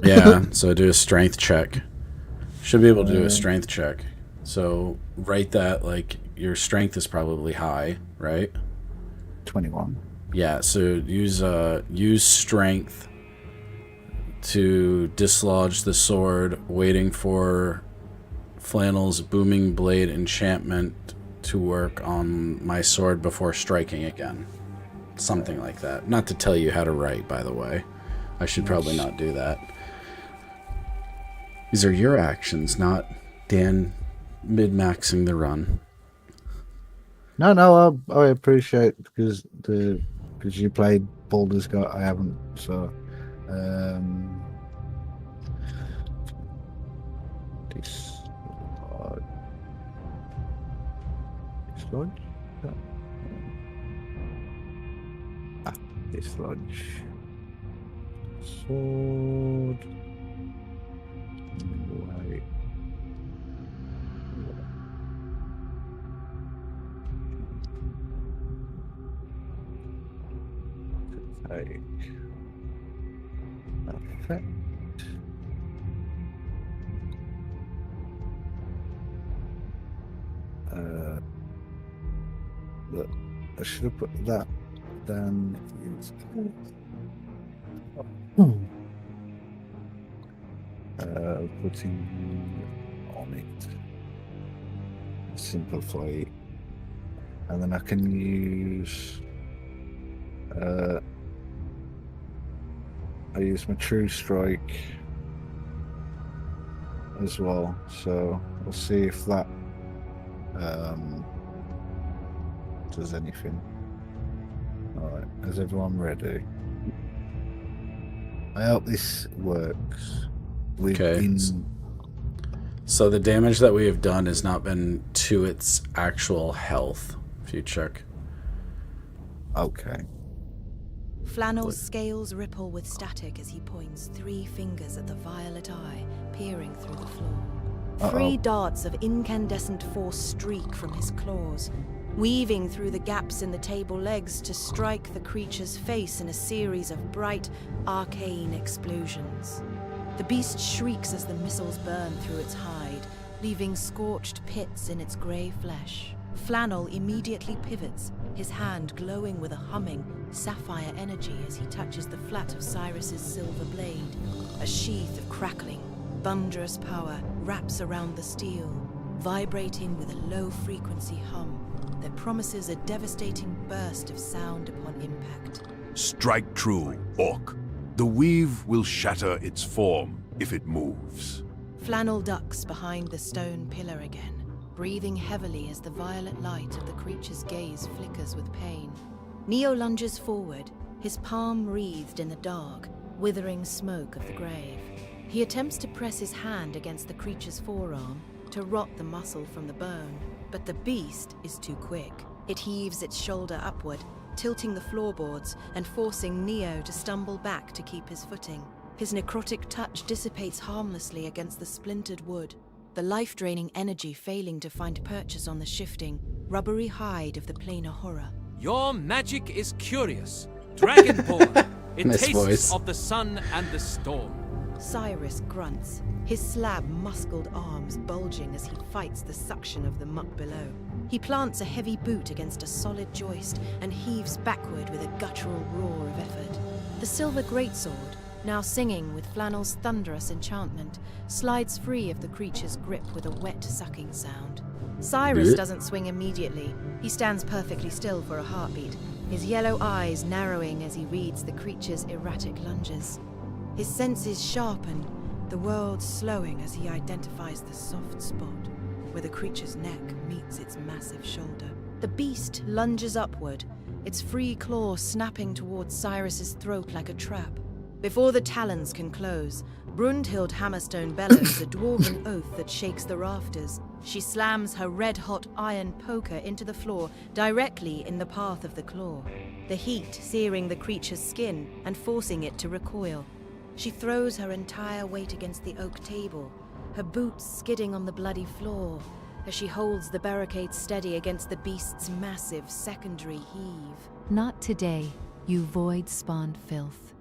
Yeah, so do a strength check. Should be able to do a strength check. So write that like your strength is probably high, right? 21. Yeah, so use strength to dislodge the sword, waiting for Flannel's booming blade enchantment to work on my sword before striking again. Something like that. Not to tell you how to write, by the way. I should probably not do that. These are your actions, not Dan mid-maxing the run. No, I appreciate because you played Baldur's Gate, I haven't, so dislodge. Dislodge sword. Wait. Take effect. Look, I should have put that down. Putting on it. Simplify it. And then I can use I use my true strike as well, so we'll see if that does anything. Alright, is everyone ready? I hope this works. Okay. So the damage that we have done has not been to its actual health. If you check. Okay. Flannel's scales ripple with static as he points 3 fingers at the violet eye peering through the floor. 3 darts of incandescent force streak from his claws, weaving through the gaps in the table legs to strike the creature's face in a series of bright, arcane explosions. The beast shrieks as the missiles burn through its hide, leaving scorched pits in its grey flesh. Flannel immediately pivots, his hand glowing with a humming, sapphire energy as he touches the flat of Cyrus's silver blade. A sheath of crackling, thunderous power wraps around the steel, vibrating with a low-frequency hum that promises a devastating burst of sound upon impact. Strike true, Orc. The weave will shatter its form if it moves. Flannel ducks behind the stone pillar again, breathing heavily as the violet light of the creature's gaze flickers with pain. Neo lunges forward, his palm wreathed in the dark, withering smoke of the grave. He attempts to press his hand against the creature's forearm to rot the muscle from the bone, but the beast is too quick. It heaves its shoulder upward, tilting the floorboards and forcing Neo to stumble back to keep his footing. His necrotic touch dissipates harmlessly against the splintered wood, the life-draining energy failing to find purchase on the shifting, rubbery hide of the planar horror. Your magic is curious, dragonborn. It Nice tastes voice. of the sun and the storm. Cyrus grunts, his slab-muscled arms bulging as he fights the suction of the muck below. He plants a heavy boot against a solid joist and heaves backward with a guttural roar of effort. The silver greatsword, now singing with Flannel's thunderous enchantment, slides free of the creature's grip with a wet sucking sound. Cyrus doesn't swing immediately. He stands perfectly still for a heartbeat, his yellow eyes narrowing as he reads the creature's erratic lunges. His senses sharpen, the world slowing as he identifies the soft spot where the creature's neck meets its massive shoulder. The beast lunges upward, its free claw snapping towards Cyrus's throat like a trap. Before the talons can close, Brundhild Hammerstone bellows a dwarven oath that shakes the rafters. She slams her red-hot iron poker into the floor, directly in the path of the claw, the heat searing the creature's skin and forcing it to recoil. She throws her entire weight against the oak table, her boots skidding on the bloody floor as she holds the barricade steady against the beast's massive secondary heave. Not today, you void-spawned filth.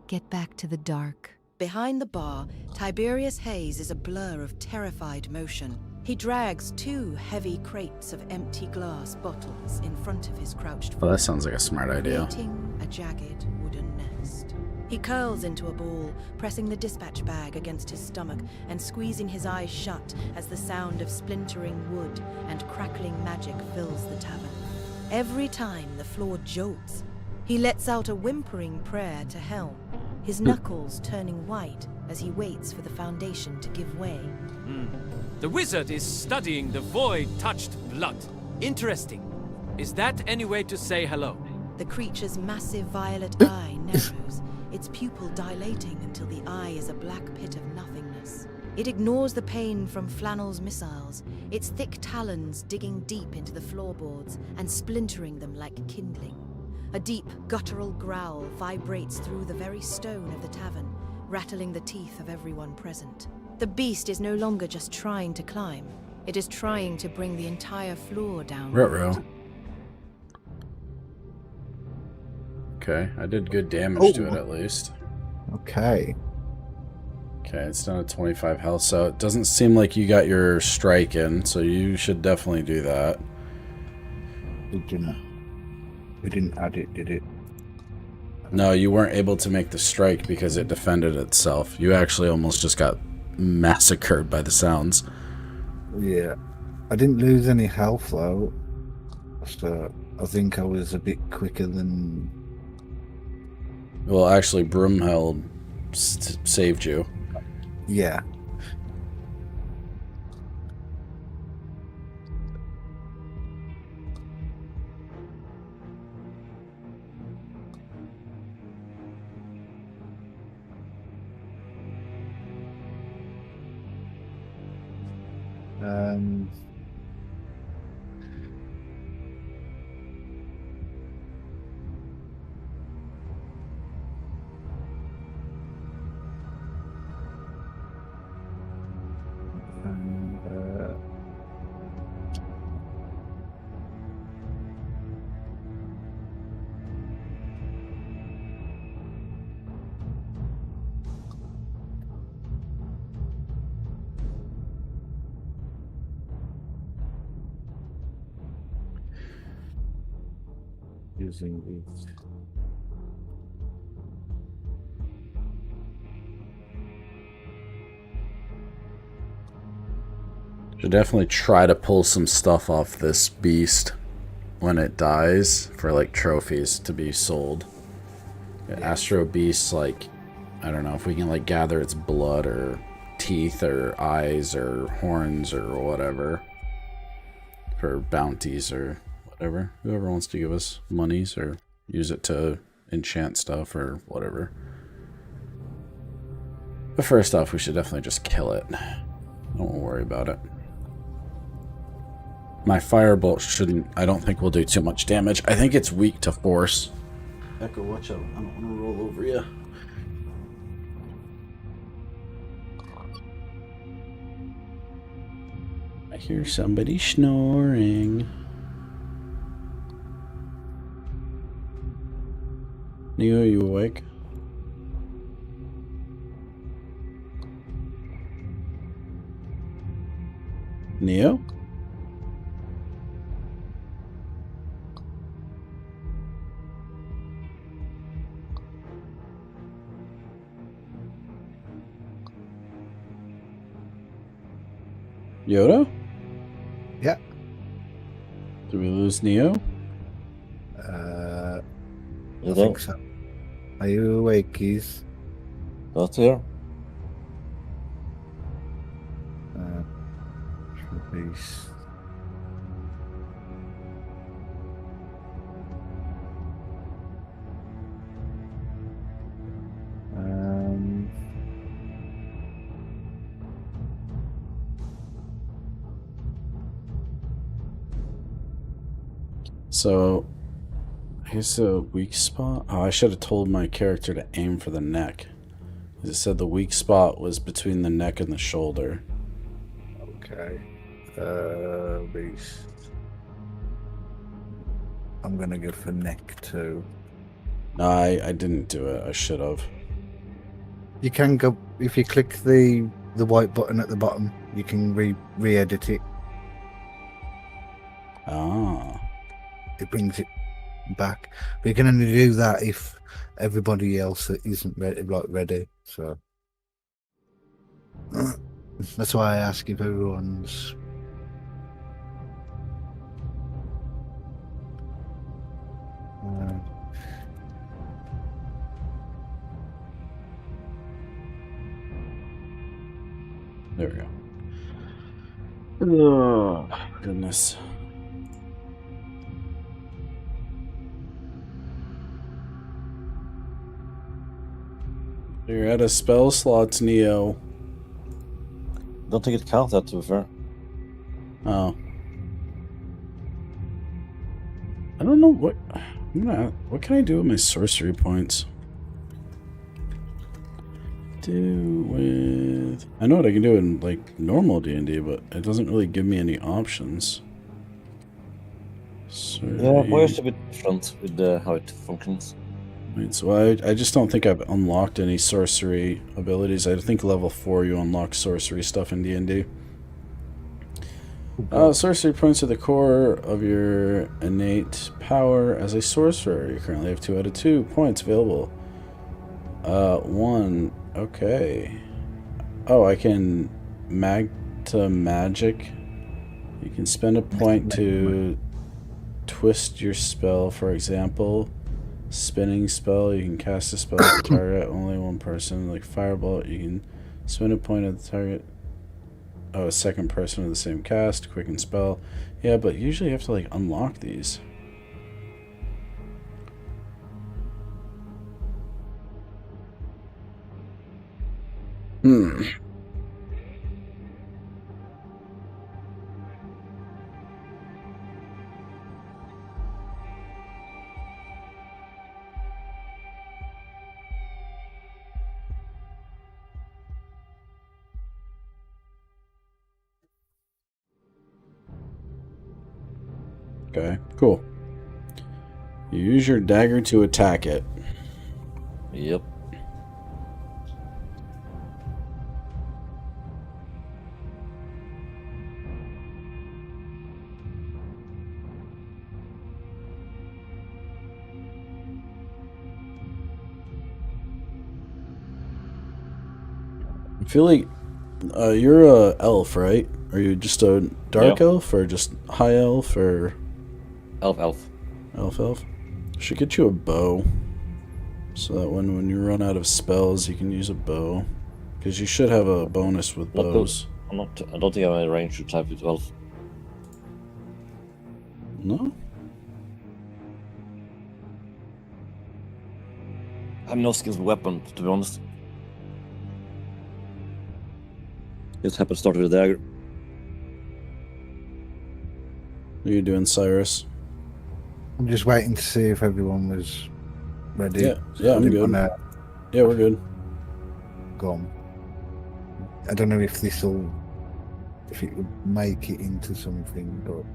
Get back to the dark. Behind the bar, Tiberius Hayes is a blur of terrified motion. He drags 2 heavy crates of empty glass bottles in front of his crouched Well, form, that sounds like a smart idea. creating a jagged wooden nest. He curls into a ball, pressing the dispatch bag against his stomach and squeezing his eyes shut as the sound of splintering wood and crackling magic fills the tavern. Every time the floor jolts, he lets out a whimpering prayer to Helm, his knuckles turning white as he waits for the foundation to give way. The wizard is studying the void-touched blood. Interesting. Is that any way to say hello? The creature's massive violet eye narrows, its pupil dilating until the eye is a black pit of nothingness. It ignores the pain from Flannel's missiles, its thick talons digging deep into the floorboards and splintering them like kindling. A deep, guttural growl vibrates through the very stone of the tavern, rattling the teeth of everyone present. The beast is no longer just trying to climb. It is trying to bring the entire floor down. Ruh-roh. Okay, I did good damage to it at least. Okay. Okay, it's down at 25 health, so it doesn't seem like you got your strike in, so you should definitely do that. It didn't add it, did it? No, you weren't able to make the strike because it defended itself. You actually almost just got massacred by the sounds. Yeah. I didn't lose any health though. So I think I was a bit quicker than... Well, actually, Broomheld saved you. Yeah. Using it. Should definitely try to pull some stuff off this beast when it dies for like trophies to be sold. Astro Beast, like, I don't know if we can like gather its blood or teeth or eyes or horns or whatever for bounties or whatever. Whoever wants to give us monies or use it to enchant stuff or whatever. But first off, we should definitely just kill it. Don't worry about it. My firebolt shouldn't, I don't think will do too much damage. I think it's weak to force. Echo, watch out. I don't want to roll over you. I hear somebody snoring. Neo, are you awake? Neo? Yoda? Yeah. Did we lose Neo? I think so. Are you awake, Keys? Not here. Beast. So, here's a weak spot. Oh, I should have told my character to aim for the neck. It said the weak spot was between the neck and the shoulder. Okay. Beast. I'm gonna go for neck too. No, I didn't do it. I should have. You can go if you click the white button at the bottom. You can re-edit it. Ah. It brings it back. But you can only do that if everybody else isn't ready. So that's why I ask if everyone's. There we go. Oh, goodness. You're out of spell slots, Neo. Don't think it counts that, to be fair. Oh. I don't know what... What can I do with my sorcery points? I know what I can do in like normal D&D, but it doesn't really give me any options. Yeah, Voyage is a bit different with how it functions. Right, so I just don't think I've unlocked any sorcery abilities. I think level 4 you unlock sorcery stuff in D&D. Sorcery points are the core of your innate power as a sorcerer. You currently have 2 out of 2 points available. 1. Okay. Oh, I can magic. You can spend a point to twist your spell, for example. Spinning spell, you can cast a spell at the target, only one person. Like Firebolt, you can spend a point at the target. Oh, a second person of the same cast, quicken spell. Yeah, but usually you have to like unlock these. Okay, cool. You use your dagger to attack it. Yep. I feel like you're a elf, right? Are you just a dark elf, or just high elf, or Elf. elf? Should get you a bow, so that when you run out of spells, you can use a bow. Because you should have a bonus with bows. I don't think I'm in range to type with elf. No? I have no skills with weapon, to be honest. Just happen to start with a dagger. What are you doing, Cyrus? I'm just waiting to see if everyone was ready. Yeah, I'm good. Yeah, we're good. Gone. I don't know if it would make it into something, but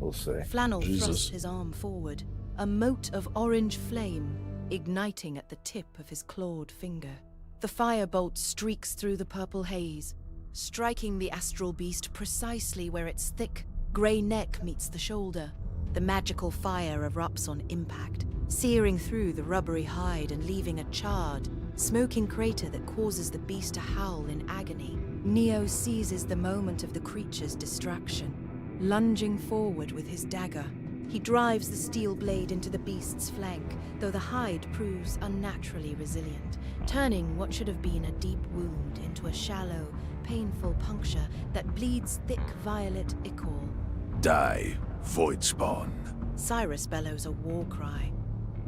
we'll see. Flannel Jesus. thrusts his arm forward, a mote of orange flame igniting at the tip of his clawed finger. The firebolt streaks through the purple haze, striking the astral beast precisely where its thick, grey neck meets the shoulder. The magical fire erupts on impact, searing through the rubbery hide and leaving a charred, smoking crater that causes the beast to howl in agony. Neo seizes the moment of the creature's distraction. Lunging forward with his dagger, he drives the steel blade into the beast's flank, though the hide proves unnaturally resilient, turning what should have been a deep wound into a shallow, painful puncture that bleeds thick violet ichor. Die, void spawn. Cyrus bellows a war cry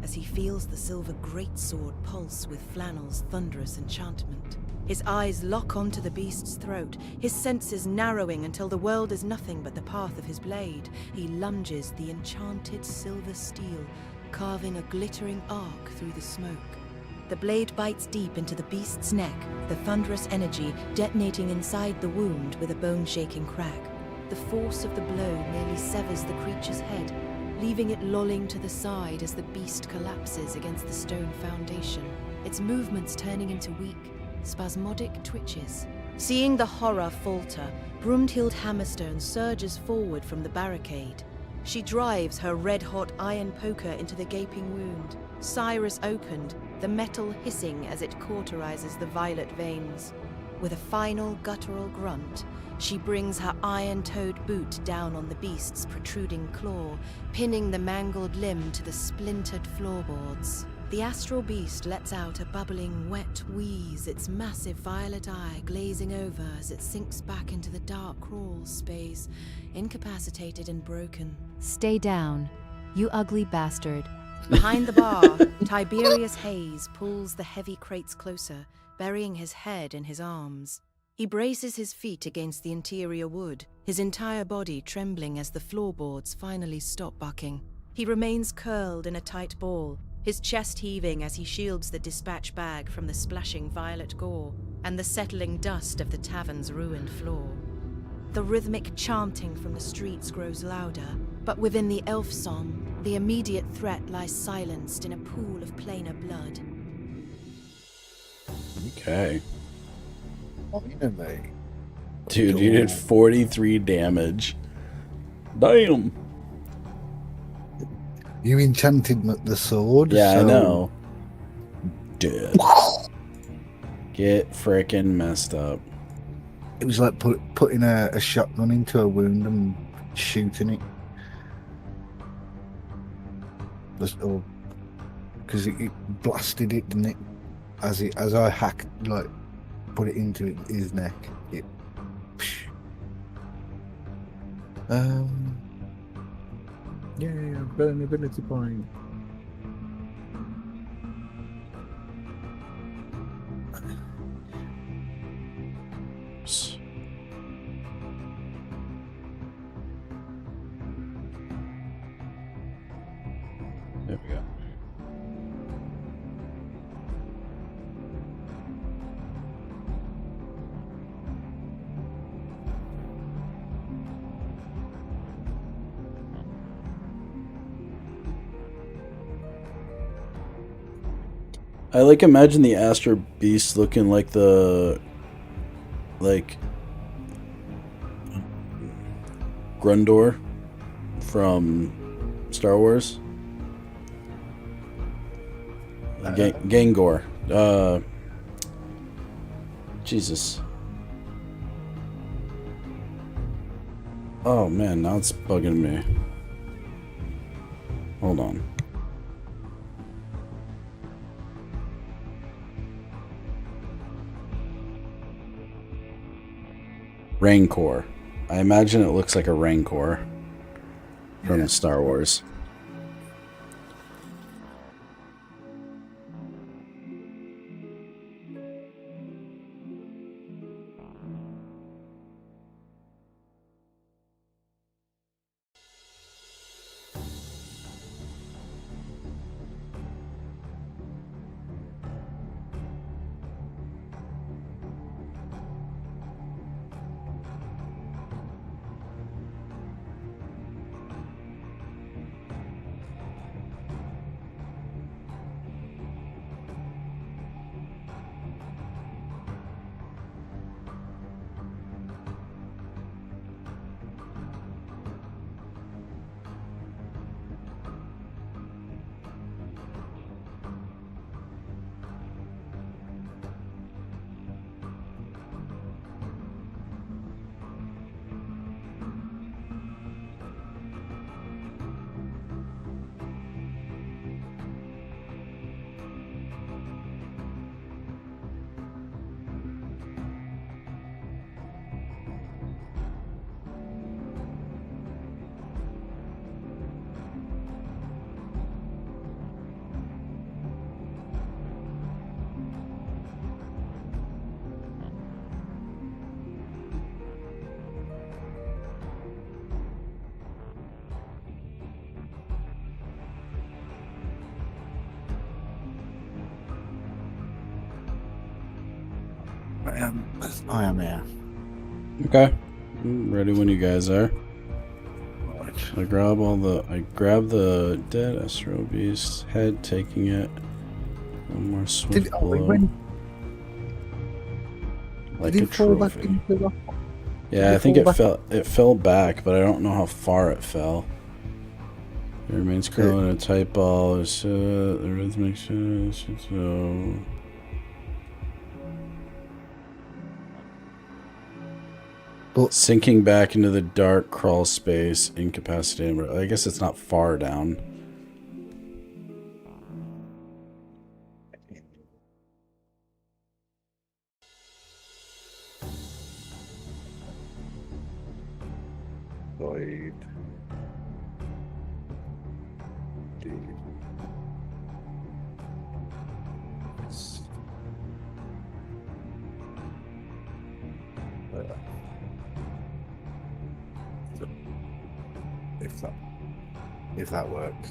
as he feels the silver greatsword pulse with Flannel's thunderous enchantment. His eyes lock onto the beast's throat, his senses narrowing until the world is nothing but the path of his blade. He lunges the enchanted silver steel, carving a glittering arc through the smoke. The blade bites deep into the beast's neck, the thunderous energy detonating inside the wound with a bone-shaking crack. The force of the blow nearly severs the creature's head, leaving it lolling to the side as the beast collapses against the stone foundation, its movements turning into weak, spasmodic twitches. Seeing the horror falter, Brumhild Hammerstone surges forward from the barricade. She drives her red-hot iron poker into the gaping wound. Cyrus opened, the metal hissing as it cauterizes the violet veins. With a final guttural grunt, she brings her iron-toed boot down on the beast's protruding claw, pinning the mangled limb to the splintered floorboards. The astral beast lets out a bubbling, wet wheeze, its massive violet eye glazing over as it sinks back into the dark crawl space, incapacitated and broken. Stay down, you ugly bastard. Behind the bar, Tiberius Hayes pulls the heavy crates closer, burying his head in his arms. He braces his feet against the interior wood, his entire body trembling as the floorboards finally stop bucking. He remains curled in a tight ball, his chest heaving as he shields the dispatch bag from the splashing violet gore and the settling dust of the tavern's ruined floor. The rhythmic chanting from the streets grows louder, but within the elf song, the immediate threat lies silenced in a pool of plainer blood. Okay. Finally. Dude, you did 43 damage. Damn. You enchanted the sword. Yeah, so... I know. Dead. Get frickin' messed up. It was like putting a shotgun into a wound and shooting it. Because it blasted it, didn't it? As I hacked, like, put it into his neck. It. Yeah, vulnerability point. There we go. I like imagine the Astro Beast looking like Grundor from Star Wars. Gangor. Jesus. Oh man, now it's bugging me. Hold on. Rancor. I imagine it looks like a Rancor from Star Wars. I am here. Okay. I'm ready when you guys are. Right. I grab the dead Astro Beast head, taking it. One more swift blow. Like a trophy. Yeah, I think it fell back, but I don't know how far it fell. It remains curled in a tight ball. The rhythmic so. Sinking back into the dark crawl space, incapacitated. I guess it's not far down. Void. If that if that works.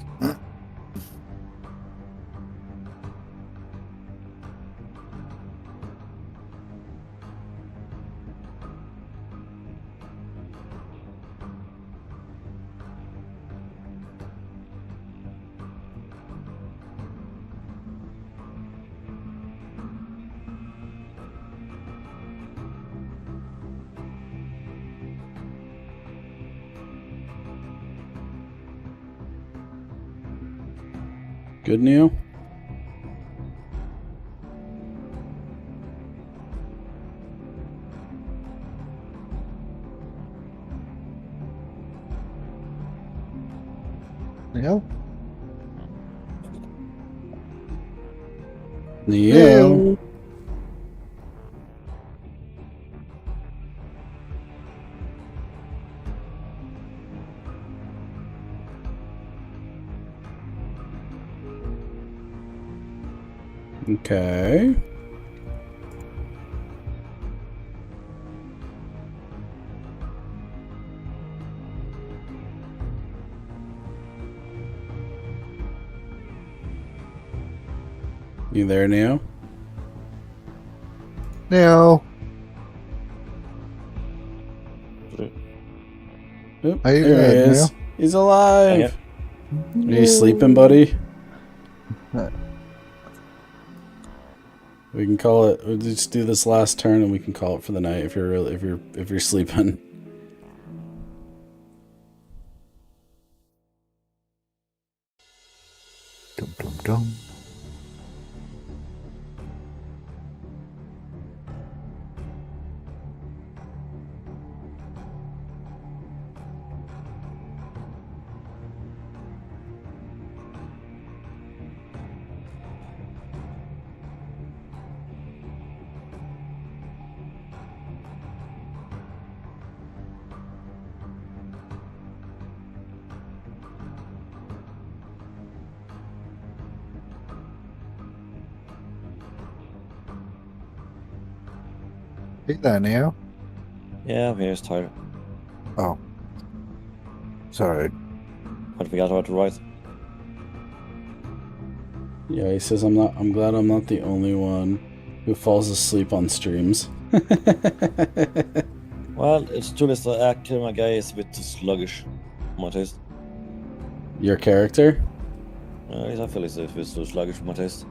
Good, Neo? Neil? Neo? Okay. You there, Neo? Neil? Oop, Are you there he there, is. Neil? He's alive. Are you sleeping, buddy? We can call it. We'll just do this last turn, and we can call it for the night. If you're sleeping. Dum dum dum. Hey there, Neil. Yeah, I'm here. It's tired. Oh. Sorry. I forgot how to write. Yeah, he says I'm glad I'm not the only one who falls asleep on streams. Well, it's true that my guy is a bit sluggish, for my taste. Your character? I feel he's a bit too sluggish for my taste.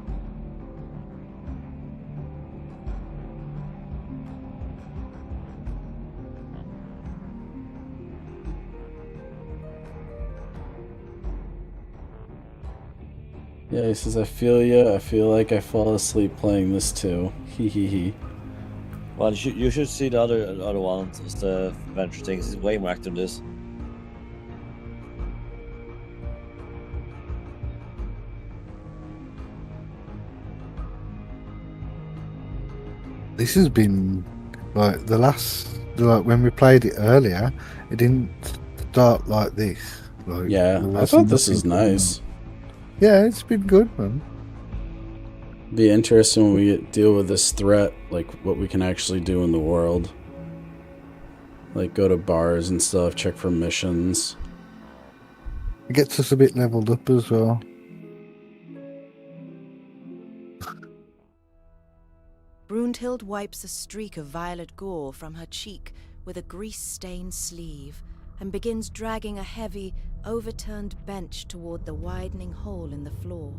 Yeah, he says I feel ya. I feel like I fall asleep playing this too. Hee hee hee. Well, you should see the other ones. It's the adventure things. It's way more active than this. This has been like when we played it earlier, it didn't start like this. Like, Yeah, I thought this was nice. Yeah, it's been good, man. Be interesting when we deal with this threat, like what we can actually do in the world. Like go to bars and stuff, check for missions. It gets us a bit leveled up as well. Brunhild wipes a streak of violet gore from her cheek with a grease-stained sleeve and begins dragging a heavy, overturned bench toward the widening hole in the floor.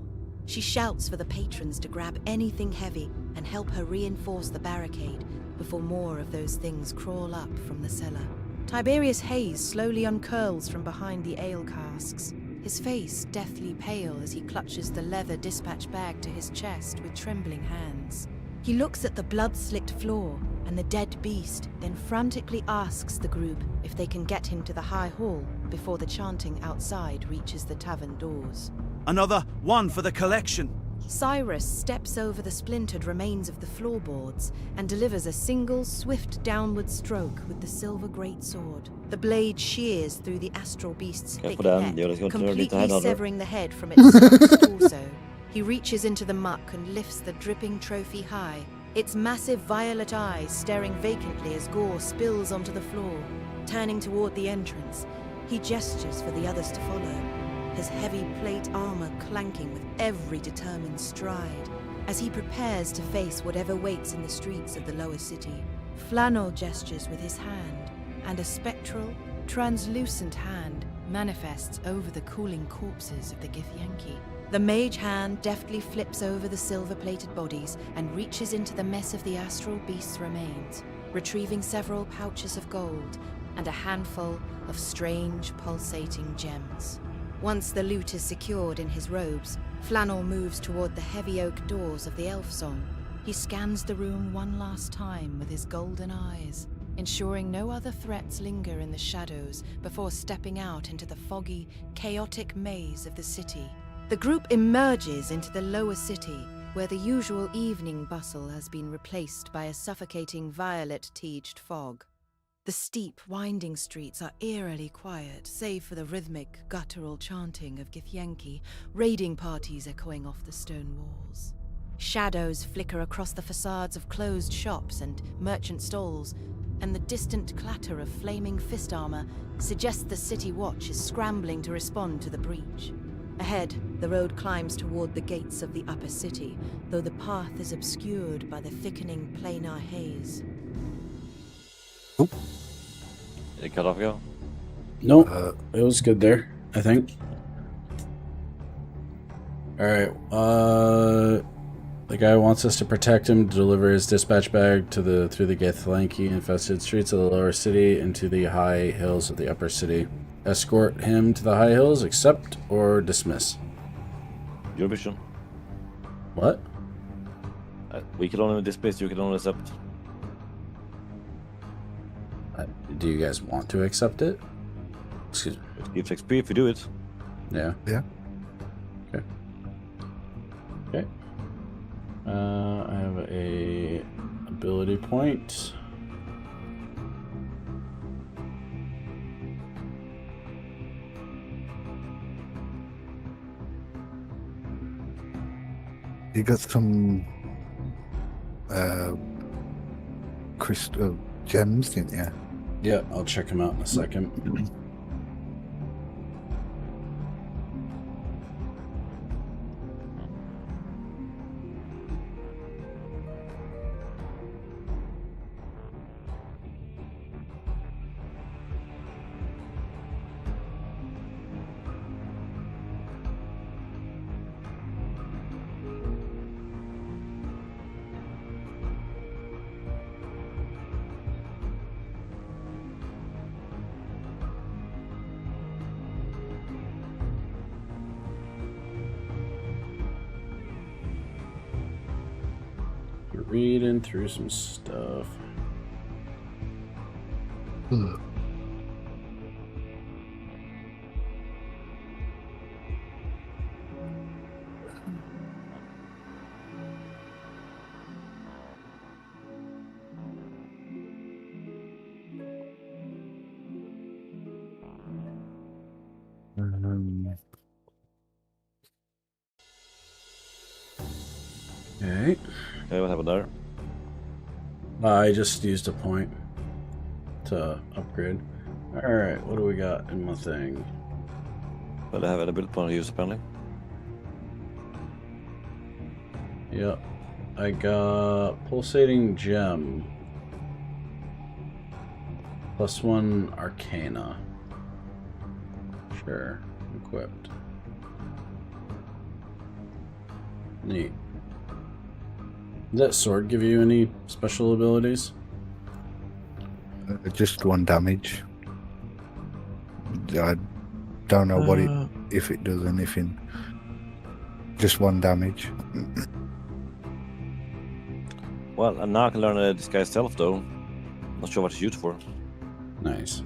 She shouts for the patrons to grab anything heavy and help her reinforce the barricade before more of those things crawl up from the cellar. Tiberius Hayes slowly uncurls from behind the ale casks, his face deathly pale as he clutches the leather dispatch bag to his chest with trembling hands. He looks at the blood-slicked floor and the dead beast, then frantically asks the group if they can get him to the high hall before the chanting outside reaches the tavern doors. Another one for the collection. Cyrus steps over the splintered remains of the floorboards and delivers a single, swift downward stroke with the silver greatsword. The blade shears through the astral beast's thick neck, completely severing the head from its slouched torso. He reaches into the muck and lifts the dripping trophy high, its massive violet eyes staring vacantly as gore spills onto the floor. Turning toward the entrance, he gestures for the others to follow. his heavy plate armor clanking with every determined stride, as he prepares to face whatever waits in the streets of the lower city. Flannel gestures with his hand, and a spectral, translucent hand manifests over the cooling corpses of the Githyanki. The mage hand deftly flips over the silver-plated bodies and reaches into the mess of the astral beast's remains, retrieving several pouches of gold and a handful of strange, pulsating gems. Once the loot is secured in his robes, Flannel moves toward the heavy oak doors of the Elf Song. He scans the room one last time with his golden eyes, ensuring no other threats linger in the shadows before stepping out into the foggy, chaotic maze of the city. The group emerges into the lower city, where the usual evening bustle has been replaced by a suffocating violet-tinged fog. The steep, winding streets are eerily quiet, save for the rhythmic, guttural chanting of Githyanki, raiding parties echoing off the stone walls. Shadows flicker across the facades of closed shops and merchant stalls, and the distant clatter of flaming fist armor suggests the city watch is scrambling to respond to the breach. Ahead, the road climbs toward the gates of the upper city, though the path is obscured by the thickening planar haze. Oh. Did it cut off again? No, it was good there, I think. Alright, the guy wants us to protect him, to deliver his dispatch bag through the Githyanki infested streets of the lower city into the high hills of the upper city. Escort him to the high hills, accept or dismiss. Your vision. What? We can only dismiss, you can only accept. Do you guys want to accept it? Excuse me. It gives XP if you do it. Yeah. Yeah. Okay. Okay. I have a ability point. You got some crystal gems, didn't you? Yeah, I'll check him out in a second. Reading through some stuff. Okay. Okay, what happened there? I just used a point to upgrade. Alright, what do we got in my thing? Well, I have an ability point to use apparently. Yep. I got pulsating gem. +1 arcana. Sure. Equipped. Neat. Does that sword give you any special abilities? Just 1 damage. I don't know what if it does anything. Just 1 damage. Well, and now I can learn a disguise self though. Not sure what it's used for. Nice.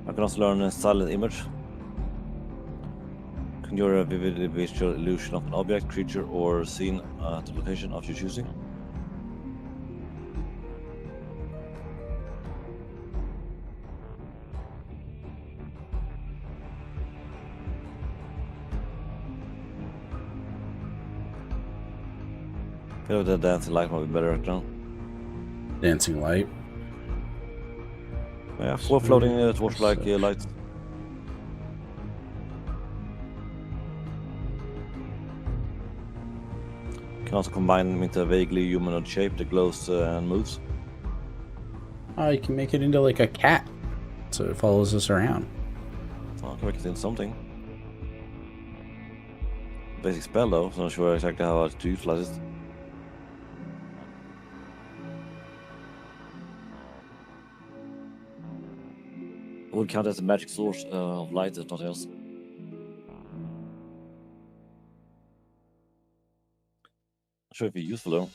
I can also learn a silent image. Conjure a vivid visual illusion of an object, creature, or scene at the location of your choosing. I feel like the dancing light might be better right now. Dancing light. Yeah, 4 floating torchlight lights. Can also combine them into a vaguely humanoid shape that glows and moves. Oh, you can make it into like a cat, so it follows us around. So I can make it into something. Basic spell though, so I'm not sure exactly how to utilize it. It would count as a magic source of light, if nothing else. Not sure if it's useful though.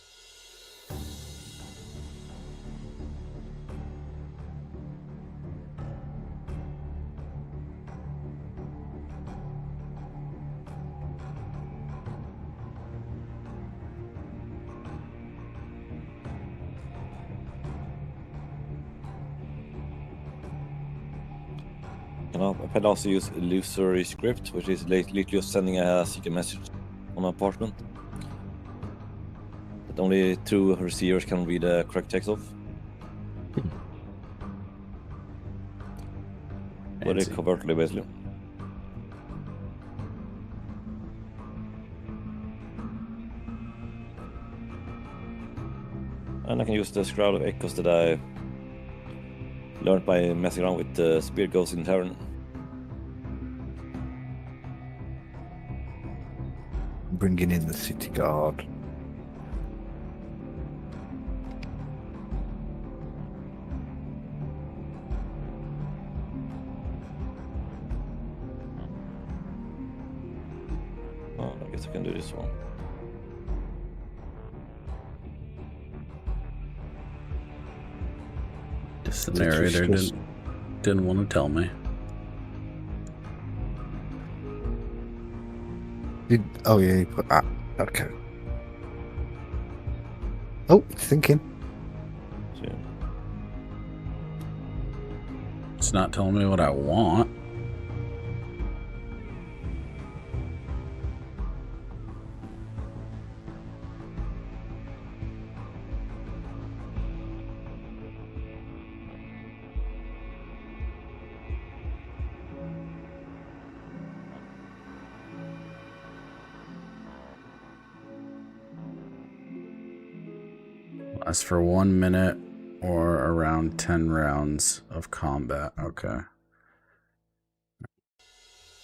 I can also use illusory script, which is literally just sending a secret message on an apartment. That only 2 receivers can read the correct text of. Very covertly, basically. And I can use the Shroud of Echoes that I learned by messing around with the Spirit Ghosts in Faerun. Bringing in the city guard. Oh, I guess I can do this one. Just the narrator didn't want to tell me. Oh yeah, you put that. Okay. Oh, it's thinking. So, It's not telling me what I want. Lasts for 1 minute or around 10 rounds of combat. Okay.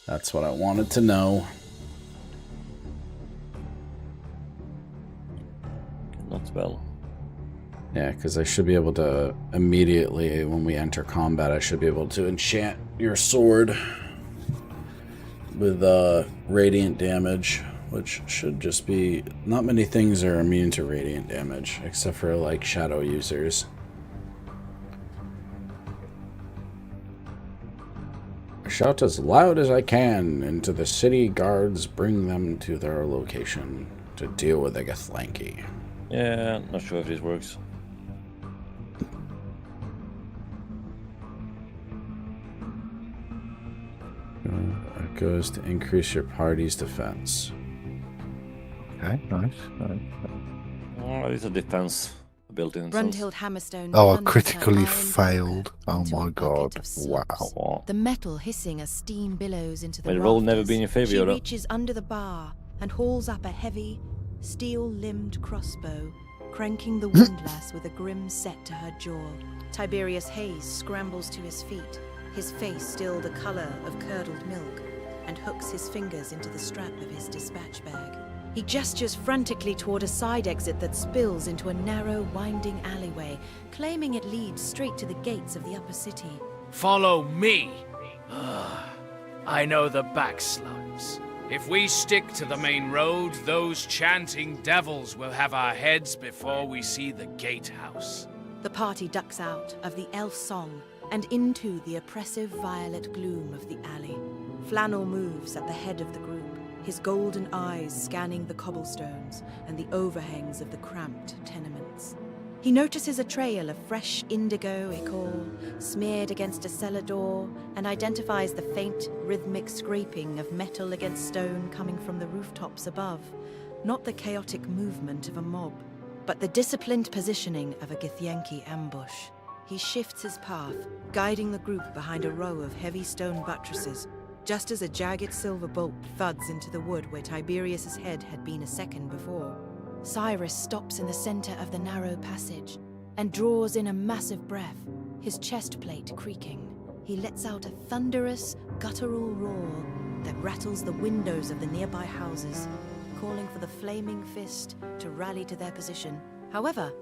That's what I wanted to know. not spell. Yeah, because I should be able to immediately, when we enter combat, I should be able to enchant your sword with radiant damage, which should just be... Not many things are immune to radiant damage, except for, like, shadow users. I shout as loud as I can into the city guards, bring them to their location to deal with the Githlanki. Yeah, not sure if this works. It goes to increase your party's defense. Okay, nice. Oh, it's a defense built in. Brundhild Hammerstone. Oh, I plunged critically her iron failed. poker Oh into my a bucket god. of slumps. Wow. The metal hissing as steam billows into the May the roll never rafters. be in your favor, She Yoda. reaches under the bar and hauls up a heavy, steel-limbed crossbow, cranking the windlass with a grim set to her jaw. Tiberius Hayes scrambles to his feet, his face still the color of curdled milk, and hooks his fingers into the strap of his dispatch bag. He gestures frantically toward a side exit that spills into a narrow, winding alleyway, claiming it leads straight to the gates of the upper city. Follow me. I know the backslums. If we stick to the main road, those chanting devils will have our heads before we see the gatehouse. The party ducks out of the elf song and into the oppressive violet gloom of the alley. Flannel moves at the head of the group, his golden eyes scanning the cobblestones and the overhangs of the cramped tenements. He notices a trail of fresh indigo ichor smeared against a cellar door and identifies the faint, rhythmic scraping of metal against stone coming from the rooftops above, not the chaotic movement of a mob, but the disciplined positioning of a Githyanki ambush. He shifts his path, guiding the group behind a row of heavy stone buttresses, just as a jagged silver bolt thuds into the wood where Tiberius's head had been a second before. Cyrus stops in the center of the narrow passage and draws in a massive breath, his chest plate creaking. He lets out a thunderous, guttural roar that rattles the windows of the nearby houses, calling for the flaming fist to rally to their position. However,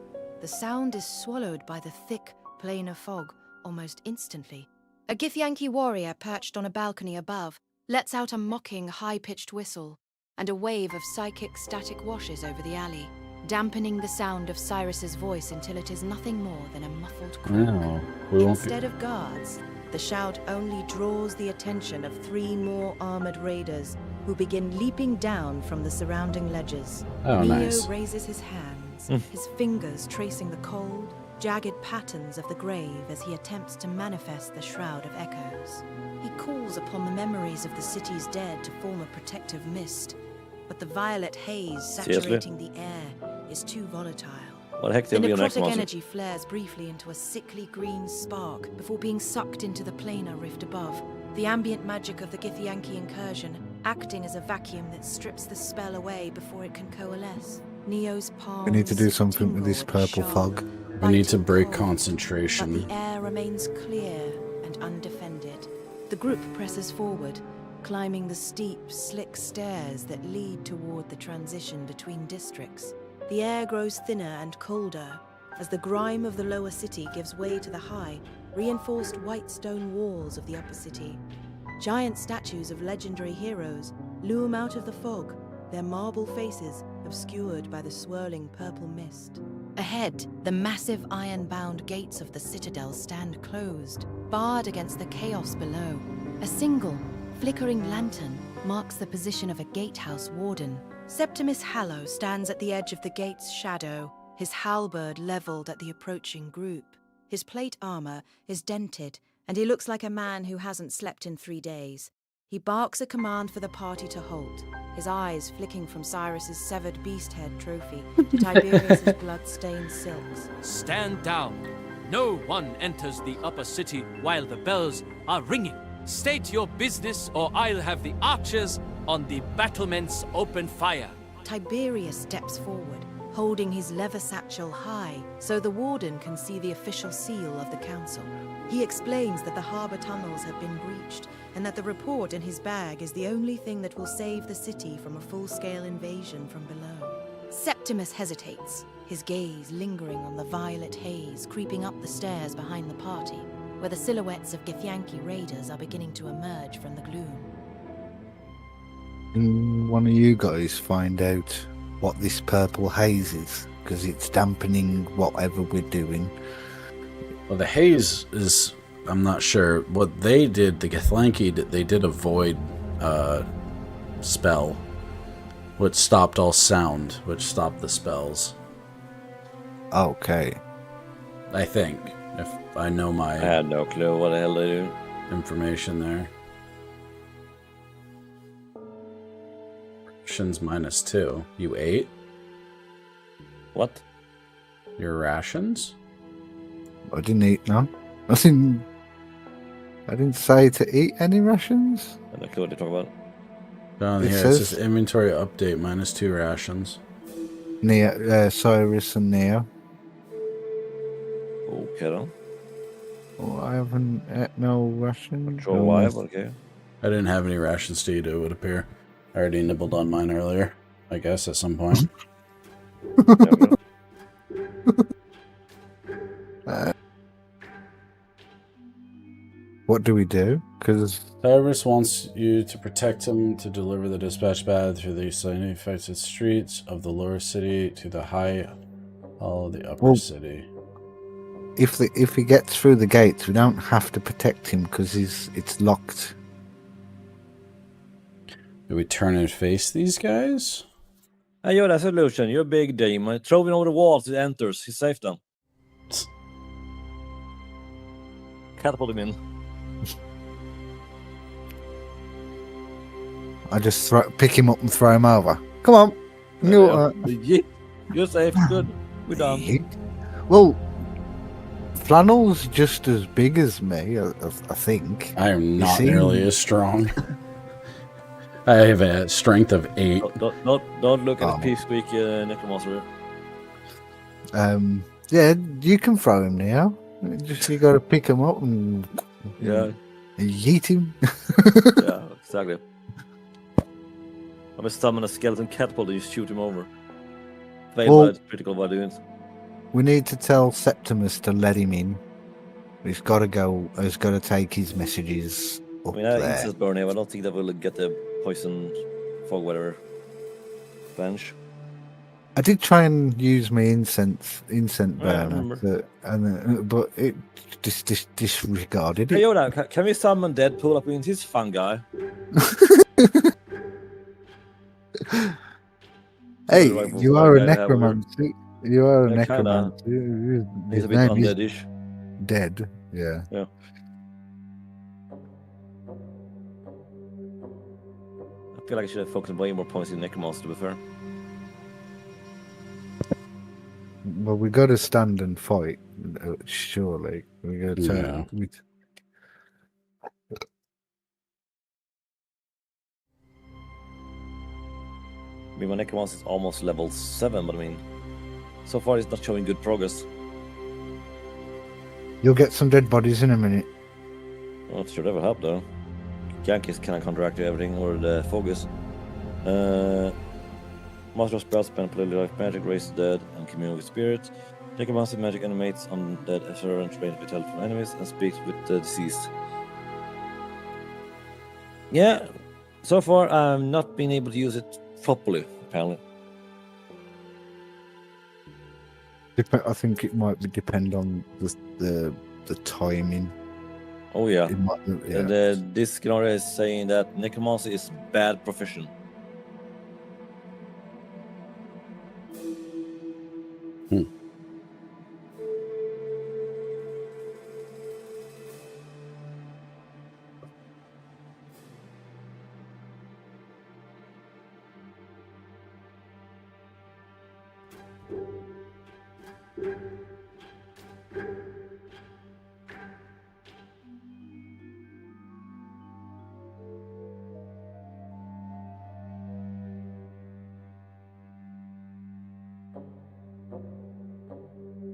the sound is swallowed by the thick, planar fog almost instantly. A Githyanki warrior perched on a balcony above lets out a mocking, high-pitched whistle, and a wave of psychic static washes over the alley, dampening the sound of Cyrus's voice until it is nothing more than a muffled croak. No, Instead of guards, the shout only draws the attention of 3 more armored raiders who begin leaping down from the surrounding ledges. Oh, Neo nice. raises his hands, his fingers tracing the cold, jagged patterns of the grave as he attempts to manifest the Shroud of Echoes. He calls upon the memories of the city's dead to form a protective mist, but the violet haze saturating the air is too volatile. What the heck The did we next necrotic month? energy flares briefly into a sickly green spark before being sucked into the planar rift above. The ambient magic of the Githyanki incursion acting as a vacuum that strips the spell away before it can coalesce. Neo's palms We need to do something with this tingle a purple sharp, fog. We need to biting break cold, concentration. But the air remains clear and undefended. The group presses forward, climbing the steep, slick stairs that lead toward the transition between districts. The air grows thinner and colder as the grime of the lower city gives way to the high, reinforced white stone walls of the upper city. Giant statues of legendary heroes loom out of the fog, their marble faces obscured by the swirling purple mist. Ahead, the massive iron-bound gates of the citadel stand closed, barred against the chaos below. A single, flickering lantern marks the position of a gatehouse warden. Septimus Hallow stands at the edge of the gate's shadow, his halberd leveled at the approaching group. His plate armor is dented, and he looks like a man who hasn't slept in 3 days. He barks a command for the party to halt, his eyes flicking from Cyrus's severed beast head trophy to Tiberius's blood-stained silks. Stand down. No one enters the upper city while the bells are ringing. State your business, or I'll have the archers on the battlements open fire. Tiberius steps forward, holding his leather satchel high so the warden can see the official seal of the council. He explains that the harbor tunnels have been breached and that the report in his bag is the only thing that will save the city from a full-scale invasion from below. Septimus hesitates, his gaze lingering on the violet haze creeping up the stairs behind the party, where the silhouettes of Githyanki raiders are beginning to emerge from the gloom. Can one of you guys find out what this purple haze is? Because it's dampening whatever we're doing. Well, the haze is, I'm not sure. What they did, the Githyanki, they did a void spell, which stopped all sound, which stopped the spells. Okay. I think, if I know I my had no clue what the hell they do. information there. Rations -2. You ate? What? Your rations? I didn't eat none. I didn't say to eat any rations. I have no clue what you're talking about. Down It here, says- it says inventory update -2 rations. Cyrus and Neo. Okay then. Oh, I haven't ate no rations. Sure No. why, but okay. I didn't have any rations to eat, it would appear. I already nibbled on mine earlier, I guess, at some point. There we go. What do we do? Because Cyrus wants you to protect him, to deliver the dispatch pad through the infected streets of the lower city to the high hall of the upper city. if he gets through the gates, we don't have to protect him because it's locked. Do we turn and face these guys? Hey, you're that solution. You're a big demon. Throw him over the walls. He enters. He's safe then. Catapult him in. I just pick him up and throw him over. Come on. Yeah. You're safe. Good. We're done. Well, Flannel's just as big as me, I think. I am not nearly as strong. I have a strength of 8. Don't look at the Peaceweek necromancer. Yeah, you can throw him now. Just you got to pick him up and yeet him. Yeah, exactly. I'm gonna summon a skeleton catapult and just shoot him over. Fail critical while doing it. We need to tell Septimus to let him in. He's got to go. He's got to take his messages up there. Incense burn here. I don't think that will get the poison fog whatever bench. I did try and use my incense burner, but it disregarded it. Hey Yoda, can we summon Deadpool up into his fun guy? Hey, you are a necromancer. You are a necromancer. He's a bit undeadish. Dead, yeah. Yeah. I feel like I should have focused on way more points in necromancer to be fair. Well, we got to stand and fight. Surely, we got to. I mean, my necromancer is almost level 7, but I mean, so far it's not showing good progress. You'll get some dead bodies in a minute. Well, it should ever help though. Yankees cannot counteract everything or the focus. Master of spells, spend polity life magic, raise the dead, and commune with spirits. Necromancy magic animates on dead as and trains vitality from enemies and speaks with the deceased. Yeah, so far I've not been able to use it properly, apparently. I think it might depend on the timing. Oh yeah. Yeah. This scenario is saying that necromancy is bad profession.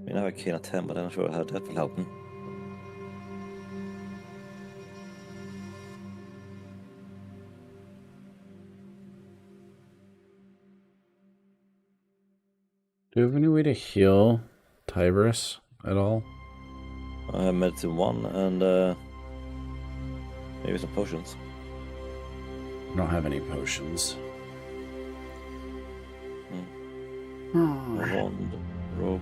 I mean, I have a keen at 10, but I'm not sure how that will help me. Do you have any way to heal Tiberius at all? I have medicine 1 and maybe some potions. I don't have any potions. Wand, rope.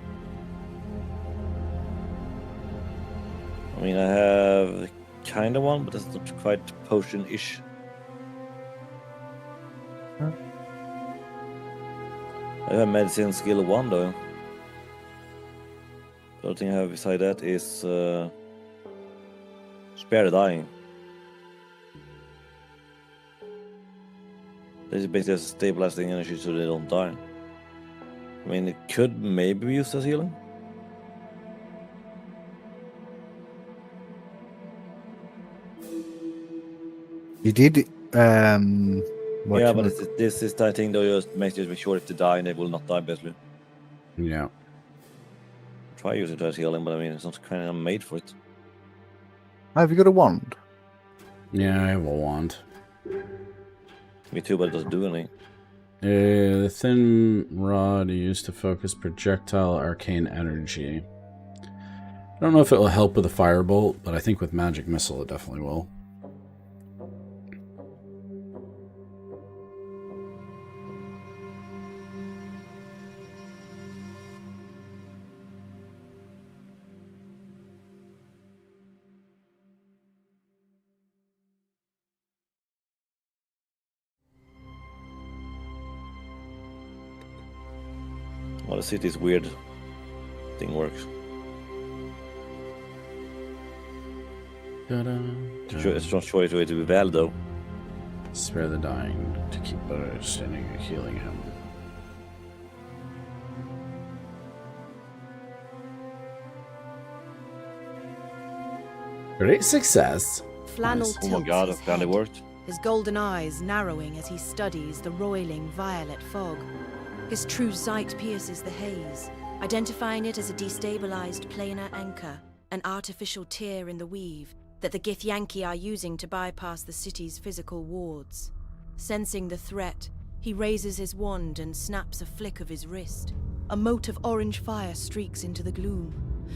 I mean, I have kind of one, but it's not quite potion-ish. I have medicine skill 1 though. The other thing I have beside that is spare the dying. This is basically stabilizing energy so they don't die. I mean, it could maybe be used as healing. You did. Yeah, but this is the thing though. Just make sure if they die, and they will not die, basically. Yeah. Try using it as healing, but I mean, it's not kind of made for it. Have you got a wand? Yeah, I have a wand. Me too, but it doesn't do anything. The thin rod used to focus projectile arcane energy. I don't know if it will help with a firebolt, but I think with magic missile it definitely will. Well, let's see if this weird thing works. It's not sure it's way to be valid though. Spare the dying to keep better understanding of healing him. Great success. Flannel Oh my tilts god, his that finally head, worked. his golden eyes narrowing as he studies the roiling violet fog. His true sight pierces the haze, identifying it as a destabilized planar anchor, an artificial tear in the weave that the Githyanki are using to bypass the city's physical wards. Sensing the threat, he raises his wand and snaps a flick of his wrist. A mote of orange fire streaks into the gloom,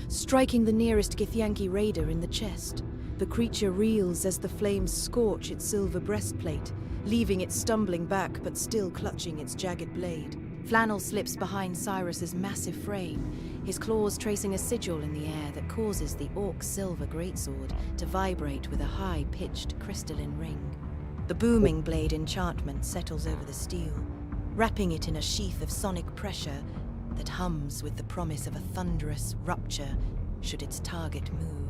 striking the nearest Githyanki raider in the chest. The creature reels as the flames scorch its silver breastplate, leaving it stumbling back but still clutching its jagged blade. Flannel slips behind Cyrus's massive frame, his claws tracing a sigil in the air that causes the orc's silver greatsword to vibrate with a high-pitched crystalline ring. The booming blade enchantment settles over the steel, wrapping it in a sheath of sonic pressure that hums with the promise of a thunderous rupture should its target move.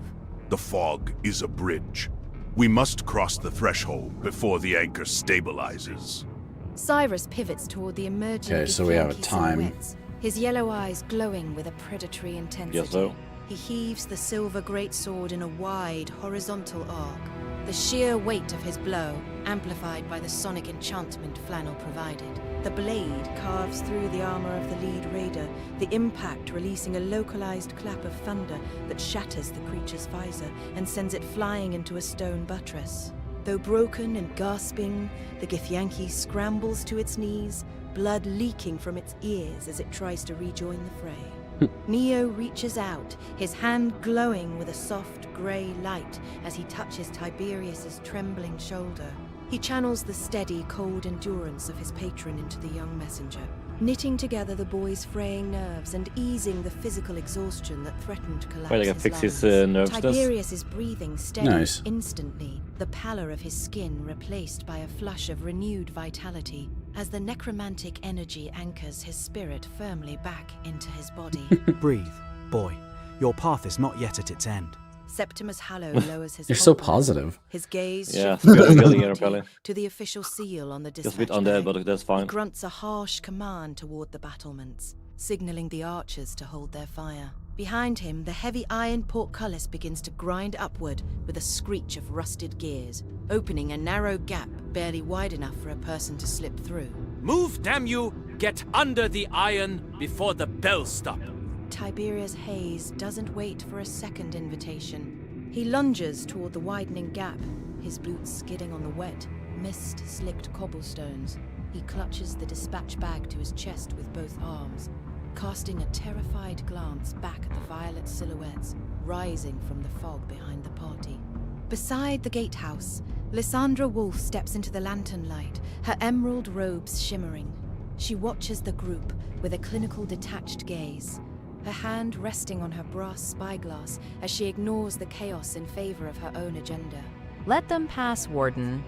The fog is a bridge. We must cross the threshold before the anchor stabilizes. Cyrus pivots toward the emerging Okay, so we have a Githyanki time. silhouettes, his yellow eyes glowing with a predatory intensity. Yes, so. He heaves the silver greatsword in a wide, horizontal arc. The sheer weight of his blow, amplified by the sonic enchantment Flannel provided. The blade carves through the armor of the lead raider, the impact releasing a localized clap of thunder that shatters the creature's visor and sends it flying into a stone buttress. Though broken and gasping, the Githyanki scrambles to its knees, blood leaking from its ears as it tries to rejoin the fray. Neo reaches out, his hand glowing with a soft grey light as he touches Tiberius's trembling shoulder. He channels the steady, cold endurance of his patron into the young messenger, knitting together the boy's fraying nerves and easing the physical exhaustion that threatened to collapse Wait, I can his fix his lungs. nerves. Tiberius is breathing steady Nice. instantly, the pallor of his skin replaced by a flush of renewed vitality as the necromantic energy anchors his spirit firmly back into his body. Breathe, boy. Your path is not yet at its end. Septimus Hallow lowers his You're so compliment. positive. His gaze Yeah, shifts from good the feeling here, party apparently. to the official seal on the Just a dispatch bit undead, bag. but that's He fine. grunts a harsh command toward the battlements, signaling the archers to hold their fire. Behind him, the heavy iron portcullis begins to grind upward with a screech of rusted gears, opening a narrow gap barely wide enough for a person to slip through. Move, damn you! Get under the iron before the bells stop. Tiberius Hayes doesn't wait for a second invitation. He lunges toward the widening gap, his boots skidding on the wet, mist-slicked cobblestones. He clutches the dispatch bag to his chest with both arms, casting a terrified glance back at the violet silhouettes rising from the fog behind the party. Beside the gatehouse, Lysandra Wolfe steps into the lantern light, her emerald robes shimmering. She watches the group with a clinical detached gaze, her hand resting on her brass spyglass as she ignores the chaos in favor of her own agenda. Let them pass, Warden.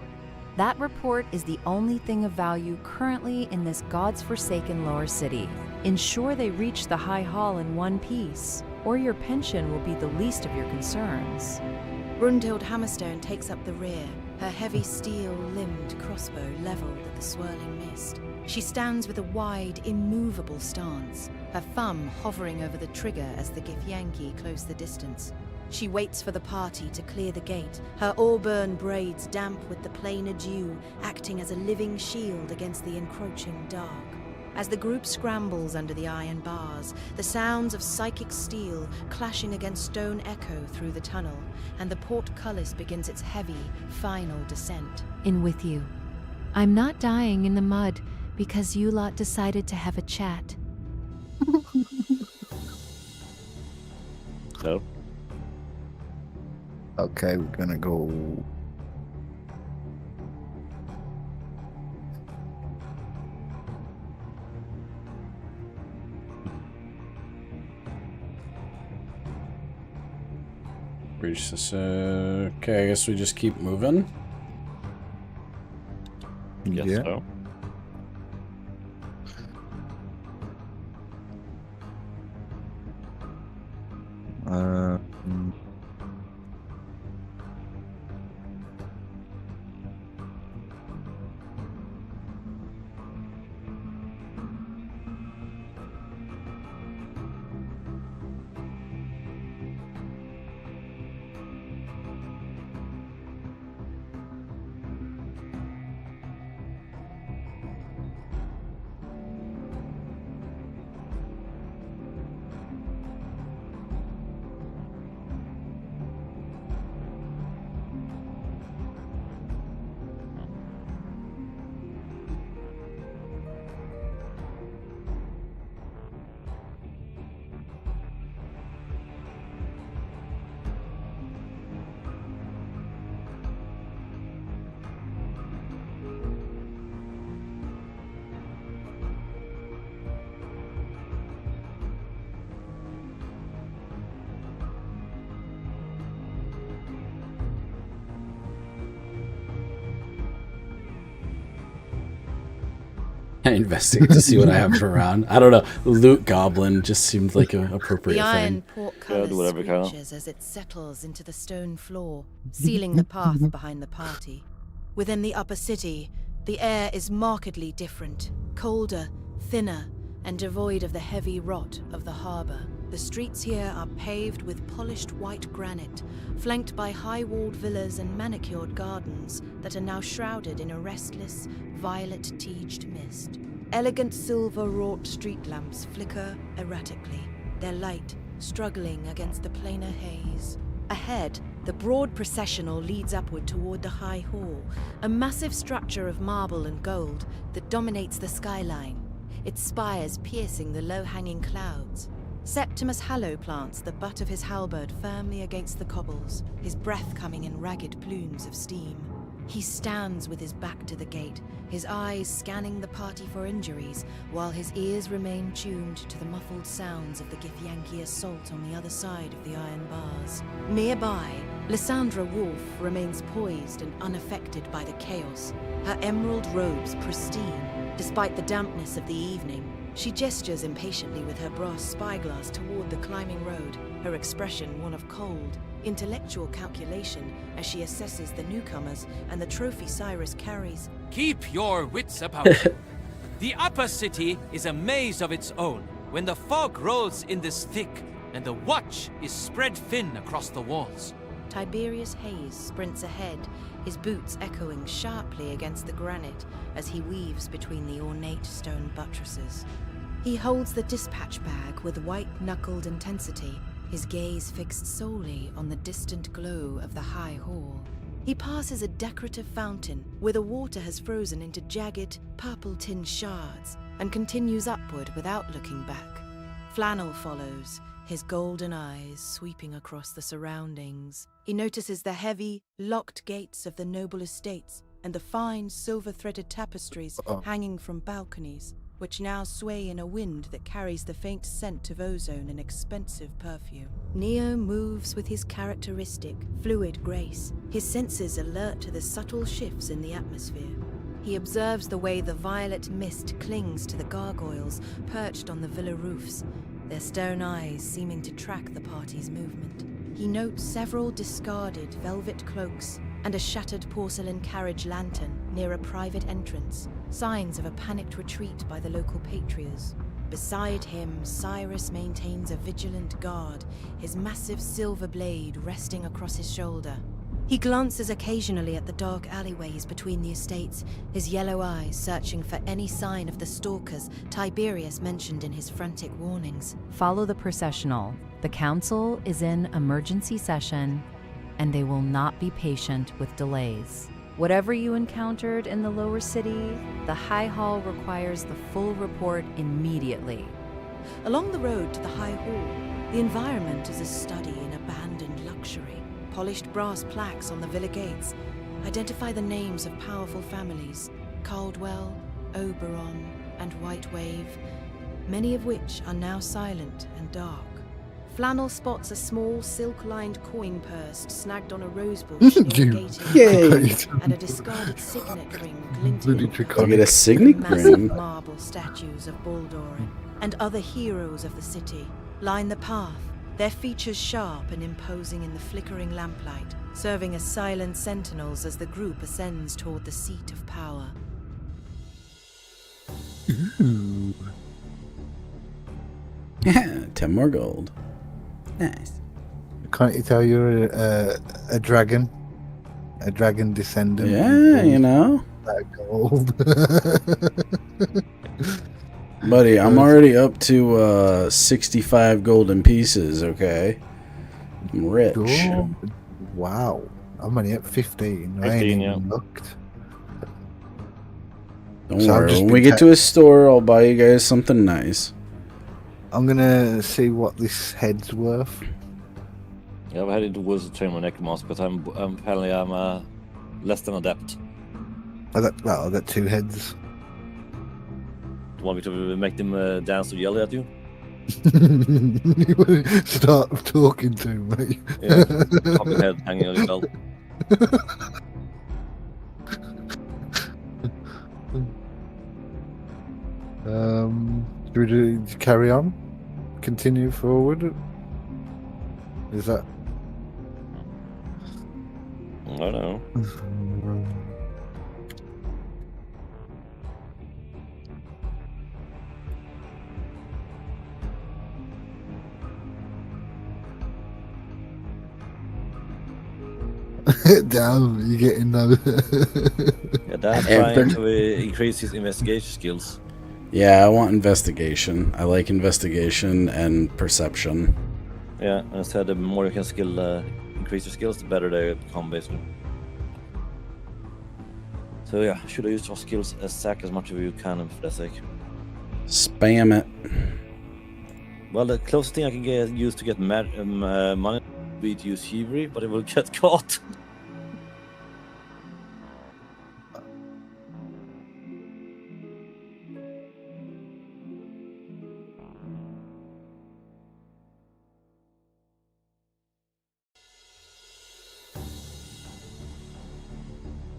That report is the only thing of value currently in this God's forsaken lower city. Ensure they reach the High Hall in one piece, or your pension will be the least of your concerns. Brunhild Hammerstone takes up the rear, her heavy steel-limbed crossbow leveled at the swirling mist. She stands with a wide, immovable stance, her thumb hovering over the trigger as the Githyanki close the distance. She waits for the party to clear the gate, her auburn braids damp with the plainer dew, acting as a living shield against the encroaching dark. As the group scrambles under the iron bars, the sounds of psychic steel clashing against stone echo through the tunnel, and the portcullis begins its heavy, final descent. In with you. I'm not dying in the mud because you lot decided to have a chat. So, Okay, we're gonna go. Reach this. Okay, I guess we just keep moving. yes, Yeah. so. I investigate to see what I have around. I don't know. Loot goblin just seemed like an appropriate The iron thing. portcullis do whatever you can. screeches as it settles into the stone floor, sealing the path behind the party. Within the upper city, the air is markedly different, colder, thinner, and devoid of the heavy rot of the harbour. The streets here are paved with polished white granite, flanked by high-walled villas and manicured gardens that are now shrouded in a restless, violet-tinged mist. Elegant silver-wrought street lamps flicker erratically, their light struggling against the plainer haze. Ahead, the broad processional leads upward toward the High Hall, a massive structure of marble and gold that dominates the skyline, its spires piercing the low-hanging clouds. Septimus Hallow plants the butt of his halberd firmly against the cobbles, his breath coming in ragged plumes of steam. He stands with his back to the gate, his eyes scanning the party for injuries, while his ears remain tuned to the muffled sounds of the Githyanki assault on the other side of the iron bars. Nearby, Lysandra Wolf remains poised and unaffected by the chaos, her emerald robes pristine, despite the dampness of the evening. She gestures impatiently with her brass spyglass toward the climbing road, her expression one of cold, intellectual calculation as she assesses the newcomers and the trophy Cyrus carries. Keep your wits about you. The upper city is a maze of its own when the fog rolls in this thick and the watch is spread thin across the walls. Tiberius Hayes sprints ahead, his boots echoing sharply against the granite as he weaves between the ornate stone buttresses. He holds the dispatch bag with white-knuckled intensity, his gaze fixed solely on the distant glow of the High Hall. He passes a decorative fountain where the water has frozen into jagged, purple-tinged shards, and continues upward without looking back. Flannel follows, his golden eyes sweeping across the surroundings. He notices the heavy, locked gates of the noble estates and the fine, silver-threaded tapestries hanging from balconies, which now sway in a wind that carries the faint scent of ozone and expensive perfume. Neo moves with his characteristic, fluid grace, his senses alert to the subtle shifts in the atmosphere. He observes the way the violet mist clings to the gargoyles perched on the villa roofs, their stone eyes seeming to track the party's movement. He notes several discarded velvet cloaks and a shattered porcelain carriage lantern near a private entrance, signs of a panicked retreat by the local patrias. Beside him, Cyrus maintains a vigilant guard, his massive silver blade resting across his shoulder. He glances occasionally at the dark alleyways between the estates, his yellow eyes searching for any sign of the stalkers Tiberius mentioned in his frantic warnings. Follow the processional. The council is in emergency session, and they will not be patient with delays. Whatever you encountered in the lower city, the High Hall requires the full report immediately. Along the road to the High Hall, the environment is a study in abandoned luxury. Polished brass plaques on the villa gates identify the names of powerful families, Caldwell, Oberon, and White Wave, many of which are now silent and dark. Flannel spots a small silk-lined coin purse snagged on a rosebush near a gate, and a discarded signet ring glinting. I'll get a signet Massive ring. marble statues of Baldorin and other heroes of the city line the path, their features sharp and imposing in the flickering lamplight, serving as silent sentinels as the group ascends toward the seat of power. Ooh. 10 more gold. Nice. Can't you tell you're a dragon? A dragon descendant? Yeah, you know. That gold. Buddy, I'm already up to 65 golden pieces, okay? I'm rich. Cool. Wow. I'm only at 15. I ain't 15, even looked. Don't So I've worry, just when been we get to a store, I'll buy you guys something nice. I'm gonna see what this head's worth. Yeah, I'm heading towards the train with Necromancer because apparently I'm less than adept. I got 2 heads. You want me to make them dance or yell at you? Start talking to me. Yeah, pop your head hanging on your belt. Do we carry on? Continue forward? Is that? I don't know. Damn, you getting those? Yeah, Dan's trying to increase his investigation skills. Yeah, I want investigation. I like investigation and perception. Yeah, and I said the more you can increase your skills, the better they become, basically. So yeah, should I use your skills as sack as much as you can for that sake? Spam it. Well, the closest thing I can use to get money would be to use thievery, but it will get caught.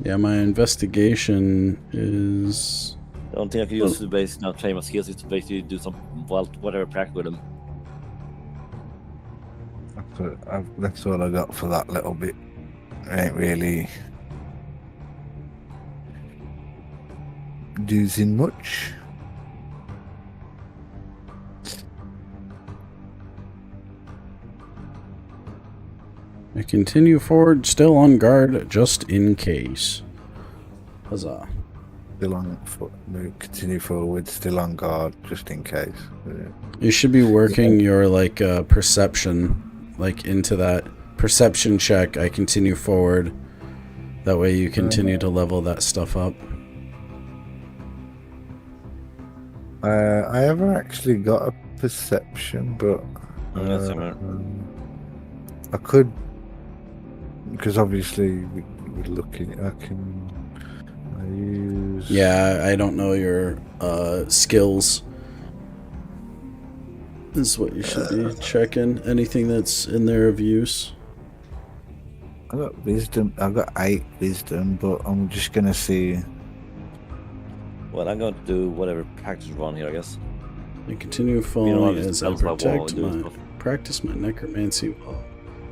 Yeah, my investigation is... The only thing I can use to basically not claim my skills is to basically do some, well, whatever practice with them. That's all I got for that little bit. Ain't really using much. I continue forward, still on guard, just in case. Huzzah. Still on foot. Continue forward, still on guard, just in case. You should be working your, like, perception, like, into that perception check. I continue forward. That way you continue to level that stuff up. I haven't actually got a perception, but I could, because obviously we're looking. I use. Yeah, I don't know your skills. This is what you should be checking. Anything that's in there of use. I got wisdom. I got 8 wisdom, but I'm just gonna see. Well, I'm going to do whatever practice run here, I guess. I continue following as I practice my necromancy while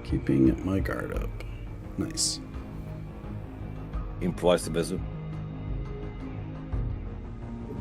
keeping my guard up. Nice. Improvise the bezel.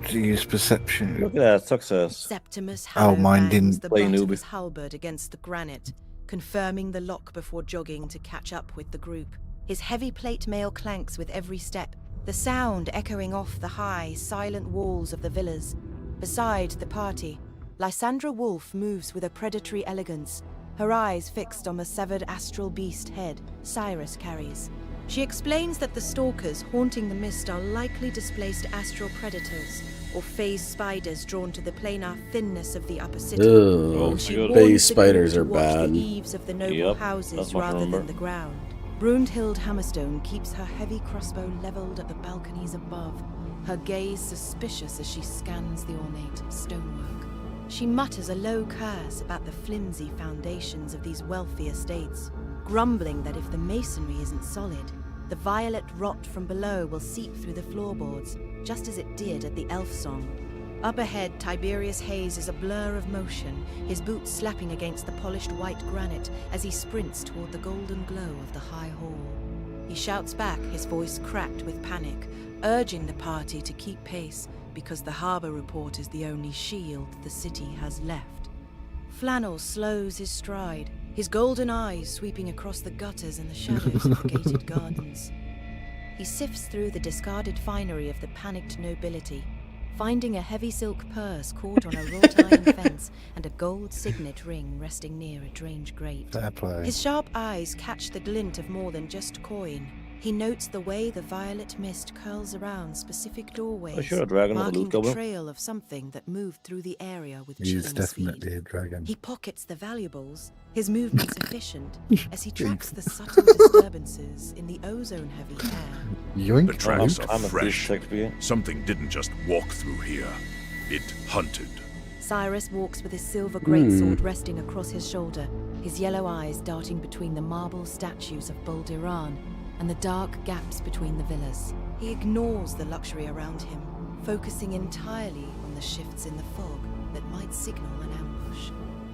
To use perception. Look at that, success. Septimus mine didn't the play butt of newbie. his halberd against the granite, confirming the lock before jogging to catch up with the group. His heavy plate mail clanks with every step, the sound echoing off the high, silent walls of the villas. Beside the party, Lysandra Wolf moves with a predatory elegance, her eyes fixed on the severed astral beast head Cyrus carries. She explains that the stalkers haunting the mist are likely displaced astral predators, or phase spiders drawn to the planar thinness of the upper city. Ugh, phase spiders are bad. The eaves of the noble houses rather than the ground. Brunhild Hammerstone keeps her heavy crossbow leveled at the balconies above, her gaze suspicious as she scans the ornate stonework. She mutters a low curse about the flimsy foundations of these wealthy estates, grumbling that if the masonry isn't solid, the violet rot from below will seep through the floorboards, just as it did at the Elf Song. Up ahead, Tiberius Hayes is a blur of motion, his boots slapping against the polished white granite as he sprints toward the golden glow of the high hall. He shouts back, his voice cracked with panic, urging the party to keep pace, because the harbour report is the only shield the city has left. Flannel slows his stride, his golden eyes sweeping across the gutters and the shadows of the gated gardens. He sifts through the discarded finery of the panicked nobility, finding a heavy silk purse caught on a wrought iron fence and a gold signet ring resting near a drained grate. His sharp eyes catch the glint of more than just coin. He notes the way the violet mist curls around specific doorways, marking the trail of something that moved through the area with chilling speed. He's definitely a dragon. He pockets the valuables, his movements efficient, as he tracks the subtle disturbances in the ozone-heavy air. The tracks are fresh. Something didn't just walk through here. It hunted. Cyrus walks with his silver greatsword resting across his shoulder, his yellow eyes darting between the marble statues of Boldiran and the dark gaps between the villas. He ignores the luxury around him, focusing entirely on the the shifts in the fog that might signal an ambush.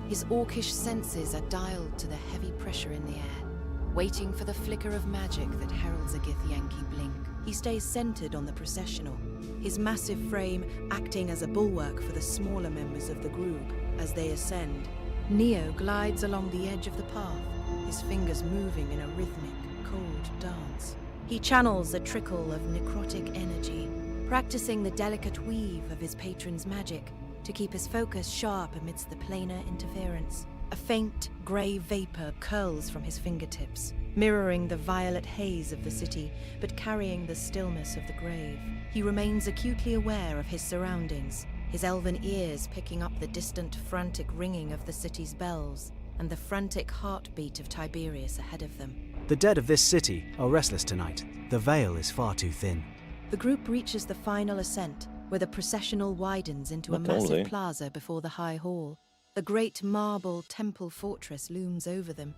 His orcish senses are dialed to the heavy pressure in the air, waiting for the flicker of magic that heralds a Githyanki blink. He stays centered on the processional, his massive frame acting as a bulwark for the smaller members of the group as they ascend. Neo glides along the edge of the path, his fingers moving in a rhythmic, cold dance. He channels a trickle of necrotic energy, practicing the delicate weave of his patron's magic to keep his focus sharp amidst the planar interference. A faint, grey vapor curls from his fingertips, mirroring the violet haze of the city, but carrying the stillness of the grave. He remains acutely aware of his surroundings, his elven ears picking up the distant, frantic ringing of the city's bells and the frantic heartbeat of Tiberius ahead of them. The dead of this city are restless tonight. The veil is far too thin. The group reaches the final ascent, where the processional widens into a massive plaza before the High Hall. The great marble temple fortress looms over them,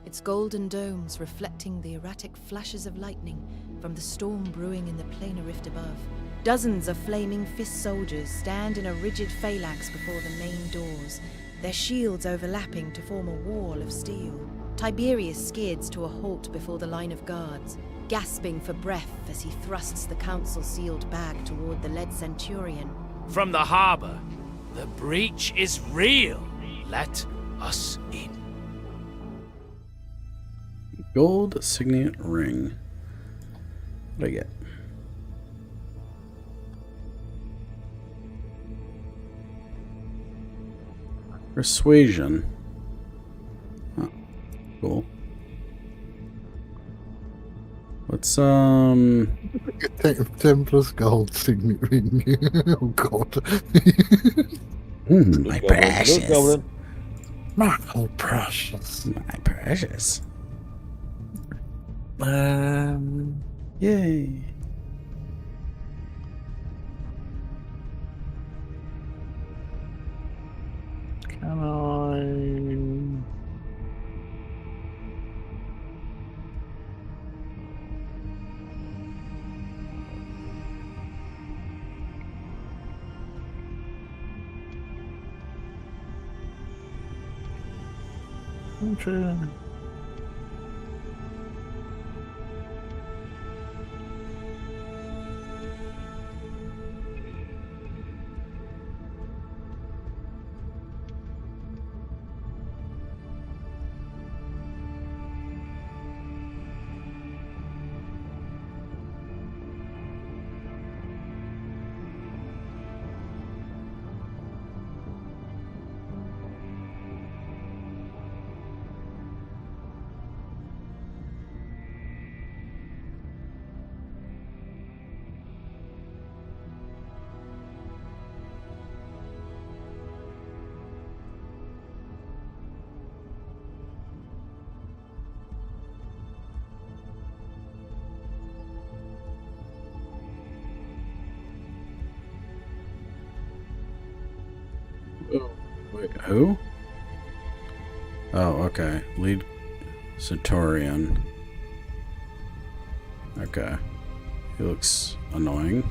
its golden domes reflecting the erratic flashes of lightning from the storm brewing in the planar rift above. Dozens of flaming fist soldiers stand in a rigid phalanx before the main doors, their shields overlapping to form a wall of steel. Tiberius skids to a halt before the line of guards, gasping for breath as he thrusts the council-sealed bag toward the lead centurion. From the harbor, the breach is real. Let us in. Gold signet ring. What do I get? Persuasion. Huh. Cool. What's 10 plus gold signet ring. Oh god. My precious. My precious. My precious. Yay. Can I? Okay. Wait, who? Oh, okay. Lead Centurion. Okay. He looks annoying.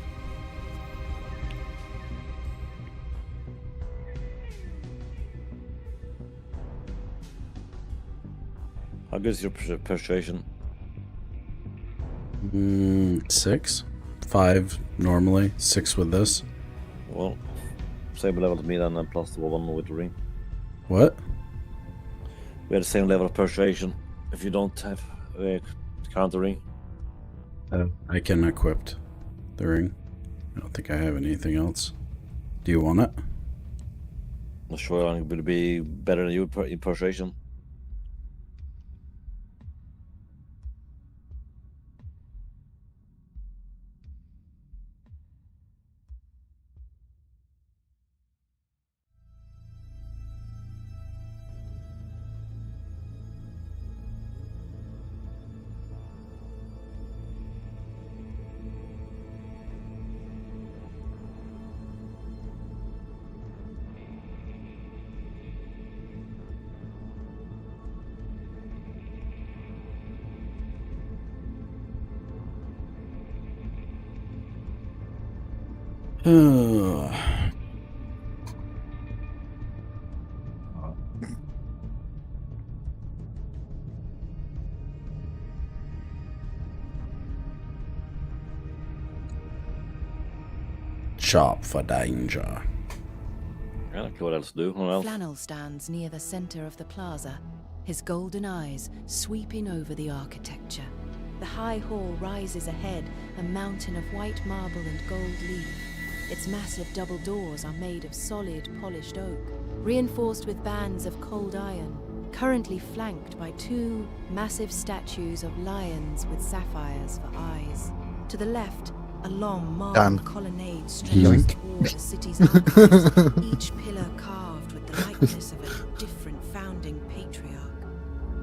How good is your persuasion? 6. 5 normally. 6 with this. Well, same level to me then, and plus the one with the ring. What? We have the same level of persuasion. If you don't have counter ring. I can equip the ring. I don't think I have anything else. Do you want it? I'm sure I'm going to be better than you in persuasion. Chop for danger. Yeah, okay, what else to do? What else? Flannel stands near the center of the plaza, his golden eyes sweeping over the architecture. The high hall rises ahead, a mountain of white marble and gold leaf. Its massive double doors are made of solid, polished oak, reinforced with bands of cold iron, currently flanked by 2 massive statues of lions with sapphires for eyes. To the left, a long marble colonnade stretches toward the city's arches, each pillar carved with the likeness of a different founding patriarch.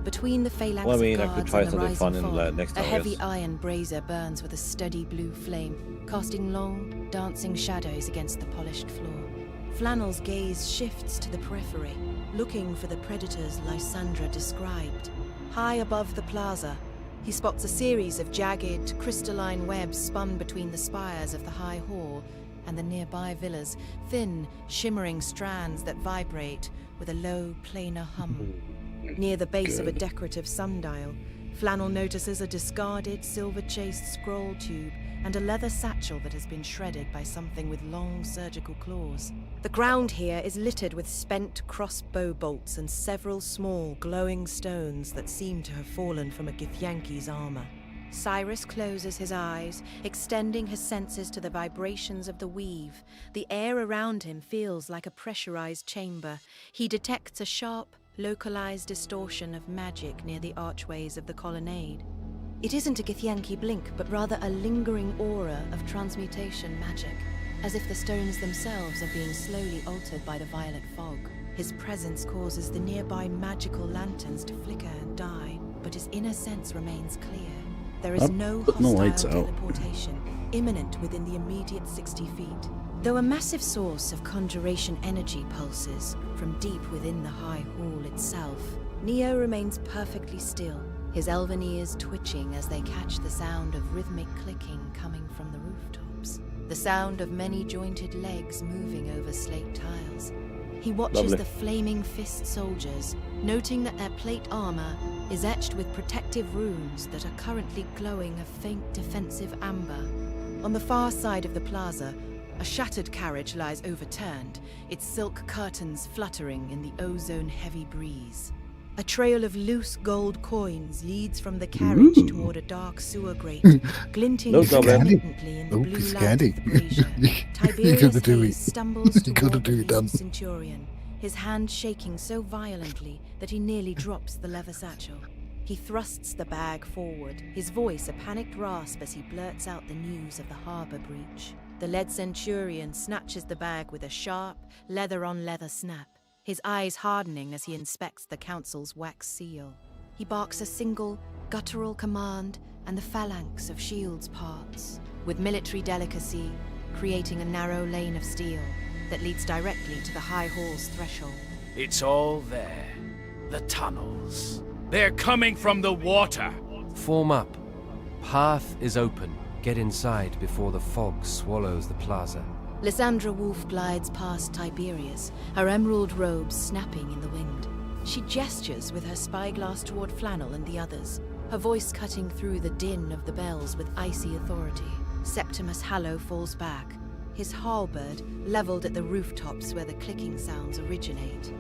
Between the phalanx Well, I mean, of I could guards try and the something rising fun in fog, next a time, I heavy guess. iron brazier burns with a steady blue flame, casting long, dancing shadows against the polished floor. Flannel's gaze shifts to the periphery, looking for the predators Lysandra described. High above the plaza, he spots a series of jagged, crystalline webs spun between the spires of the high hall and the nearby villas, thin, shimmering strands that vibrate with a low, planar hum. Near the base of a decorative sundial, Flannel notices a discarded, silver-chased scroll tube and a leather satchel that has been shredded by something with long surgical claws. The ground here is littered with spent crossbow bolts and several small, glowing stones that seem to have fallen from a Githyanki's armor. Cyrus closes his eyes, extending his senses to the vibrations of the weave. The air around him feels like a pressurized chamber. He detects a sharp, localized distortion of magic near the archways of the colonnade. It isn't a Githyanki blink, but rather a lingering aura of transmutation magic, as if the stones themselves are being slowly altered by the violet fog. His presence causes the nearby magical lanterns to flicker and die, but his inner sense remains clear. There is no hostile teleportation imminent within the immediate 60 feet. Though a massive source of conjuration energy pulses from deep within the high hall itself, Neo remains perfectly still, his elven ears twitching as they catch the sound of rhythmic clicking coming from the rooftops, the sound of many jointed legs moving over slate tiles. He watches the flaming fist soldiers, noting that their plate armor is etched with protective runes that are currently glowing a faint defensive amber. On the far side of the plaza, a shattered carriage lies overturned, its silk curtains fluttering in the ozone-heavy breeze. A trail of loose gold coins leads from the carriage toward a dark sewer grate, glinting intermittently in the blue light of the brazier. Tiberius Hayes stumbles toward the lean centurion, his hand shaking so violently that he nearly drops the leather satchel. He thrusts the bag forward, his voice a panicked rasp as he blurts out the news of the harbor breach. The lead centurion snatches the bag with a sharp, leather-on-leather snap, his eyes hardening as he inspects the council's wax seal. He barks a single, guttural command, and the phalanx of shields parts, with military delicacy, creating a narrow lane of steel that leads directly to the high hall's threshold. It's all there. The tunnels. They're coming from the water. Form up. Path is open. Get inside before the fog swallows the plaza. Lysandra Wolf glides past Tiberius, her emerald robes snapping in the wind. She gestures with her spyglass toward Flannel and the others, her voice cutting through the din of the bells with icy authority. Septimus Hallow falls back, his halberd leveled at the rooftops where the clicking sounds originate,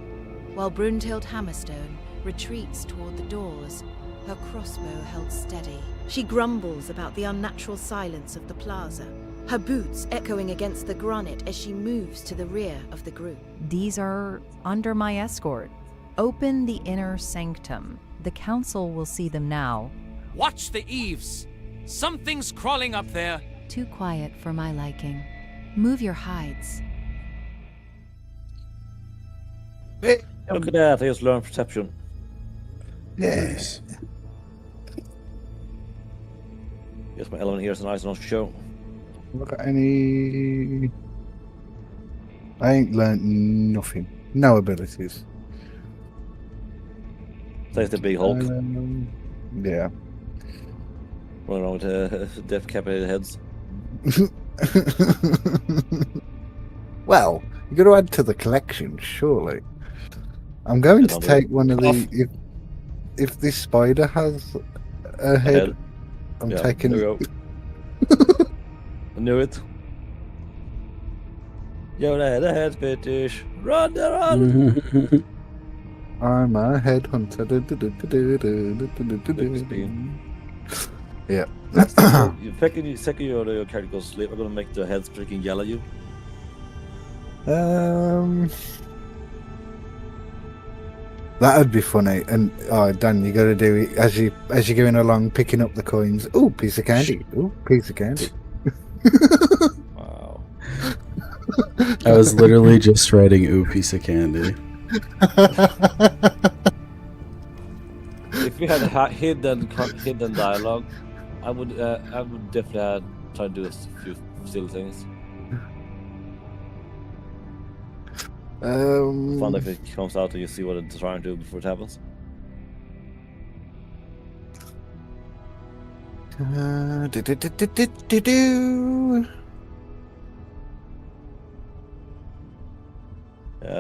while Brunhild Hammerstone retreats toward the doors, her crossbow held steady. She grumbles about the unnatural silence of the plaza, her boots echoing against the granite as she moves to the rear of the group. These are under my escort. Open the inner sanctum. The council will see them now. Watch the eaves. Something's crawling up there. Too quiet for my liking. Move your hides. Look at that, I just learned perception. Yes. Yes, my element here is a nice enough show. Look at any. I ain't learnt nothing. No abilities. Says the big Hulk. Yeah. Running around with decapitated heads. Well, you got to add to the collection, surely. I'm going to take one of the. If this spider has a head, I'm taking. There we go. I knew it. Yoda had a head fetish. Run, run! I'm a headhunter. Yeah. The second your character goes to sleep, I'm gonna make the heads freaking yell at you. That'd be funny. And Dan, you gotta do it as you're going along, picking up the coins. Ooh, piece of candy. Ooh, piece of candy. Wow. I was literally just writing "ooh, piece of candy." If we had a hidden dialogue, I would definitely try to do a few silly things. Fun if it comes out and you see what it's trying to do before it happens.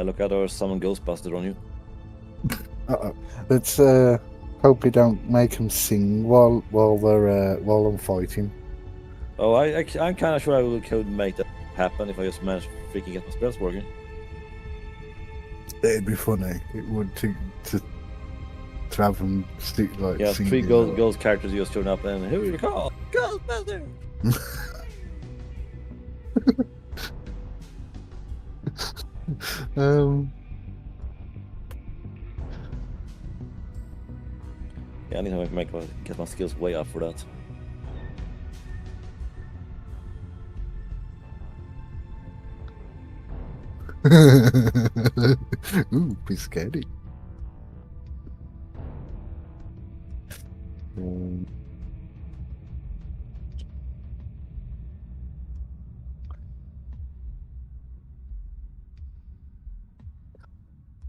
Look out, or summon Ghostbuster on you. Let's hope we don't make them sing while I'm fighting. Oh, I'm kind of sure I could make that happen if I just managed to freaking get my spells working. It'd be funny. It would to have them sing. Three ghost characters just showing up and who you call? Ghostbuster. I need to get my skills way up for that. Ooh, be scary.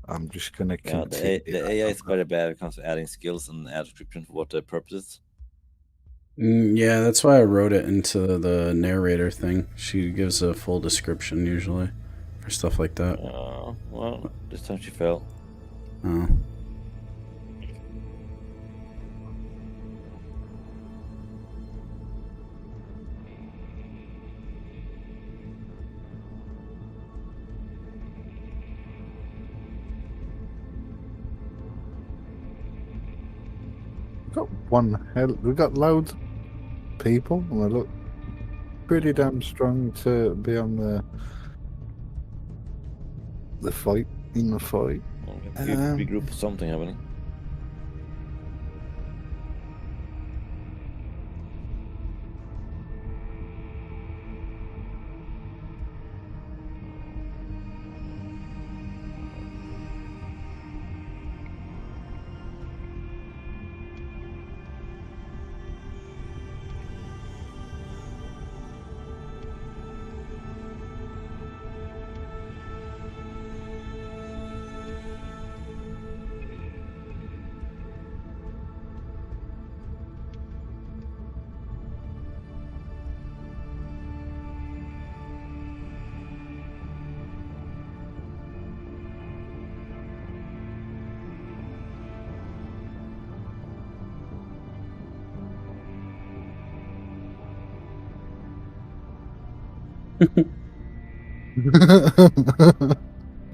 I'm just gonna continue. The AI is very bad when it comes to adding skills and add description for what the purpose is. Yeah, that's why I wrote it into the narrator thing. She gives a full description usually for stuff like that. Well, this time she fell. Oh. We got loads of people, and they look pretty damn strong to be on the fight. In the fight, Big group of something happening.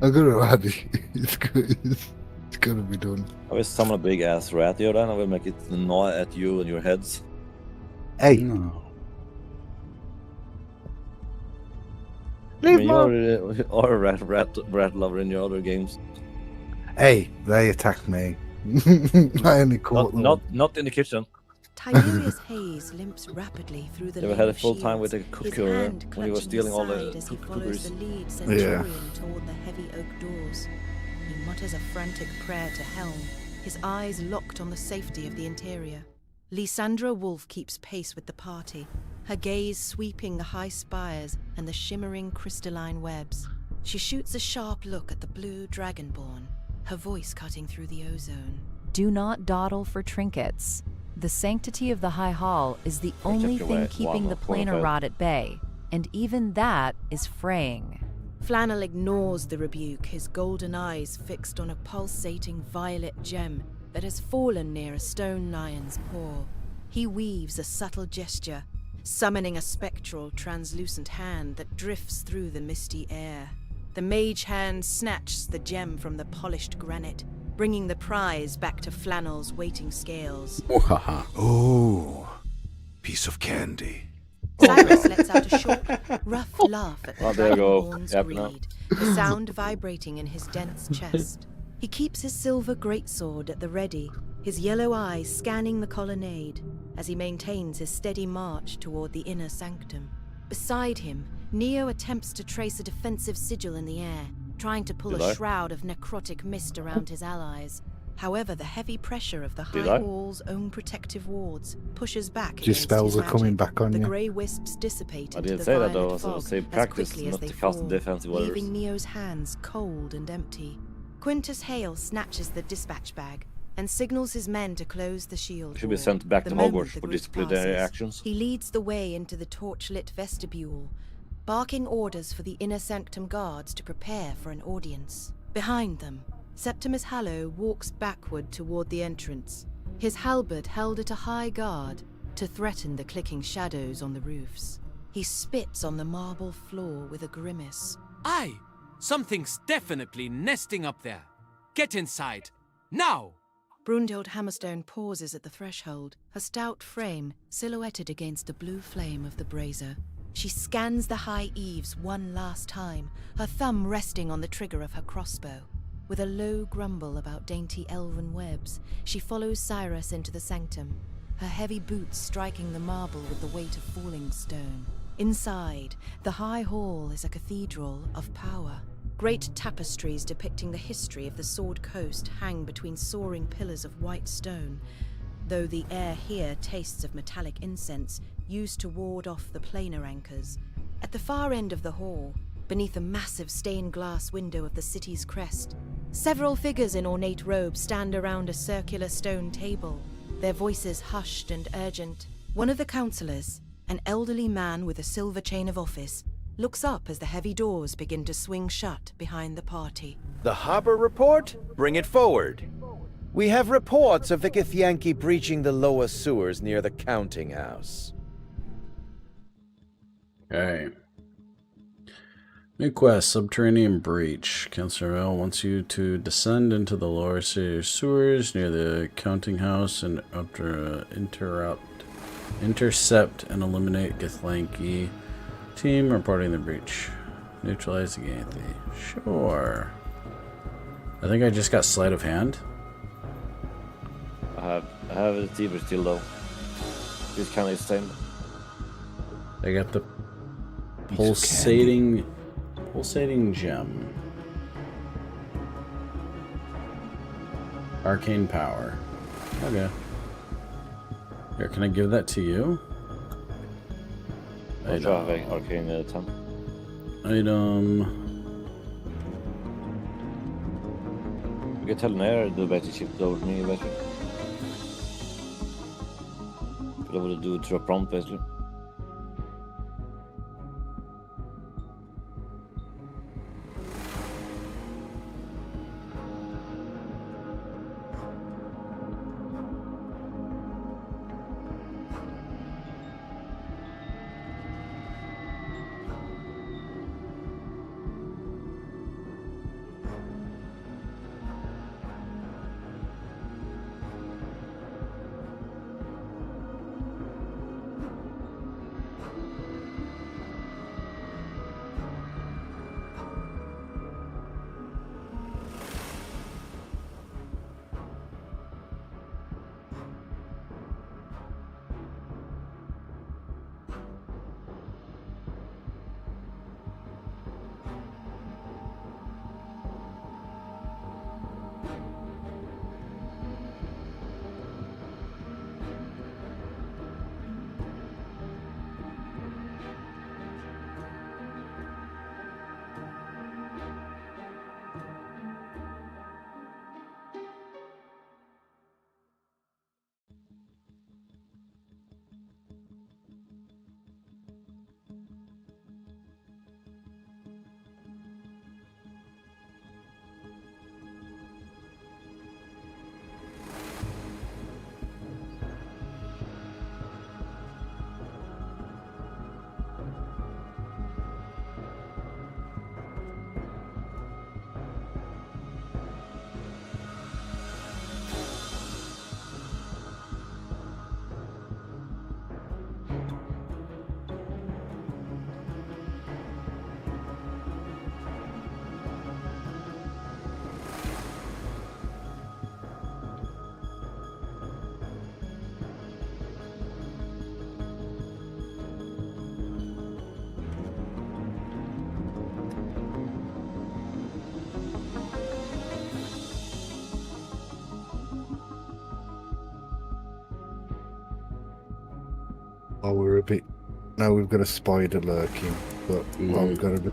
I'm gonna add it. It's good. It's gonna be done. I will summon a big ass rat here, then I will make it gnaw at you and your heads. Hey. No. I mean, you already are a rat lover in your other games. Hey, they attacked me. I only caught them. Not in the kitchen. Tiberius Hayes limps rapidly through the Never lane had a of full time with a shields, cooker his hand when he was clutching stealing all his the side as he follows cookeries. the lead centurion toward the heavy oak doors. He mutters a frantic prayer to Helm, his eyes locked on the safety of the interior. Lysandra Wolf keeps pace with the party, her gaze sweeping the high spires and the shimmering crystalline webs. She shoots a sharp look at the blue dragonborn, her voice cutting through the ozone. Do not dawdle for trinkets. The sanctity of the High Hall is the only thing keeping the planar rot at bay, and even that is fraying. Flannel ignores the rebuke, his golden eyes fixed on a pulsating violet gem that has fallen near a stone lion's paw. He weaves a subtle gesture, summoning a spectral spectral, translucent hand that drifts through the misty air. The mage hand snatches the gem from the polished granite, bringing the prize back to Flannel's waiting scales. Oh, piece of candy. Cyrus lets out a short, rough laugh at the there you go. dragonborn's Yep, greed, the sound vibrating in his dense chest. He keeps his silver greatsword at the ready, his yellow eyes scanning the colonnade as he maintains his steady march toward the inner sanctum. Beside him, Neo attempts to trace a defensive sigil in the air, trying to pull a shroud of necrotic mist around his allies. However, the heavy pressure of the High Hall's own protective wards pushes back Your against spells his are coming magic. back on The you. grey wisps dissipate I into didn't the say that violet though, I fog say as practice quickly as not they to cast fall, defensive orders. leaving Neo's hands cold and empty. Quintus Hale snatches the dispatch bag and signals his men to close the shield Should be wall. sent back The to moment Hogwarts the for group disciplinary passes, actions. He leads the way into the torchlit vestibule, barking orders for the inner sanctum guards to prepare for an audience. Behind them, Septimus Hallow walks backward toward the entrance, his halberd held at a high guard to threaten the clicking shadows on the roofs. He spits on the marble floor with a grimace. Aye! Something's definitely nesting up there. Get inside. Now! Brunhild Hammerstone pauses at the threshold, her stout frame silhouetted against the blue flame of the brazier. She scans the high eaves one last time, her thumb resting on the trigger of her crossbow. With a low grumble about dainty elven webs, she follows Cyrus into the sanctum, her heavy boots striking the marble with the weight of falling stone. Inside, the High Hall is a cathedral of power. Great tapestries depicting the history of the Sword Coast hang between soaring pillars of white stone, though the air here tastes of metallic incense used to ward off the planar anchors. At the far end of the hall, beneath a massive stained glass window of the city's crest, several figures in ornate robes stand around a circular stone table, their voices hushed and urgent. One of the councillors, an elderly man with a silver chain of office, looks up as the heavy doors begin to swing shut behind the party. The Harbor Report? Bring it forward. We have reports of the Githyanki breaching the lower sewers near the counting house. Okay. New quest, Subterranean Breach. Councilor L wants you to descend into the lower sewers near the counting house and intercept and eliminate Githyanki team reporting the breach. Neutralize the Githyanki. Sure. I think I just got sleight of hand. I have a Tiber still though. It's kind of the same. I got the pulsating gem. Arcane power. Okay. Here, can I give that to you? I'll try having arcane 10. Item. You can tell när du bättre chip over me bättre. För då vill du tror prompt basically. we're a bit. No, we've got a spider lurking, but we've got a bit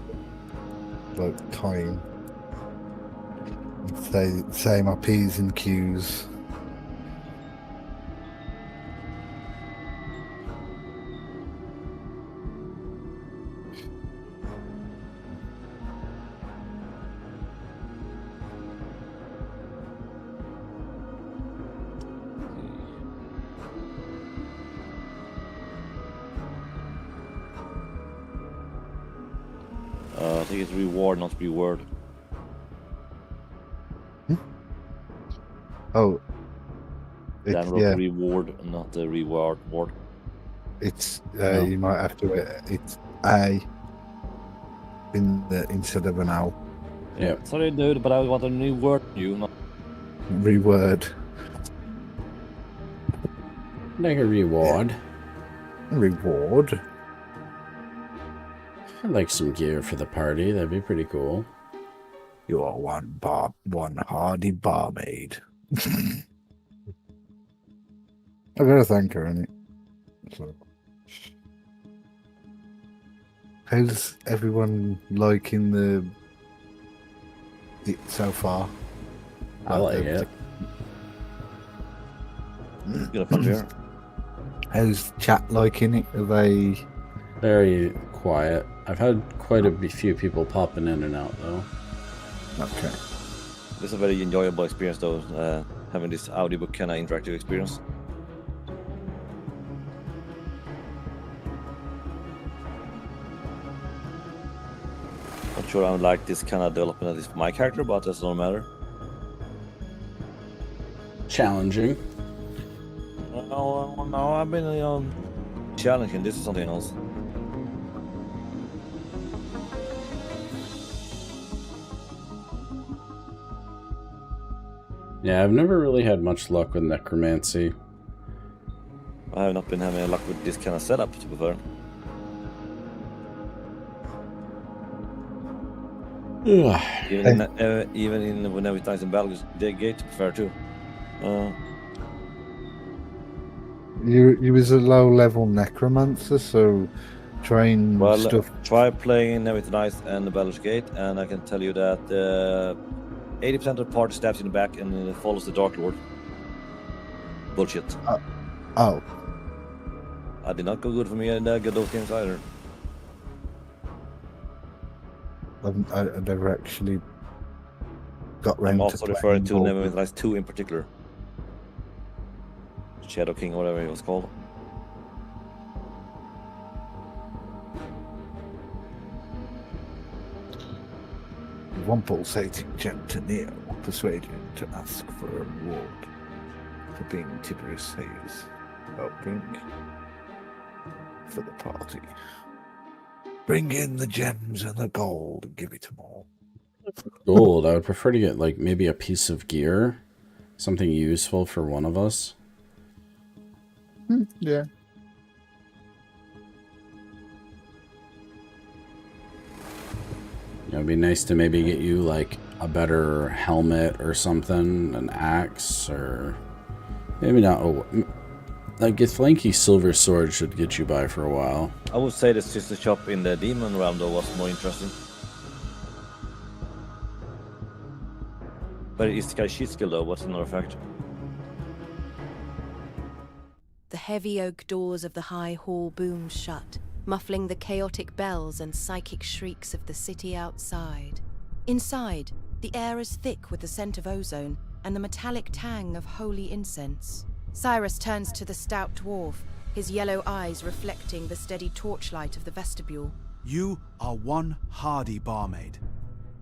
like time. Say my P's and Q's. I think it's reward, not reward. Oh, Dan wrote reward, not the reward word. It's you might have to. It's A instead of an L. Yeah. Sorry, dude, but I want a new word. You not Reword. Like a reward. Reward. I'd like some gear for the party. That'd be pretty cool. You are one hardy barmaid. I gotta thank her, innit? So. How's everyone liking it so far? I like it. Get up here. How's chat liking it? Are they very quiet? I've had quite a few people popping in and out though. Okay. This is a very enjoyable experience though, having this audiobook kind of interactive experience. Not sure I would like this kind of development of this for my character, but that's no matter. Challenging. No, I've been challenging. This is something else. Yeah, I've never really had much luck with necromancy. I have not been having luck with this kind of setup, to be fair. Even in whenever it dies in Baldur's Gate, to be fair too. You was a low-level necromancer, so train stuff. Try playing Never Nice and the Baldur's Gate, and I can tell you that 80% of the party stabs in the back and it follows the Dark Lord. Bullshit. Oh. I did not go good for me in get those games either. I never actually got round I'm to also referring to Never Nice 2 in particular. Shadow King, or whatever it was called. One pulsating gem to Neo persuaded him to ask for a reward for being Tiberius Hayes. Bring for the party. Bring in the gems and the gold and give it to them all. Gold, I would prefer to get like maybe a piece of gear. Something useful for one of us. Yeah. It'd be nice to maybe get you like a better helmet or something, an axe, or maybe not. Like a flanky silver sword should get you by for a while. I would say the sister shop in the demon realm though was more interesting. But it's the sheet skill though, what's another fact? The heavy oak doors of the high hall boomed shut, muffling the chaotic bells and psychic shrieks of the city outside. Inside, the air is thick with the scent of ozone and the metallic tang of holy incense. Cyrus turns to the stout dwarf, his yellow eyes reflecting the steady torchlight of the vestibule. You are one hardy barmaid.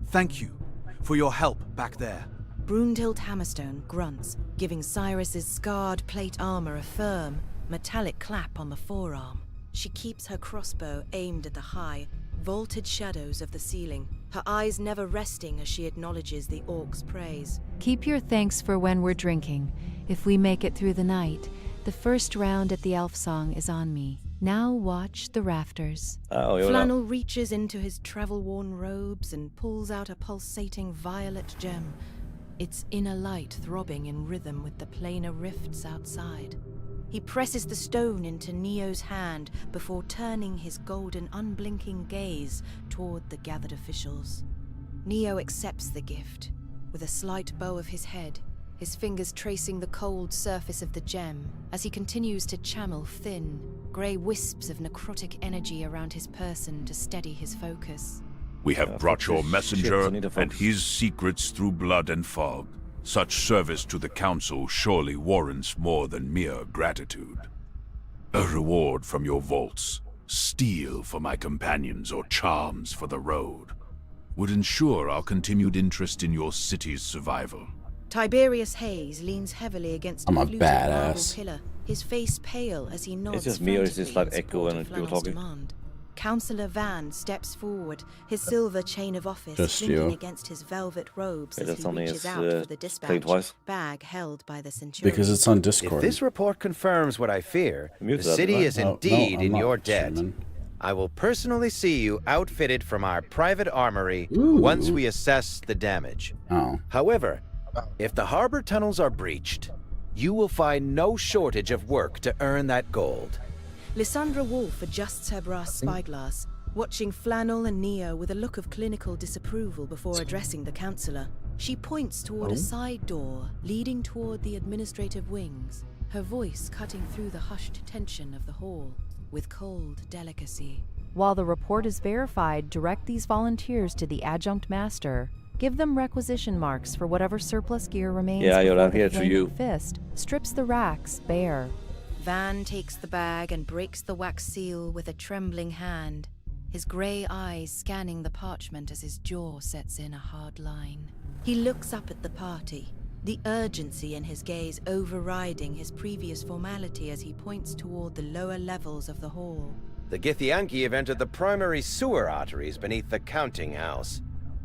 Thank you for your help back there. Brunhild Hammerstone grunts, giving Cyrus's scarred plate armor a firm, metallic clap on the forearm. She keeps her crossbow aimed at the high, vaulted shadows of the ceiling, her eyes never resting as she acknowledges the orc's praise. Keep your thanks for when we're drinking. If we make it through the night, the first round at the elf song is on me. Now watch the rafters. Flannel reaches into his travel-worn robes and pulls out a pulsating violet gem, its inner light throbbing in rhythm with the planar rifts outside. He presses the stone into Neo's hand before turning his golden, unblinking gaze toward the gathered officials. Neo accepts the gift, with a slight bow of his head, his fingers tracing the cold surface of the gem as he continues to channel thin, grey wisps of necrotic energy around his person to steady his focus. We have brought your messenger and his secrets through blood and fog. Such service to the Council surely warrants more than mere gratitude. A reward from your vaults, steel for my companions or charms for the road, would ensure our continued interest in your city's survival. Tiberius Hayes leans heavily against a fluted marble pillar, his face pale as he nods. It's just me, or is this like Echo and people talking? Councillor Van steps forward, his silver chain of office clinking against his velvet robes as he reaches out for the dispatch bag held by the centurion. Because it's on Discord. If this report confirms what I fear, the city is indeed in your debt. I will personally see you outfitted from our private armory once we assess the damage. However, if the harbor tunnels are breached, you will find no shortage of work to earn that gold. Lysandra Wolfe adjusts her brass spyglass, watching Flannel and Neo with a look of clinical disapproval before addressing the councillor. She points toward a side door leading toward the administrative wings, her voice cutting through the hushed tension of the hall with cold delicacy. While the report is verified, direct these volunteers to the adjunct master. Give them requisition marks for whatever surplus gear remains before the Flaming Fist strips the racks bare. Van takes the bag and breaks the wax seal with a trembling hand, his grey eyes scanning the parchment as his jaw sets in a hard line. He looks up at the party, the urgency in his gaze overriding his previous formality as he points toward the lower levels of the hall. The Githyanki have entered the primary sewer arteries beneath the counting house.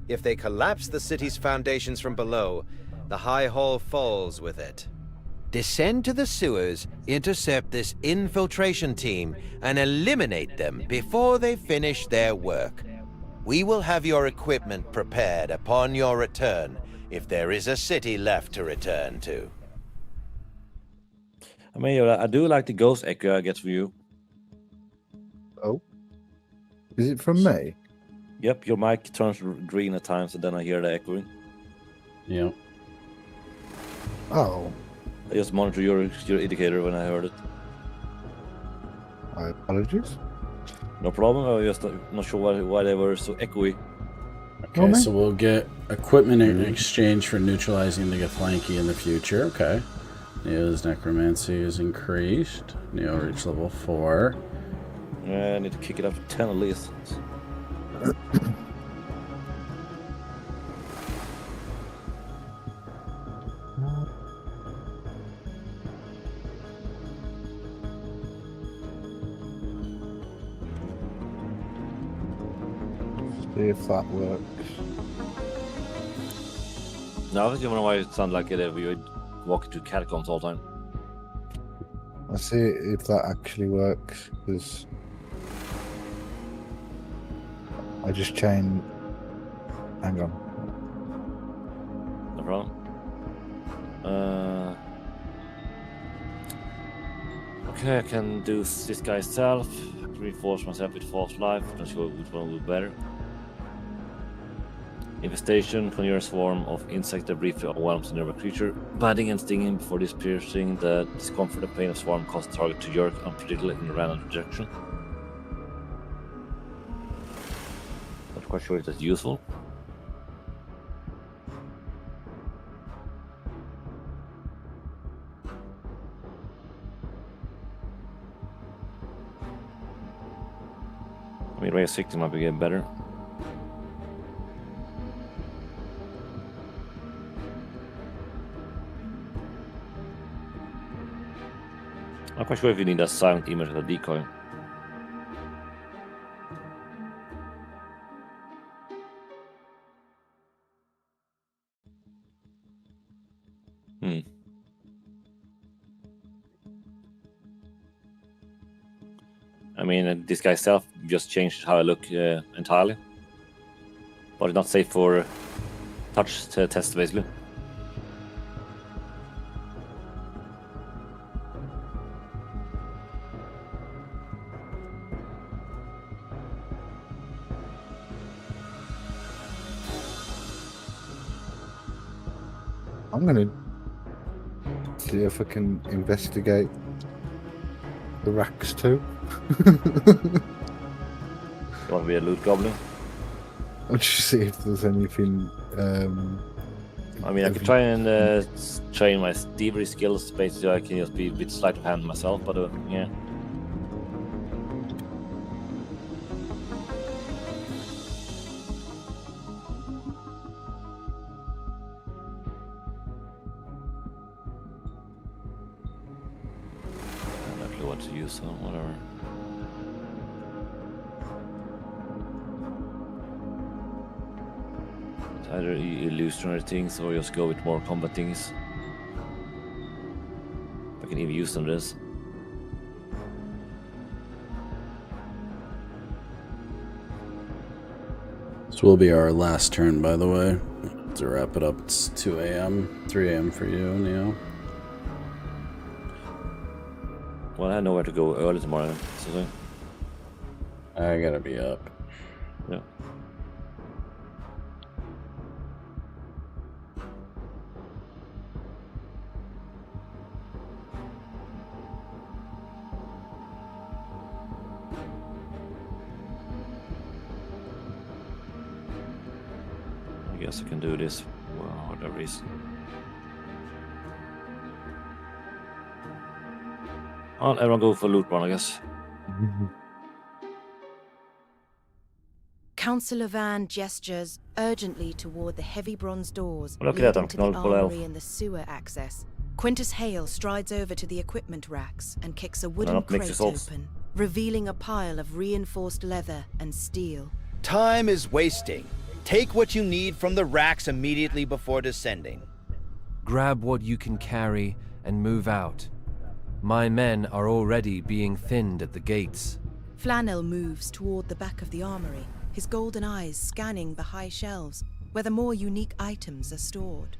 If they collapse the city's foundations from below, the High Hall falls with it. Descend to the sewers, intercept this infiltration team, and eliminate them before they finish their work. We will have your equipment prepared upon your return, if there is a city left to return to. I mean, I do like the ghost echo I get from you. Oh? Is it from me? Yep, your mic turns green at times, and then I hear the echoing. Yeah. Oh. I just monitor your indicator when I heard it. My apologies. No problem. I was just not sure why they were so echoey. Okay, so we'll get equipment in exchange for neutralizing the Githyanki in the future. Okay. Neo's necromancy is increased. Neo reached level 4. Yeah, I need to kick it up to 10 at least. See if that works. No, I was wondering why it sounded like it we would walk into catacombs all the time. I'll see if that actually works, because I just changed. Hang on. No problem. Okay, I can do this guy self. Reinforce myself with false life. Not sure which one will be better. Infestation, conjure a swarm of insects that briefly overwhelms the nearby creature. Biting and stinging before dispersing. The discomfort and pain of swarm cause the target to jerk unpredictably in a random direction. Not quite sure if that's useful. I mean, Ray 60 might be getting better. I'm quite sure if you need a silent image as a decoy. I mean, this guy's self just changed how I look entirely. But it's not safe for touch test, basically. I'm gonna see if I can investigate the racks too. You want to be a loot goblin? I'll just see if there's anything. I mean, I could try and train my thievery skills, basically. I can just be a bit sleight of hand myself, but yeah. No clue what to use, so whatever. Either illusionary things or just go with more combat things. If I can even use them this. This will be our last turn, by the way. To wrap it up, it's 2 a.m., 3 a.m. for you, Neo. Well, I know where to go early tomorrow, so I gotta be up. yeah. I guess I can do this for whatever reason. Well, everyone go for loot run, I guess. Councillor Van gestures urgently toward the heavy bronze doors Look at that, leading to the technological elf. armory and the sewer access. Quintus Hale strides over to the equipment racks and kicks a wooden Not mixed crate results. open, revealing a pile of reinforced leather and steel. Time is wasting. Take what you need from the racks immediately before descending. Grab what you can carry and move out. My men are already being thinned at the gates. Flannel moves toward the back of the armory, his golden eyes scanning the high shelves where the more unique items are stored.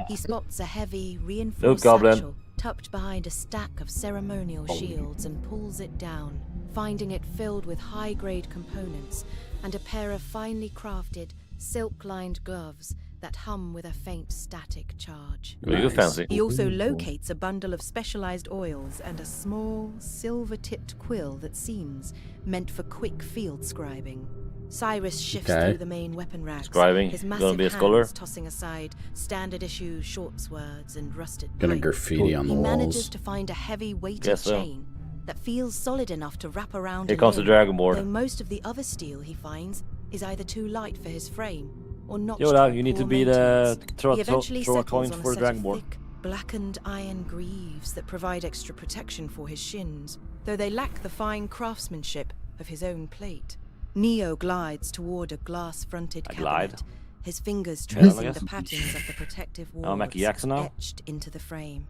He spots a heavy, reinforced satchel tucked behind a stack of ceremonial shields and pulls it down, finding it filled with high-grade components and a pair of finely crafted, silk-lined gloves that hum with a faint static charge. Nice. Fancy. He also locates a bundle of specialized oils and a small, silver-tipped quill that seems meant for quick field scribing. Cyrus shifts through the main weapon racks, Scribing? his You massive gonna be a scholar? hands tossing aside standard-issue short swords and rusted Gonna pipe. graffiti on the He manages walls. to find a heavy weighted Guess so. chain that feels solid enough to wrap around Here a comes the limb, dragon board. though most of the other steel he finds is either too light for his frame or not. Yoda, you need to be the throw He eventually a settles coin on for a the set dragon of board. thick, blackened iron greaves that provide extra protection for his shins, though they lack the fine craftsmanship of his own plate. Neo glides toward a glass-fronted glide. cabinet, his fingers Yeah, I tracing guess. the patterns of the protective I'm wards Mackie Jackson now. etched into the frame.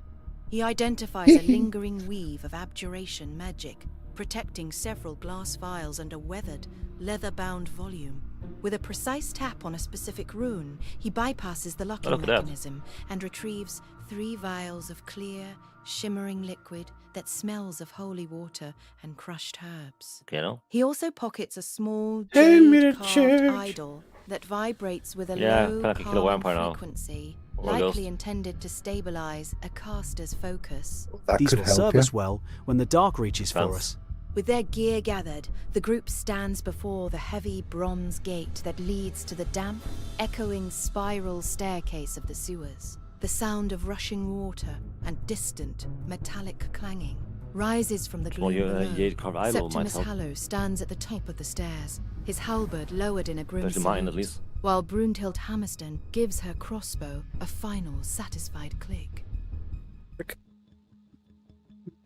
He identifies a lingering weave of abjuration magic, protecting several glass vials and a weathered, leather-bound volume. With a precise tap on a specific rune, he bypasses the locking look at that. mechanism and retrieves 3 vials of clear, shimmering liquid that smells of holy water and crushed herbs. Okay, no? He also pockets a small Hey, me to jade-carved church. idol that vibrates with a Yeah, low, kinda like a killer calming vampire now. frequency, Or a likely ghost. intended to stabilize a caster's focus. That These could will help serve you. us well when the dark reaches for Sounds- us. With their gear gathered, the group stands before the heavy bronze gate that leads to the damp, echoing spiral staircase of the sewers. The sound of rushing water and distant, metallic clanging rises from the Small gloom below. jade-carved idol might Septimus help. Hallow stands at the top of the stairs, his halberd lowered in a grim Especially mine, salute, at least. while Brunhild Hammerstone gives her crossbow a final, satisfied click.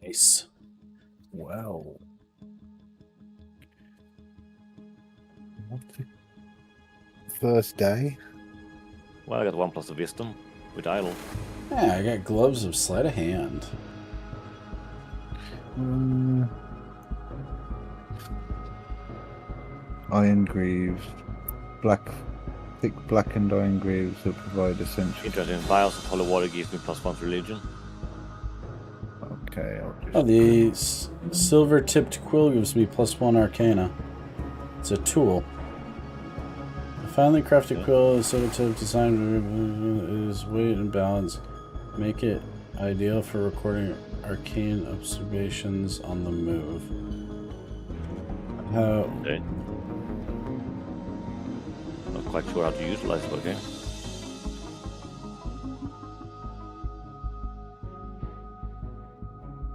Nice. Wow. First day. Well, I got 1+ of wisdom with idol. Yeah, I got gloves of sleight of hand. Iron greaves. Thick blackened iron greaves that provide essential. Interesting. Vials of holy water gives me +1 to religion. Okay, I'll just. Oh, the silver-tipped quill gives me +1 arcana. It's a tool. A finely crafted quill is silver-tipped, designed is weight and balance. Make it ideal for recording arcane observations on the move. How? Okay. Not quite sure how to utilize it, okay?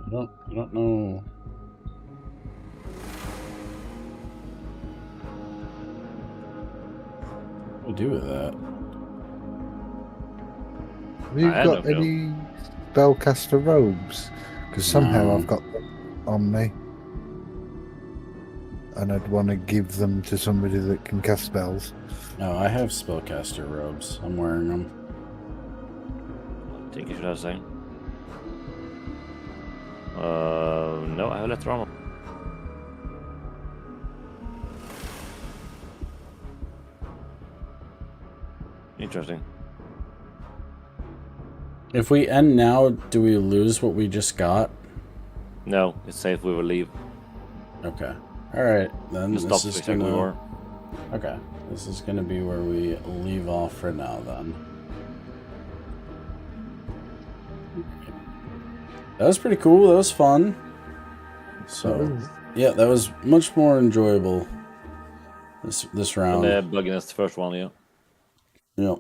I don't know. What do we do with that? Have you got any spellcaster robes? Because somehow I've got them on me. And I'd want to give them to somebody that can cast spells. No, I have spellcaster robes. I'm wearing them. I think you should have the same. No, I have letter armor. Interesting. If we end now, do we lose what we just got? No, it's safe. We will leave. Okay. All right, then Just this stop is exactly gonna. where. Okay, this is gonna be where we leave off for now. Then. That was pretty cool. That was fun. So, yeah, that was much more enjoyable. This round. And the bugginess, the first one, yeah. Yep.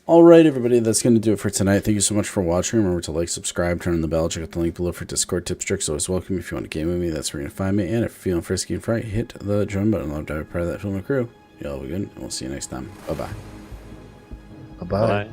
All right, everybody, that's going to do it for tonight. Thank you so much for watching. Remember to like, subscribe, turn on the bell, check out the link below for Discord tips, tricks. Always welcome. If you want to game with me, that's where you're going to find me. And if you're feeling frisky and fright, hit the join button. Love to have a part of that film and crew. Y'all be good, and we'll see you next time. Bye-bye. Bye-bye. Bye.